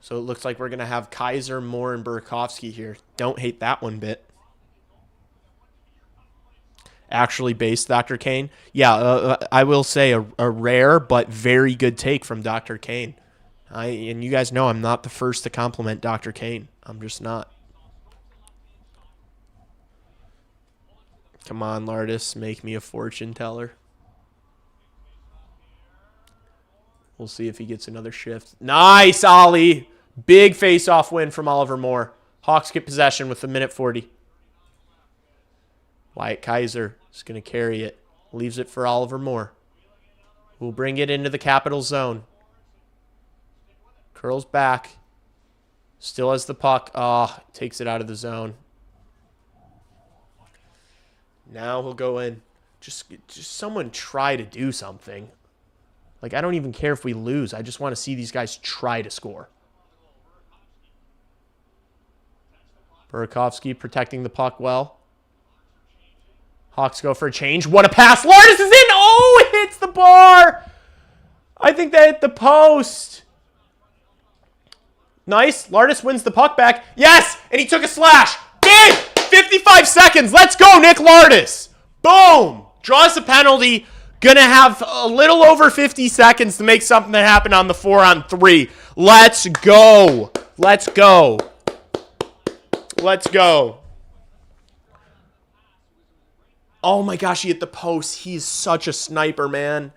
So it looks like we're going to have Kaiser, Moore, and Burakovsky here. Don't hate that one bit. Actually based Dr. Kane. Yeah, I will say a rare but very good take from Dr. Kane. And you guys know I'm not the first to compliment Dr. Kane. I'm just not. Come on, Lardis, make me a fortune teller. We'll see if he gets another shift. Nice, Ollie. Big face-off win from Oliver Moore. Hawks get possession with a minute 40. Wyatt Kaiser is going to carry it. Leaves it for Oliver Moore. We'll bring it into the Capital zone. Curls back. Still has the puck. Oh, takes it out of the zone. Now he'll go in. Just someone try to do something. Like, I don't even care if we lose. I just want to see these guys try to score. Burakovsky protecting the puck well. Hawks go for a change. What a pass. Lardis is in. Oh, it hits the bar. I think that hit the post. Nice. Lardis wins the puck back. Yes, and he took a slash. Big. 55 seconds. Let's go, Nick Lardis. Boom. Draws a penalty. Gonna have a little over 50 seconds to make something that happened on the 4-on-3. Let's go. Let's go. Let's go. Oh my gosh, he hit the post. He's such a sniper, man.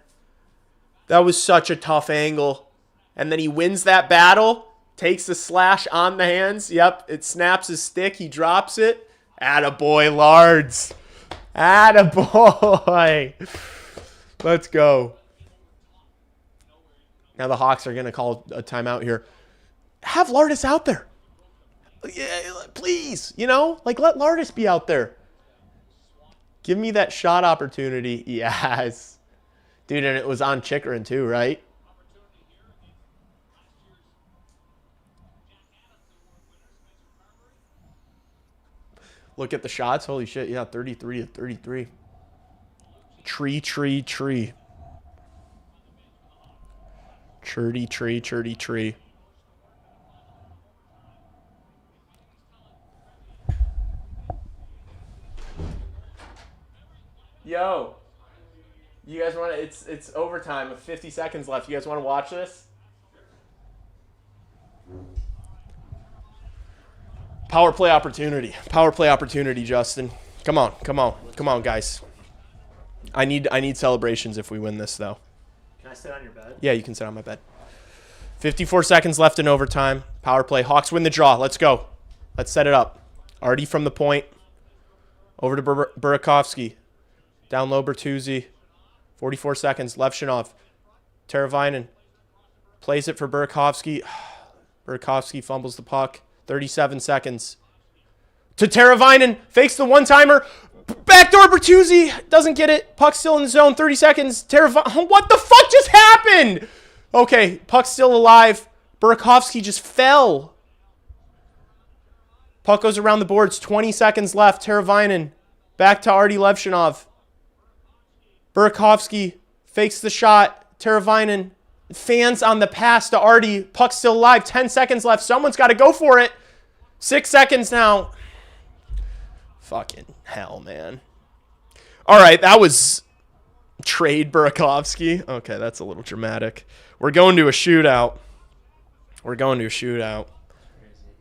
That was such a tough angle. And then he wins that battle. Takes the slash on the hands. Yep, it snaps his stick. He drops it. Attaboy, Lards. Attaboy. Let's go. Now the Hawks are going to call a timeout here. Have Lardis out there. Please, you know? Like, let Lardis be out there. Give me that shot opportunity. Yes. Dude, and it was on Chikrin too, right? Look at the shots. Holy shit. Yeah, 33 to 33. Tree. Churdy tree. You guys want to? It's overtime with 50 seconds left. You guys want to watch this? Power play opportunity. Power play opportunity, Justin. Come on, come on, come on, guys. I need celebrations if we win this, though. Can I sit on your bed? Yeah, you can sit on my bed. 54 seconds left in overtime. Power play. Hawks win the draw. Let's go. Let's set it up. Artie from the point. Over to Burakovsky. Down low, Bertuzzi. 44 seconds. Levshinov. Teravainen. Plays it for Burakovsky. Burakovsky fumbles the puck. 37 seconds. To Teravainen. Fakes the one-timer. Backdoor Bertuzzi. Doesn't get it. Puck still in the zone. 30 seconds. Teravainen. What the fuck just happened? Okay, puck's still alive. Burakovsky just fell. Puck goes around the boards. 20 seconds left. Teravainen. Back to Artie Levshinov. Burakovsky fakes the shot. Teravainen. Fans on the pass to Artie. Puck's still alive. 10 seconds left. Someone's got to go for it. 6 seconds now. Fucking hell, man. All right, that was trade Burakovsky. Okay, that's a little dramatic. We're going to a shootout. We're going to a shootout.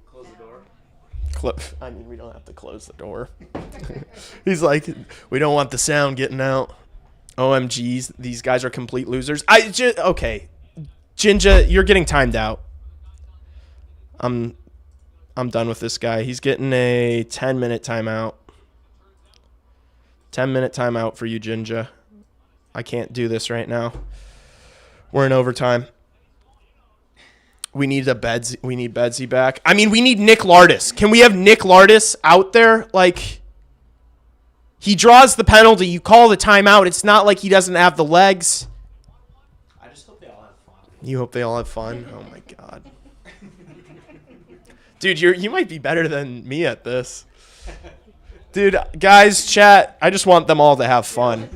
Close the door. I mean, we don't have to close the door. He's like, we don't want the sound getting out. OMGs, these guys are complete losers. Okay. Jinja, you're getting timed out. I'm done with this guy. He's getting a 10-minute timeout. 10-minute timeout for you, Jinja. I can't do this right now. We're in overtime. We need Bedsy back. I mean, we need Nick Lardis. Can we have Nick Lardis out there? Like, he draws the penalty. You call the timeout. It's not like he doesn't have the legs. I just hope they all have fun. You hope they all have fun? Oh, my God. Dude, you might be better than me at this. Dude, guys, chat, I just want them all to have fun.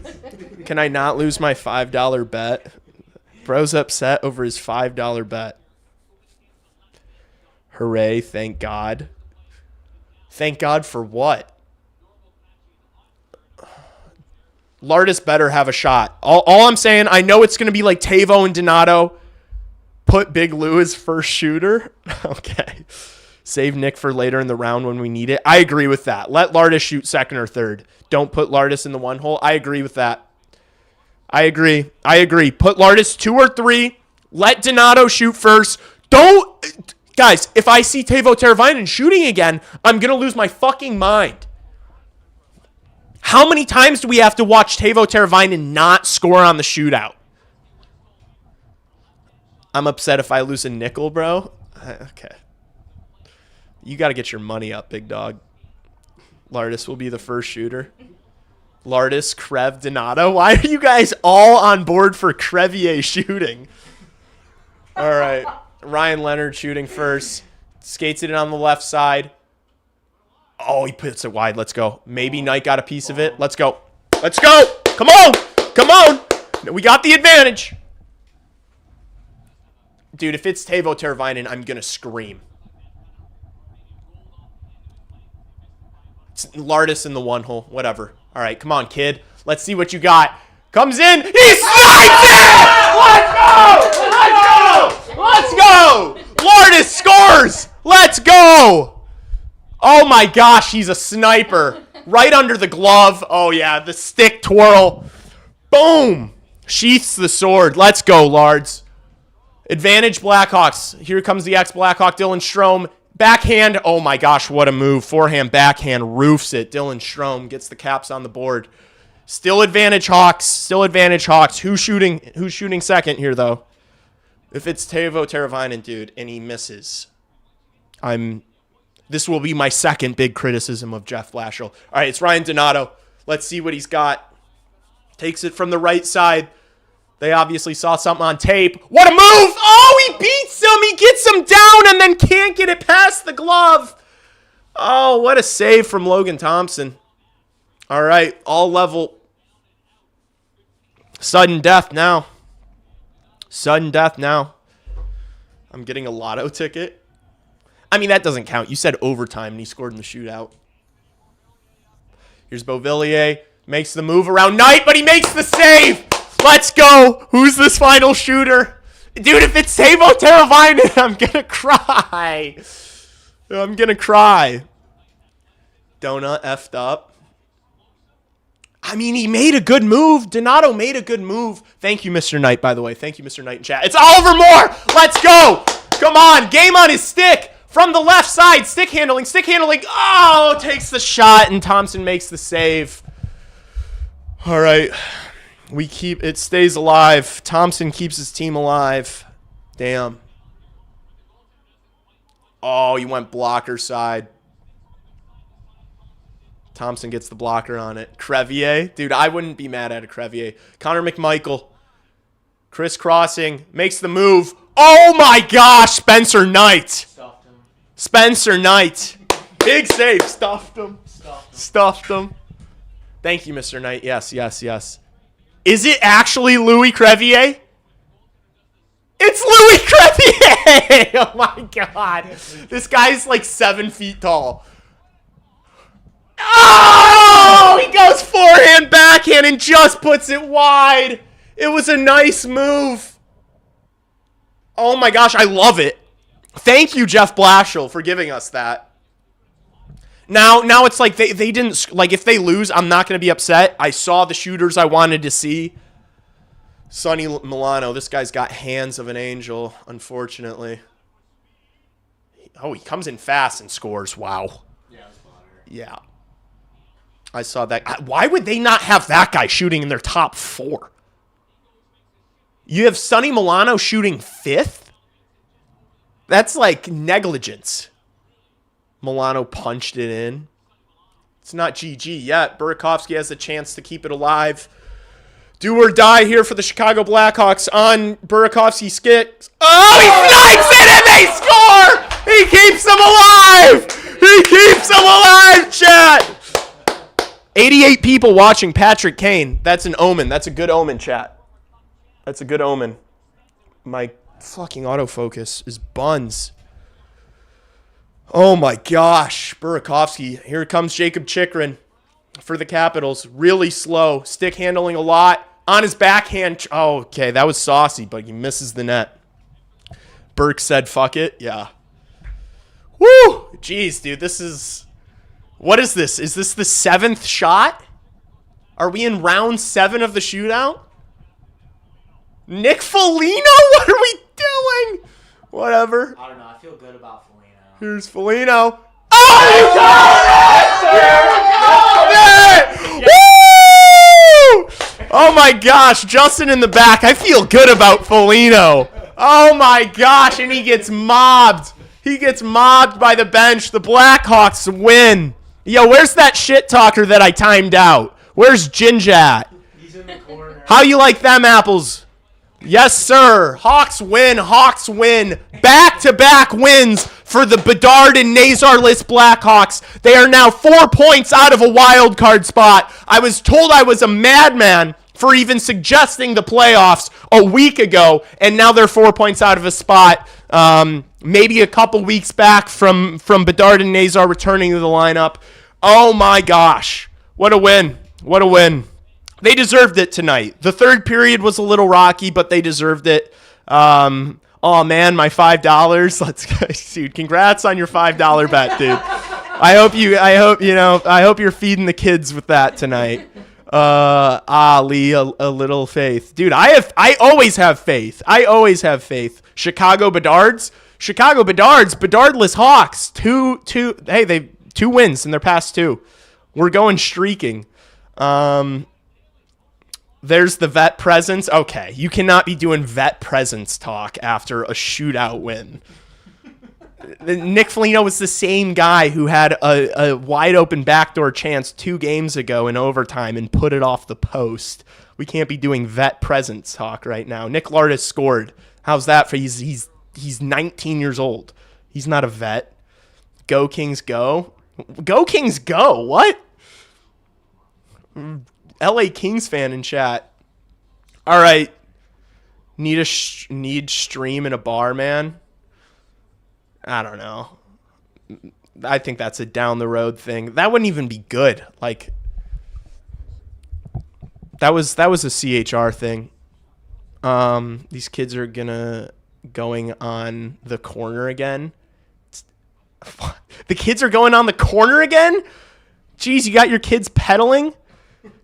Can I not lose my $5 bet? Bro's upset over his $5 bet. Hooray, thank God. Thank God for what? Lardis better have a shot. All I'm saying, I know it's going to be like Tavo and Donato. Put Big Lou as first shooter. Okay. Save Nick for later in the round when we need it. I agree with that. Let Lardis shoot second or third. Don't put Lardis in the one hole. I agree with that. I agree. Put Lardis 2 or 3. Let Donato shoot first. Don't... Guys, if I see Tavo Teravainen shooting again, I'm going to lose my fucking mind. How many times do we have to watch Tavo Teravainen not score on the shootout? I'm upset if I lose a nickel, bro. Okay. You got to get your money up, big dog. Lardis will be the first shooter. Lardis, Krev, Donato. Why are you guys all on board for Crevier shooting? All right. Ryan Leonard shooting first. Skates it in on the left side. Oh, he puts it wide. Let's go. Maybe Knight got a piece of it. Let's go. Let's go. Come on. Come on. We got the advantage. Dude, if it's Tavo Teravainen, I'm going to scream. It's Lardis in the one hole. Whatever. All right, come on, kid. Let's see what you got. Comes in. He sniped it! Let's go! Let's go! Let's go! Lardis scores! Let's go! Oh my gosh, he's a sniper. Right under the glove. Oh yeah, the stick twirl. Boom! Sheaths the sword. Let's go, Lards. Advantage Blackhawks. Here comes the ex-Blackhawk, Dylan Strome. Backhand. Oh my gosh, what a move. Forehand, backhand, roofs it. Dylan Strome gets the caps on the board. Still advantage Hawks. Still advantage Hawks. Who's shooting second here, though? If it's Tavo Teravainen, dude, and he misses, this will be my second big criticism of Jeff Blashill. All right, it's Ryan Donato. Let's see what he's got. Takes it from the right side. They obviously saw something on tape. What a move! Oh, he beats him! He gets him down and then can't get it past the glove. Oh, what a save from Logan Thompson. All right, all level. Sudden death now. Sudden death now. I'm getting a lotto ticket. I mean, that doesn't count. You said overtime, and he scored in the shootout. Here's Beauvillier. Makes the move around Knight, but he makes the save. Let's go. Who's this final shooter? Dude, if it's Teuvo Teravainen, I'm going to cry. I'm going to cry. Donut effed up. I mean, he made a good move. Donato made a good move. Thank you, Mr. Knight, by the way. Thank you, Mr. Knight in chat. It's Oliver Moore. Let's go. Come on. Game on his stick. From the left side. Stick handling. Stick handling. Oh, takes the shot, and Thompson makes the save. All right. It stays alive. Thompson keeps his team alive. Damn. Oh, he went blocker side. Thompson gets the blocker on it. Crevier. Dude, I wouldn't be mad at a Crevier. Connor McMichael. Crisscrossing. Makes the move. Oh my gosh. Spencer Knight. Stuffed him. Spencer Knight. Big save. Stuffed him. Stuffed him. Thank you, Mr. Knight. Yes, yes, yes. Is it actually Louis Crevier? It's Louis Crevier! Oh my god. This guy's like 7 feet tall. Oh! He goes forehand, backhand, and just puts it wide. It was a nice move. Oh my gosh, I love it. Thank you, Jeff Blashill, for giving us that. Now it's like they didn't, like, if they lose, I'm not going to be upset. I saw the shooters I wanted to see. Sonny Milano, this guy's got hands of an angel, unfortunately. Oh, he comes in fast and scores. Wow. Yeah, it's fire. Yeah. I saw that. Why would they not have that guy shooting in their top 4? You have Sonny Milano shooting 5th? That's like negligence. Milano punched it in. It's not GG yet. Burakovsky has a chance to keep it alive. Do or die here for the Chicago Blackhawks on Burakovsky skicks. Oh, he snipes it and they score! He keeps them alive! He keeps them alive, chat! 88 people watching Patrick Kane. That's an omen. That's a good omen, chat. That's a good omen. My fucking autofocus is buns. Oh my gosh. Burakovsky. Here comes Jacob Chikrin for the Capitals. Really slow. Stick handling a lot. On his backhand. Oh, okay. That was saucy, but he misses the net. Burke said, fuck it. Yeah. Woo! Jeez, dude. This is... What is this? Is this the 7th shot? Are we in round 7 of the shootout? Nick Foligno? What are we doing? Whatever. I don't know. I feel good about Foligno. Here's Foligno. Oh, you got it! You got it! Woo! Oh my gosh, Justin in the back. I feel good about Foligno. Oh my gosh, and he gets mobbed. He gets mobbed by the bench. The Blackhawks win. Yo, where's that shit talker that I timed out? Where's Ginger at? He's in the corner. How you like them apples? Yes, sir. Hawks win. Hawks win. Back-to-back wins for the Bedard and Nazar-less Blackhawks. They are now 4 points out of a wild card spot. I was told I was a madman for even suggesting the playoffs a week ago, and now they're 4 points out of a spot. Maybe a couple weeks back from Bedard and Nazar returning to the lineup. Oh my gosh. What a win. What a win. They deserved it tonight. The third period was a little rocky, but they deserved it. Oh man, my $5. Let's go. Dude, congrats on your $5 bet, dude. I hope you're feeding the kids with that tonight. Lee, a little faith. Dude, I always have faith. I always have faith. Chicago Bedards, Bedardless Hawks. They've 2 wins in their past 2. We're going streaking. There's the vet presence. Okay, you cannot be doing vet presence talk after a shootout win. Nick Foligno was the same guy who had a wide open backdoor chance 2 games ago in overtime and put it off the post. We can't be doing vet presence talk right now. Nick Lardis scored. How's that for he's 19 years old. He's not a vet. Go Kings go. Go Kings go. What? LA Kings fan in chat. All right. Need stream in a bar, man. I don't know. I think that's a down the road thing. That wouldn't even be good. Like, That was a CHR thing. These kids are going on the corner again. The kids are going on the corner again? Jeez, you got your kids pedaling?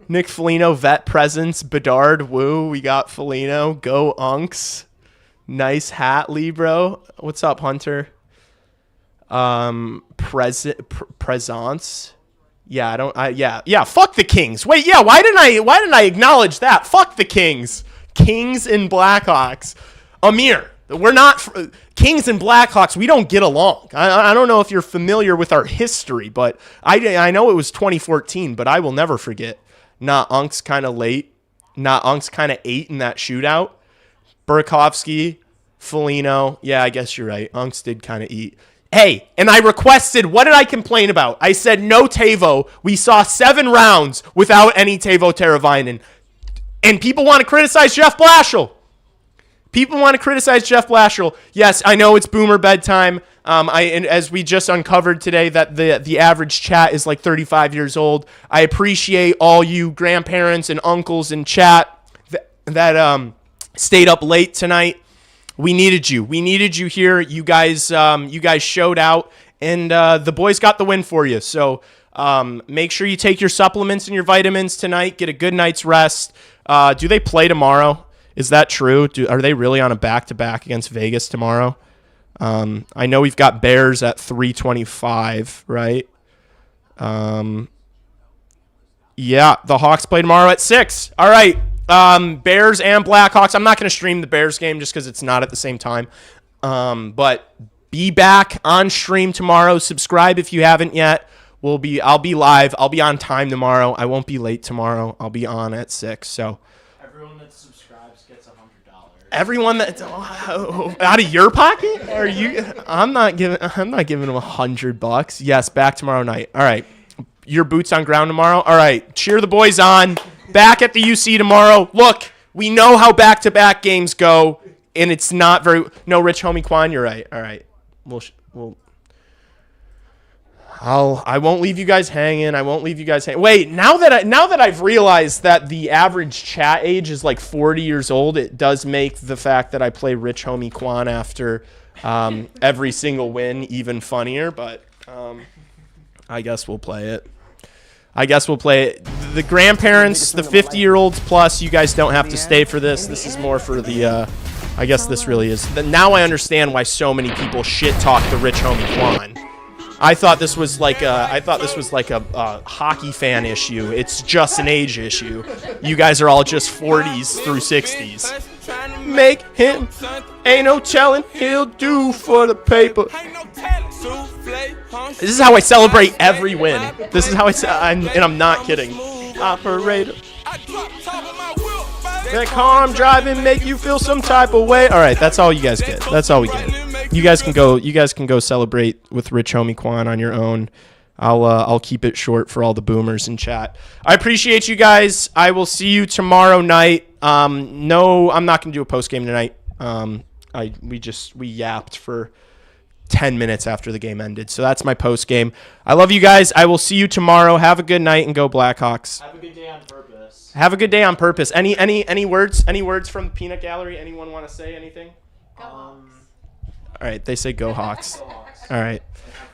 Nick Foligno, vet presence. Bedard, woo. We got Foligno. Go Unks. Nice hat, Libro. What's up, Hunter? Presence. Yeah, yeah, fuck the Kings. Wait, yeah, why didn't I acknowledge that? Fuck the Kings. Kings and Blackhawks. Amir, we're not Kings and Blackhawks. We don't get along. I don't know if you're familiar with our history, but I know it was 2014, but I will never forget. Nah, Unks kind of late. Nah, Unks kind of ate in that shootout. Burakovsky, Foligno. Yeah, I guess you're right. Unks did kind of eat. Hey, and I requested, what did I complain about? I said no Tavo. We saw 7 rounds without any Tavo Teravainen. And people want to criticize Jeff Blashill. Yes, I know it's boomer bedtime. And as we just uncovered today, that the average chat is like 35 years old. I appreciate all you grandparents and uncles in chat that stayed up late tonight. We needed you. We needed you here. You guys showed out, and the boys got the win for you. So make sure you take your supplements and your vitamins tonight. Get a good night's rest. Do they play tomorrow? Is that true? Are they really on a back-to-back against Vegas tomorrow? I know we've got Bears at 3:25, right? Yeah, the Hawks play tomorrow at 6. All right. Bears and Blackhawks. I'm not going to stream the Bears game just because it's not at the same time. But be back on stream tomorrow. Subscribe if you haven't yet. I'll be live. I'll be on time tomorrow. I won't be late tomorrow. I'll be on at 6. So Everyone that subscribes gets $100. everyone that out of your pocket? Are you? I'm not giving them $100. Yes, back tomorrow night. All right. Your boots on ground tomorrow. All right. Cheer the boys on. Back at the UC tomorrow. Look, we know how back-to-back games go, and it's not very. No, Rich Homie Quan, you're right. All right, I won't leave you guys hanging. Wait, now that I've realized that the average chat age is like 40 years old, it does make the fact that I play Rich Homie Quan after every single win even funnier. But I guess we'll play it. The grandparents, the 50-year-olds plus, you guys don't have to stay for this. This is more for the, I guess this really is. Now I understand why so many people shit-talk the Rich Homie Quan. I thought this was like a hockey fan issue. It's just an age issue. You guys are all just 40s through 60s. Make him, ain't no telling, he'll do for the paper. This is how I celebrate every win. This is how and I'm not kidding. Operator. That car I'm driving make you feel some type of way. All right, that's all you guys get. That's all we get. You guys can go celebrate with Rich Homie Quan on your own. I'll keep it short for all the boomers in chat. I appreciate you guys. I will see you tomorrow night. No, I'm not gonna do a post game tonight. We yapped for 10 minutes after the game ended. So that's my post game. I love you guys. I will see you tomorrow. Have a good night and go Blackhawks. Have a good day on purpose. Have a good day on purpose. Any words from the peanut gallery? Anyone want to say anything? Go Hawks. All right, they say go Hawks. All right.